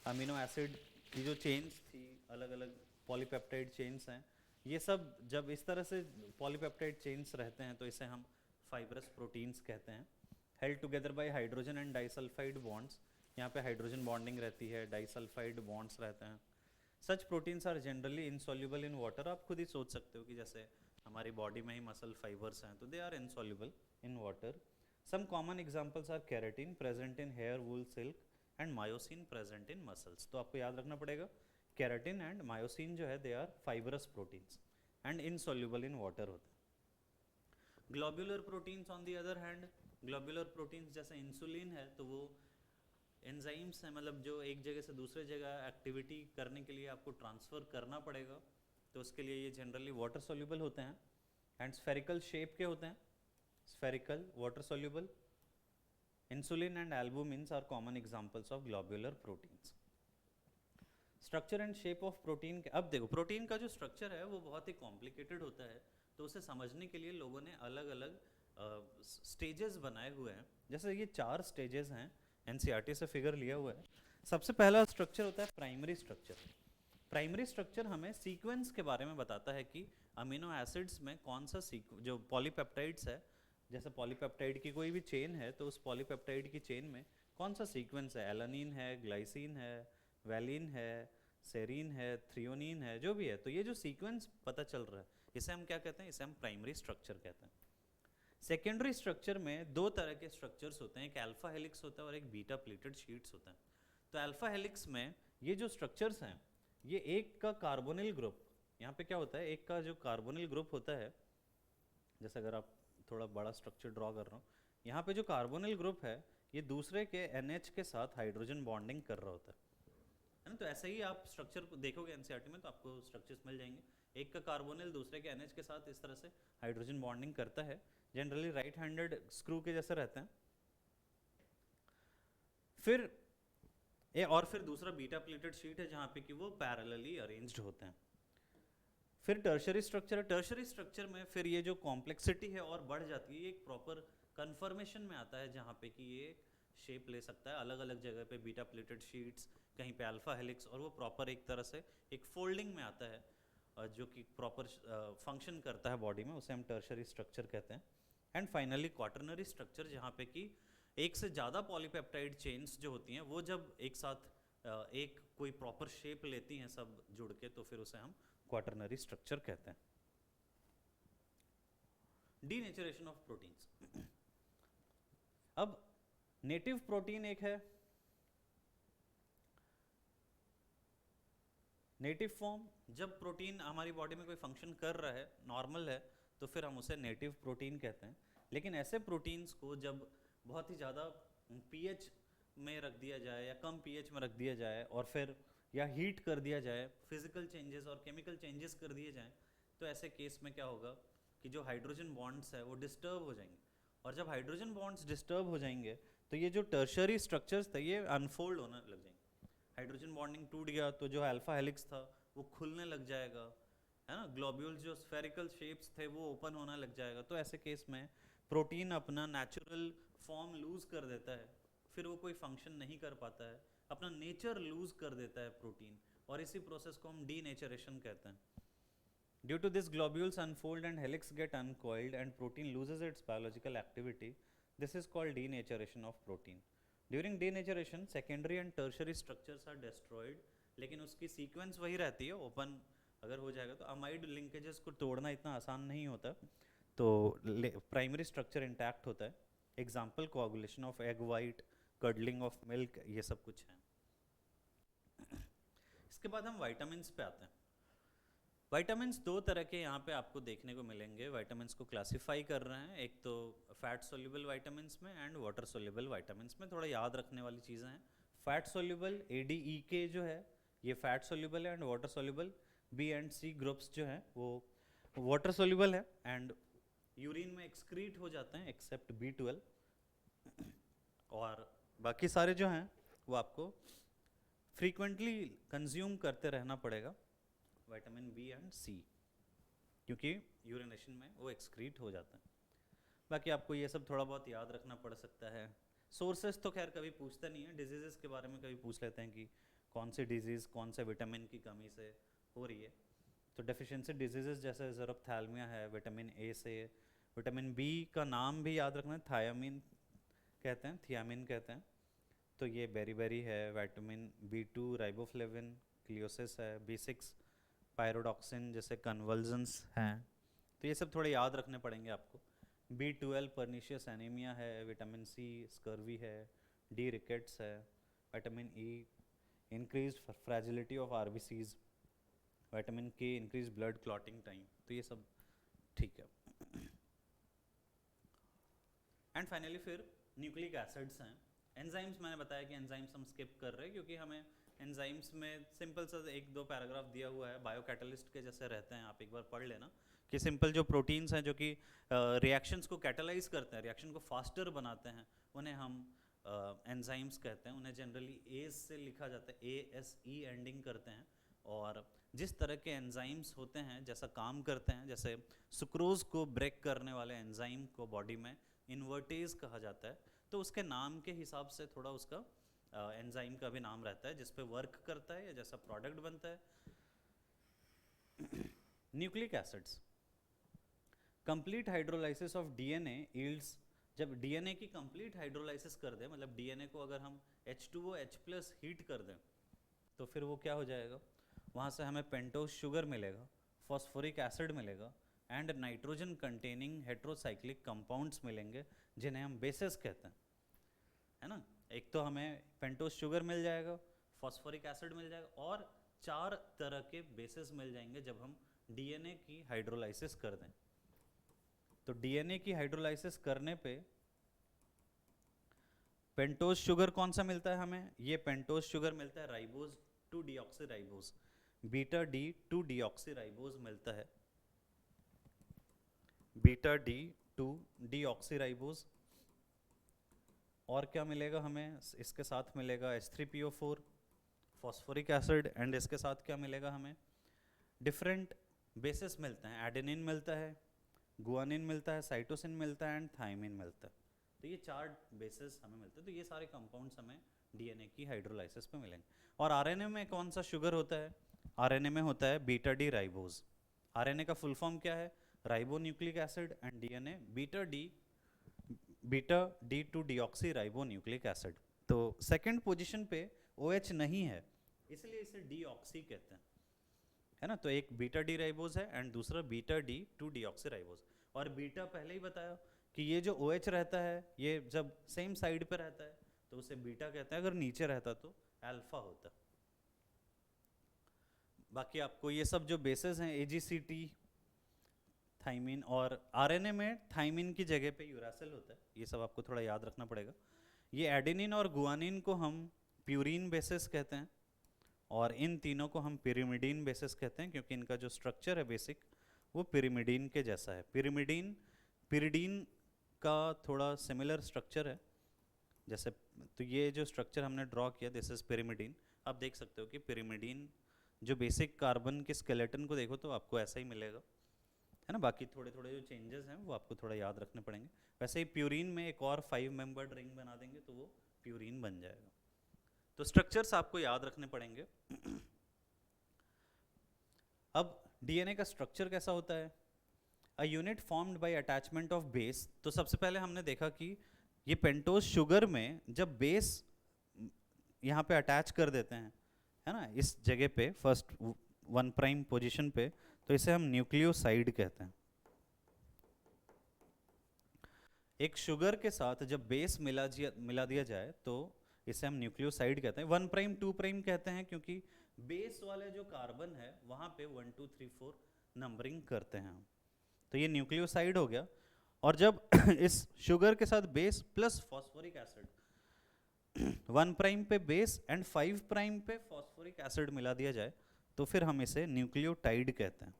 Speaker 1: अमीनो एसिड की जो चेन्स थी, अलग अलग पॉलीपेप्टाइड चेन्स हैं, ये सब जब इस तरह से पॉलीपेप्टाइड चेन्स रहते हैं तो इसे हम फाइब्रस प्रोटीन्स कहते हैं। Held together by hydrogen and disulphide bonds, यहाँ पे हाइड्रोजन बॉन्डिंग रहती है, डाइसल्फाइड बॉन्ड्स रहते हैं। Such proteins are generally insoluble in water. आप खुद ही सोच सकते हो कि जैसे हमारी बॉडी में ही मसल फाइबर्स हैं तो they are insoluble in water. Some common examples are keratin present in hair, wool, silk and myosin present in muscles. तो आपको याद रखना पड़ेगा, केराटिन एंड मायोसिन जो है they are fibrous proteins and insoluble in water होते हैं। Globular proteins on the other hand, globular proteins जैसे इंसुलिन है तो वो एंजाइम्स हैं, मतलब जो एक जगह से दूसरे जगह एक्टिविटी करने के लिए आपको ट्रांसफ़र करना पड़ेगा, तो उसके लिए ये जनरली वाटर सॉल्युबल होते हैं एंड स्फेरिकल शेप के होते हैं, spherical water soluble. Insulin and albumins are common examples of globular proteins. Structure and shape of protein. अब देखो, प्रोटीन का जो स्ट्रक्चर है वो बहुत ही कॉम्प्लिकेटेड होता है, तो उसे समझने के लिए लोगों ने अलग अलग स्टेजेस बनाए हुए हैं। जैसे ये 4 स्टेजेस हैं, एनसीईआरटी से फिगर लिया हुआ है। सबसे पहला स्ट्रक्चर होता है प्राइमरी स्ट्रक्चर। प्राइमरी स्ट्रक्चर हमें सीक्वेंस के बारे में बताता है कि अमीनो एसिड्स में कौन सा जो पॉलीपेप्टाइड्स है, जैसे पॉलीपेप्टाइड की कोई भी चेन है तो उस पॉलीपेप्टाइड की चेन में कौन सा सीक्वेंस है, एलानिन है, ग्लाइसिन है, वैलिन है, सेरीन है, थ्रियोनिन है, जो भी है। तो ये जो सीक्वेंस पता चल रहा है इसे हम क्या कहते हैं, इसे हम प्राइमरी स्ट्रक्चर कहते हैं। सेकेंडरी स्ट्रक्चर में 2 तरह के स्ट्रक्चर्स होते हैं, एक अल्फा हेलिक्स होता है और एक बीटा प्लेटेड शीट्स होता है। तो अल्फा हेलिक्स में ये जो स्ट्रक्चर्स हैं, ये एक का कार्बोनिल ग्रुप, यहाँ पे क्या होता है, एक का जो कार्बोनिल ग्रुप होता है, जैसे अगर आप थोड़ा बड़ा स्ट्रक्चर ड्रॉ कर रहा हूँ, यहाँ पे जो कार्बोनिल ग्रुप है ये दूसरे के NH के साथ हाइड्रोजन बॉन्डिंग कर रहा होता है ना। तो ऐसे ही आप स्ट्रक्चर को देखोगे एनसीईआरटी में तो आपको स्ट्रक्चर्स मिल जाएंगे, एक का कार्बोनिल दूसरे के NH के साथ इस तरह से हाइड्रोजन बॉन्डिंग करता है, जनरली राइट हैंडेड स्क्रू के जैसे रहते हैं। फिर दूसरा बीटा प्लेटेड शीट है जहाँ पे कि वो पैरेलली अरेंज्ड होते हैं। फिर टर्शरी स्ट्रक्चर है। टर्शरी स्ट्रक्चर में फिर ये जो कॉम्प्लेक्सिटी है और बढ़ जाती है, एक प्रॉपर कन्फर्मेशन में आता है जहाँ पे कि ये शेप ले सकता है अलग अलग जगह पे, बीटा प्लेटेड शीट्स, कहीं पे अल्फा हेलिक्स, और वो प्रॉपर एक तरह से एक फोल्डिंग में आता है। जो कि प्रॉपर फंक्शन करता है बॉडी में, उसे हम टर्शरी स्ट्रक्चर कहते हैं। एंड फाइनली क्वाटरनरी स्ट्रक्चर, जहाँ पे कि एक से ज़्यादा पॉलीपेप्टाइड चेन्स जो होती हैं वो जब एक साथ एक कोई प्रॉपर शेप लेती हैं सब जुड़ के, तो फिर उसे हम क्वाटरनरी स्ट्रक्चर कहते हैं। Denaturation of proteins. अब नेटिव प्रोटीन एक है, नेटिव फॉर्म, जब प्रोटीन हमारी बॉडी में कोई फंक्शन कर रहा है, नॉर्मल है, तो फिर हम उसे नेटिव प्रोटीन कहते हैं। लेकिन ऐसे प्रोटीन्स को जब बहुत ही ज़्यादा पीएच में रख दिया जाए या कम पीएच में रख दिया जाए और फिर या हीट कर दिया जाए, फिजिकल चेंजेस और केमिकल चेंजेस कर दिए जाएं, तो ऐसे केस में क्या होगा कि जो हाइड्रोजन बॉन्ड्स है वो डिस्टर्ब हो जाएंगे। और जब हाइड्रोजन बॉन्ड्स डिस्टर्ब हो जाएंगे तो ये जो टर्शरी स्ट्रक्चर्स थे ये अनफोल्ड होने लग जाएंगे। हाइड्रोजन बॉन्डिंग टूट गया तो जो अल्फा हेलिक्स था वो खुलने लग जाएगा, है ना, ग्लोब्यूल्स जो स्फेरिकल शेप्स थे वो ओपन होना लग जाएगा। तो ऐसे केस में प्रोटीन अपना नेचुरल फॉर्म लूज कर देता है, फिर वो कोई फंक्शन नहीं कर पाता है, अपना नेचर लूज कर देता है प्रोटीन, और इसी प्रोसेस को हम डीनेचरेशन कहते हैं। Due to this, globules unfold and helix get uncoiled and protein loses its biological activity. This is called denaturation of protein. During denaturation, secondary and tertiary structures are destroyed, लेकिन उसकी sequence वही रहती है, open अगर हो जाएगा तो amide linkages को तोड़ना इतना आसान नहीं होता, तो प्राइमरी स्ट्रक्चर इंटैक्ट होता है। Example coagulation of egg white, curdling of milk, ये सब कुछ है। इसके बाद हम वाइटामिन्स पे आते हैं। वाइटामिन्स दो तरह के यहाँ पे आपको देखने को मिलेंगे, वाइटामिन्स को क्लासिफाई कर रहे हैं, एक तो फैट सोल्यूबल वाइटामिन्स में एंड वाटर सोल्यूबल वाइटामिन्स में। थोड़ा याद रखने वाली चीज़ें हैं। फैट सोल्यूबल ADEK जो है ये फैट सोल्यूबल है, and water soluble B and C groups जो हैं वो वाटर सोल्यूबल है एंड यूरिन में एक्सक्रीट हो जाते हैं एक्सेप्ट B12, और बाकी सारे जो हैं वो आपको फ्रीक्वेंटली कंज्यूम करते रहना पड़ेगा, विटामिन B एंड C, क्योंकि यूरिनेशन में वो एक्सक्रीट हो जाता है। बाकी आपको ये सब थोड़ा बहुत याद रखना पड़ सकता है। सोर्सेस तो खैर कभी पूछते नहीं है, डिजीज़ के बारे में कभी पूछ लेते हैं कि कौन सी डिजीज़ कौन से विटामिन की कमी से हो रही है। तो डेफिशिएंसी डिजीज़ जैसे ज़ेरोप्थैल्मिया है विटामिन A से, विटामिन B का नाम भी याद रखना है, थायामीन कहते हैं, थियामिन कहते हैं। तो ये बेरी है, विटामिन B2 राइबोफ्लेविन, क्लियोसिस है, B6 पायरोडॉक्सिन जैसे कन्वल्जन्स हैं, तो ये सब थोड़े याद रखने पड़ेंगे आपको। B12 पर्निशियस एनीमिया है, विटामिन C स्कर्वी है, D रिकेट्स है, vitamin E increase fragility of RBCs, vitamin K increase blood clotting time, तो ये सब ठीक है। एंड फाइनली फिर न्यूक्लिक एसिड्स हैं। एंजाइम्स मैंने बताया कि एंजाइम्स हम स्किप कर रहे हैं क्योंकि हमें एंजाइम्स में सिंपल सा एक दो पैराग्राफ दिया हुआ है, बायो कैटलिस्ट के जैसे रहते हैं, आप एक बार पढ़ लेना कि सिंपल जो प्रोटीन्स हैं जो कि रिएक्शंस को कैटलाइज करते हैं, रिएक्शन को फास्टर बनाते हैं, उन्हें हम एंजाइम्स कहते हैं। उन्हें जनरली एज से लिखा जाता है, ASE एंडिंग करते हैं। और जिस तरह के एंजाइम्स होते हैं, जैसा काम करते हैं, जैसे सुक्रोज को ब्रेक करने वाले एंजाइम को बॉडी में इन्वर्टेज कहा जाता है, तो उसके नाम के हिसाब से थोड़ा उसका एंजाइम का भी नाम रहता है जिस पे वर्क करता है या जैसा प्रोडक्ट बनता है। Nucleic acids, complete hydrolysis of DNA yields, जब DNA की कंप्लीट हाइड्रोलाइसिस कर दें, मतलब DNA को अगर हम H2OH+ हीट कर दें तो फिर वो क्या हो जाएगा, वहाँ से हमें पेंटोज शुगर मिलेगा, फॉस्फोरिक एसिड मिलेगा and nitrogen containing heterocyclic compounds मिलेंगे जिन्हें हम बेसेस कहते हैं, है ना। एक तो हमें पेंटोज शुगर मिल जाएगा, फॉस्फोरिक एसिड मिल जाएगा और 4 तरह के बेसेस मिल जाएंगे जब हम DNA की हाइड्रोलाइसिस कर दें। तो DNA की हाइड्रोलाइसिस करने पे पेंटोज शुगर कौन सा मिलता है हमें, ये पेंटोज शुगर मिलता है राइबोज 2-डीऑक्सीराइबोज, βD2-डीऑक्सीराइबोज मिलता है, βD2-डीऑक्सीराइबोज। और क्या मिलेगा हमें, इसके साथ मिलेगा H3PO4 फॉस्फोरिक एसिड, एंड इसके साथ क्या मिलेगा हमें, डिफरेंट बेसिस मिलते हैं, एडेनिन मिलता है, गुआनिन मिलता है, साइटोसिन मिलता है एंड थायमिन मिलता है। तो ये 4 बेसिस हमें मिलते हैं। तो ये सारे कंपाउंड्स हमें DNA की हाइड्रोलाइसिस पे मिलेंगे। और RNA में कौन सा शुगर होता है, आरएनए में होता है बीटा डी राइबोज। आरएनए का फुल फॉर्म क्या है? Ribo nucleic acid, and DNA beta D two deoxy ribo nucleic acid. तो सेकंड पोजीशन पे OH नहीं है, इसलिए इसे डीऑक्सी कहते हैं, है ना। तो एक बीटा डी राइबोज है एंड दूसरा beta D two deoxy ribose. और बीटा पहले ही बताया कि ये जो OH रहता है ये जब सेम साइड पे रहता है तो उसे बीटा कहते हैं, अगर नीचे रहता तो अल्फा होता। बाकी आपको ये सब जो बेसेस हैं AGCT, थाइमिन, और आरएनए में थाइमिन की जगह पे यूरासिल होता है, ये सब आपको थोड़ा याद रखना पड़ेगा। ये एडेनिन और गुआनिन को हम प्यूरिन बेसिस कहते हैं, और इन तीनों को हम पिरिमिडीन बेसिस कहते हैं, क्योंकि इनका जो स्ट्रक्चर है बेसिक वो पिरिमिडीन के जैसा है। पिरिडीन का थोड़ा सिमिलर स्ट्रक्चर है जैसे, तो ये जो स्ट्रक्चर हमने ड्रॉ किया दिस इज पिरिमिडीन। आप देख सकते हो कि पिरिमिडीन जो बेसिक कार्बन के स्केलेटन को देखो तो आपको ऐसा ही मिलेगा, है ना। बाकी थोड़े थोड़े जो चेंजेस हैं वो आपको थोड़ा याद रखने पड़ेंगे। वैसे ही प्यूरिन में एक और 5 मेंबर्ड रिंग बना देंगे तो वो प्यूरिन बन जाएगा। तो स्ट्रक्चर्स आपको याद रखने पड़ेंगे। अब डीएनए का स्ट्रक्चर कैसा होता है? A unit formed by attachment of base. तो सबसे पहले हमने देखा कि ये पेंटोज शुगर में जब बेस यहाँ पे अटैच कर देते हैं, है ना, इस जगह पे फर्स्ट 1 प्राइम पोजीशन पे, तो इसे हम न्यूक्लियोसाइड कहते हैं। एक शुगर के साथ जब बेस मिला दिया जाए तो इसे हम न्यूक्लियोसाइड कहते हैं। 1 प्राइम 2 प्राइम कहते हैं क्योंकि बेस वाले जो कार्बन है वहां पे 1 2 3 4 नंबरिंग करते हैं हम, तो ये न्यूक्लियोसाइड हो गया। और जब इस शुगर के साथ base plus phosphoric acid 1 prime पे बेस एंड 5 प्राइम पे फॉस्फोरिक एसिड मिला दिया जाए तो फिर हम इसे न्यूक्लियोटाइड कहते हैं।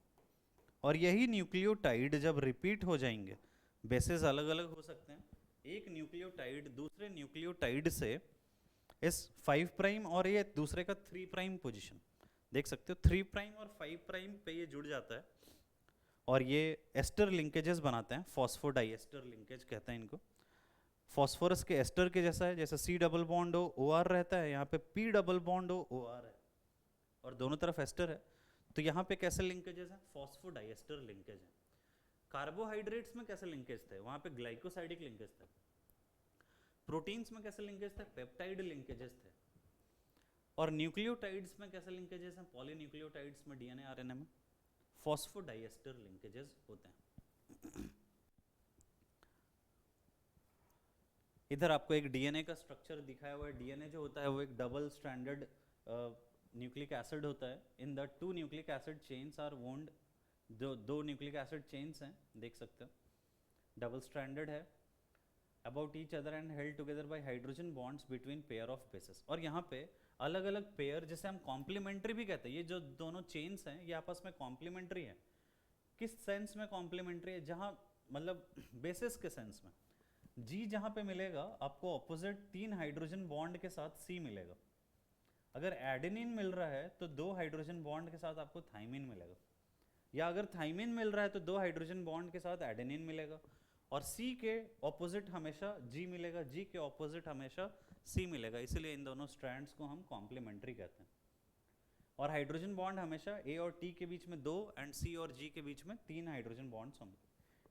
Speaker 1: और यही न्यूक्लियोटाइड जब रिपीट हो जाएंगे, बेसेस अलग अलग हो सकते हैं, एक न्यूक्लियोटाइड दूसरे न्यूक्लियोटाइड से इस 5 प्राइम और ये दूसरे का 3 प्राइम पोजीशन देख सकते हो, 3 प्राइम और 5 प्राइम पे ये जुड़ जाता है और ये एस्टर लिंकेजेस बनाते हैं, फॉस्फोडाइएस्टर लिंकेज कहते हैं इनको। फॉस्फोरस के एस्टर के जैसा है, जैसे C डबल बॉन्ड हो OR रहता है, यहाँ पे P डबल बॉन्ड हो OR है और दोनों तरफ एस्टर है। तो यहाँ पे कैसे लिंकेजेस हैं? फॉस्फोडाइएस्टर लिंकेज है। कार्बोहाइड्रेट्स में कैसे लिंकेज थे? वहाँ पे ग्लाइकोसाइडिक लिंकेज थे। प्रोटीन्स में कैसे लिंकेज थे? पेप्टाइड लिंकेजेस थे। और न्यूक्लियोटाइड्स में कैसे लिंकेजेस हैं? पॉलीन्यूक्लियोटाइड्स में, DNA RNA में फॉस्फोडाइएस्टर लिंकेजेस होते हैं। इधर आपको एक डीएनए का स्ट्रक्चर दिखाया हुआ है। डीएनए जो होता है वो एक डबल स्ट्रैंडेड न्यूक्लिक एसिड होता है। In the 2 nucleic acid chains are wound, दो न्यूक्लिक एसिड चेन्स हैं, देख सकते हो, डबल स्ट्रैंडेड है, about each other and held together by hydrogen bonds between pair of bases. और यहाँ पे अलग अलग पेयर, जिसे हम कॉम्प्लीमेंट्री भी कहते हैं, ये जो दोनों चेन्स हैं ये आपस में कॉम्प्लीमेंट्री है। किस सेंस में कॉम्प्लीमेंट्री है? जहाँ मतलब बेसिस के सेंस में, G जहाँ पे मिलेगा आपको ऑपोजिट 3 हाइड्रोजन बॉन्ड के साथ C मिलेगा। अगर एडेनिन मिल रहा है तो 2 हाइड्रोजन बॉन्ड के साथ आपको थाइमिन मिलेगा, या अगर थाइमिन मिल रहा है तो 2 हाइड्रोजन बॉन्ड के साथ एडेनिन मिलेगा। और C के ऑपोजिट हमेशा G मिलेगा, G के ऑपोजिट हमेशा C मिलेगा, इसीलिए इन दोनों स्ट्रैंड्स को हम कॉम्प्लीमेंट्री कहते हैं। और हाइड्रोजन बॉन्ड हमेशा A और T के बीच में 2 एंड C और G के बीच में 3 हाइड्रोजन बॉन्ड्स होंगे।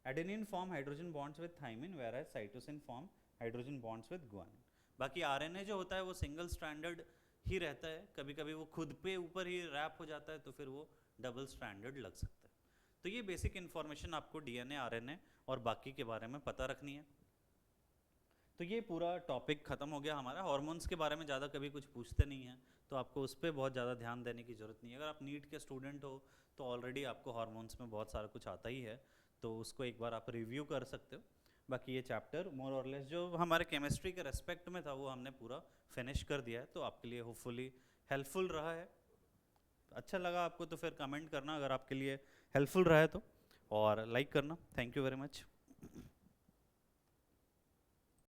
Speaker 1: Adenine form hydrogen bonds with thymine, whereas cytosine form hydrogen bonds with guanine. बाकी आरएनए जो होता है वो सिंगल स्ट्रैंडेड ही रहता है, कभी कभी वो खुद पे ऊपर ही रैप हो जाता है तो फिर वो डबल स्ट्रैंडेड लग सकता है। तो ये बेसिक इन्फॉर्मेशन आपको डीएनए आरएनए और बाकी के बारे में पता रखनी है। तो ये पूरा टॉपिक खत्म हो गया हमारा। हार्मोन्स के बारे में ज़्यादा कभी कुछ पूछते नहीं हैं तो आपको उस पर बहुत ज़्यादा ध्यान देने की ज़रूरत नहीं है। अगर आप नीट के स्टूडेंट हो तो ऑलरेडी आपको हार्मोन्स में बहुत सारा कुछ आता ही है, तो उसको एक बार आप रिव्यू कर सकते हो। बाकी ये चैप्टर मोर और लेस जो हमारे केमिस्ट्री के रेस्पेक्ट में था वो हमने पूरा फिनिश कर दिया है, तो आपके लिए होपफुली हेल्पफुल रहा है। अच्छा लगा आपको तो फिर कमेंट करना अगर आपके लिए हेल्पफुल रहा है तो, और लाइक करना। Thank you very much.